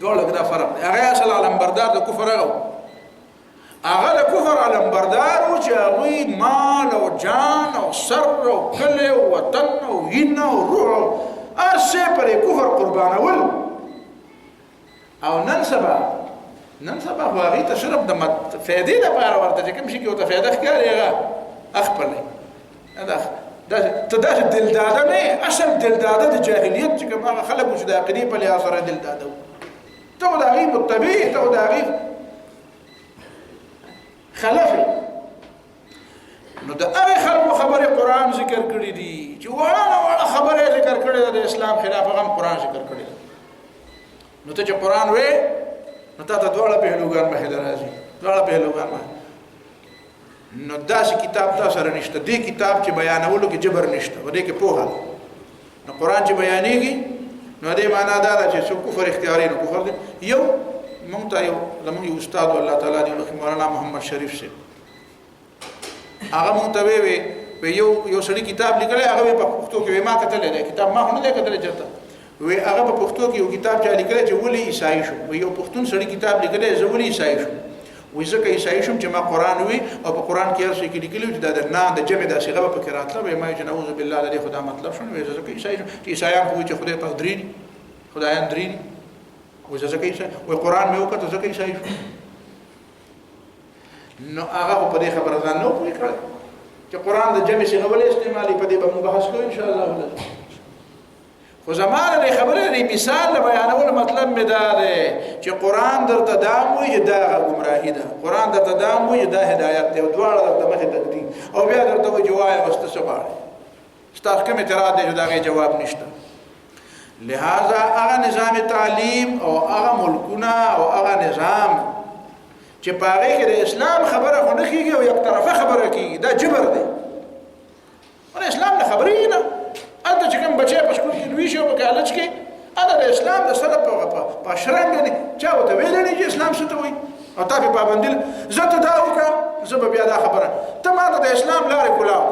ډول دا فرق هغه اصل علم بردار د کفر هغه د کفر علم بردار او چې هغه مال او جان او سر او کله او وطن او وینه او روح ارسه پر کفر قربانول او نن سبا خو هغه ته شرف د فائدې لپاره ورته چې کوم شي کې ته فائدہ ښکاري هغه اخبرني دا تداش دلداده نه اصل دلداده د جاهلیت چې کوم هغه خلک چې د عقیدې په لحاظ سره دلداده ته دا غي متبع ته دا غي خلفي نو دا هغه خلکو خبره قران ذکر کړی دي چې وړه خبره ذکر کړی د اسلام خلاف هغه قران ذکر کړی نو ته چې قران وې نو ته دواړه پهلوګان به راځي دواړه پهلوګان نو داسې کتاب تاسو سره نشته دې کتاب چې بیانولو کې جبر نشته ودې کې پوهه نو قران چې بیانېږي نو دې معنا دا ده چې څو کفر اختیاري نو کفر دی یو مونږ ته یو زموږ استاد الله تعالی دې مولانا محمد شریف سے هغه مونږ ته وی یو سړي کتاب لیکلی هغه په پښتو کې ما کتلې ده کتاب ما نه کتلې چرته وی هغه په پښتو کې یو کتاب چا لیکلی چې ولې عیسائی شو وی یو پښتون سړي کتاب لیکلی چې ولې عیسائی شو وی ځکه عیسائی شوم چې ما قران وی او په قران کې هر څه کې لیکلی چې دا نه د جمع د صيغه په کې راتله وی ما چې نعوذ بالله له خدا مطلب شنو وی ځکه عیسائی شوم چې عیسایان خو چې خدای په درې خدایان درې وی ځکه عیسائی وی قران مې وکړه ځکه عیسائی شوم نو هغه په دې خبره ځان نو پوي کړ چې قران د جمع صيغه ولې استعمالي په دې به مباحث کوو ان شاء الله خو زمانه د خبره لري مثال بیانول مطلب مې دا ده چې قران درته دام وي دا گمراهي ده قران درته دام وي دا هدایت ده دواړه درته مخه تقدیم او بیا درته وي جواب واستسبار ستاسو کوم اعتراض دی دا جواب نشته لہذا هغه نظام تعلیم او هغه ملکونه او هغه نظام چې پاره کې د اسلام خبره خو نه کیږي او یک طرفه خبره کیږي دا جبر دی او اسلام نه خبرې نه انت چې کوم بچي په سکول کې لوي شو په کالج کې انا د اسلام د سره په شرنګ نه چا وته ویل نه چې اسلام څه ته وایي او تاسو پابندل زته دا وکړه زه بیا دا خبره تمام د اسلام لارې کولاو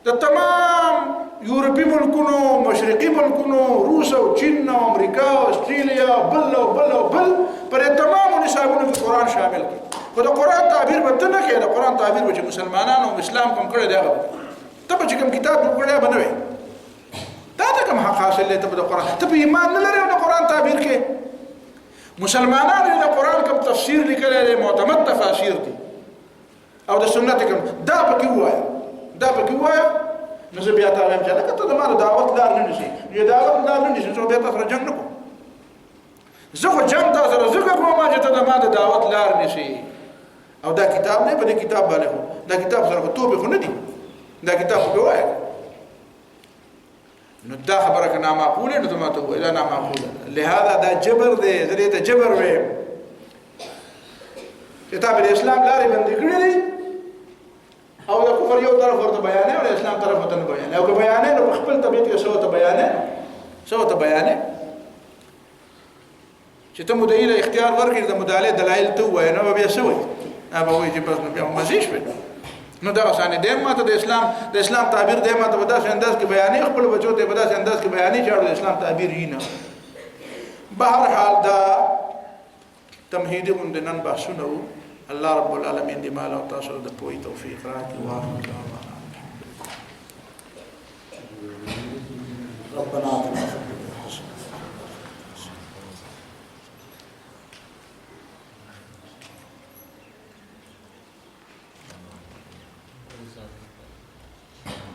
د تمام یورپی ملکونو مشرقي ملکونو روس او چین او امریکا او استرالیا بل پر تمام نصابونو کې قران شامل کی خو د قران تعبیر به نه کړي د قران تعبیر چې مسلمانانو اسلام کوم کړی دی هغه ته چې کوم کتاب وګړي بنوي دا کوم حق حاصل ته د قران ته په ایمان نه لري د قران تعبیر کې مسلمانانو د قران کوم تفسیر لیکل دي معتمد تفاسیر دي او د سنت کوم دا پکې وایي نو زه بیا ته وایم چې لکه ته د ما د دعوت لار نه نشي یو دعوت لار نه نشي زه بیا تاسو سره جنګ نه کوم زه خو جنګ تاسو سره ذکر کوم چې ته د ما د دعوت لار نشي او دا کتاب نه په دې کتاب باندې خو دا کتاب سره خو توبه خو نه دي دا کتاب خو وایي نو دا خبره کنا معقوله نو ته ماته وایي دا نه معقوله لہذا دا جبر دی زه ته جبر وایم کتاب الاسلام لارې باندې کړی دی او د کفر یو طرف ورته بیانې او اسلام طرف ورته بیانې او که بیانې نو خپل طبيعت کې سو ته بیانې سو ته بیانې چې ته مدعي له اختیار ورکړې د مدعي دلایل ته وای نو بیا سوي هغه وایي چې بس بیا مزيش په نو دا اسانه دی ماته د اسلام تعبیر دی ماته په داسې انداز کې بیانې خپل بچو ته په داسې انداز کې بیانې چې د اسلام تعبیر یې نه بهر حال دا تمهیدی غوندنن بحثونه الله رب العالمین دې مال او تاسو د پوي توفیق راکړي ربنا آتنا في الدنيا حسنة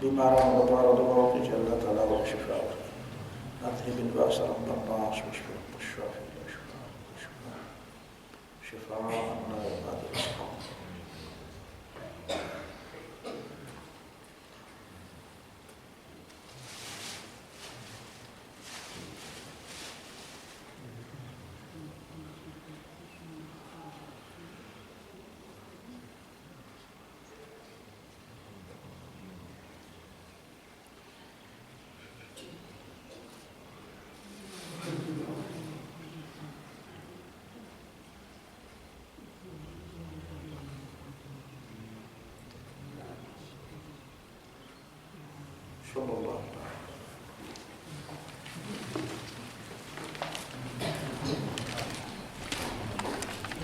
بیماران و بار دعا کی اللہ تعالی و شفا اذهب الباس رب الناس واشف الشافي شفاء لا يغادر سقما صلى الله عليه وسلم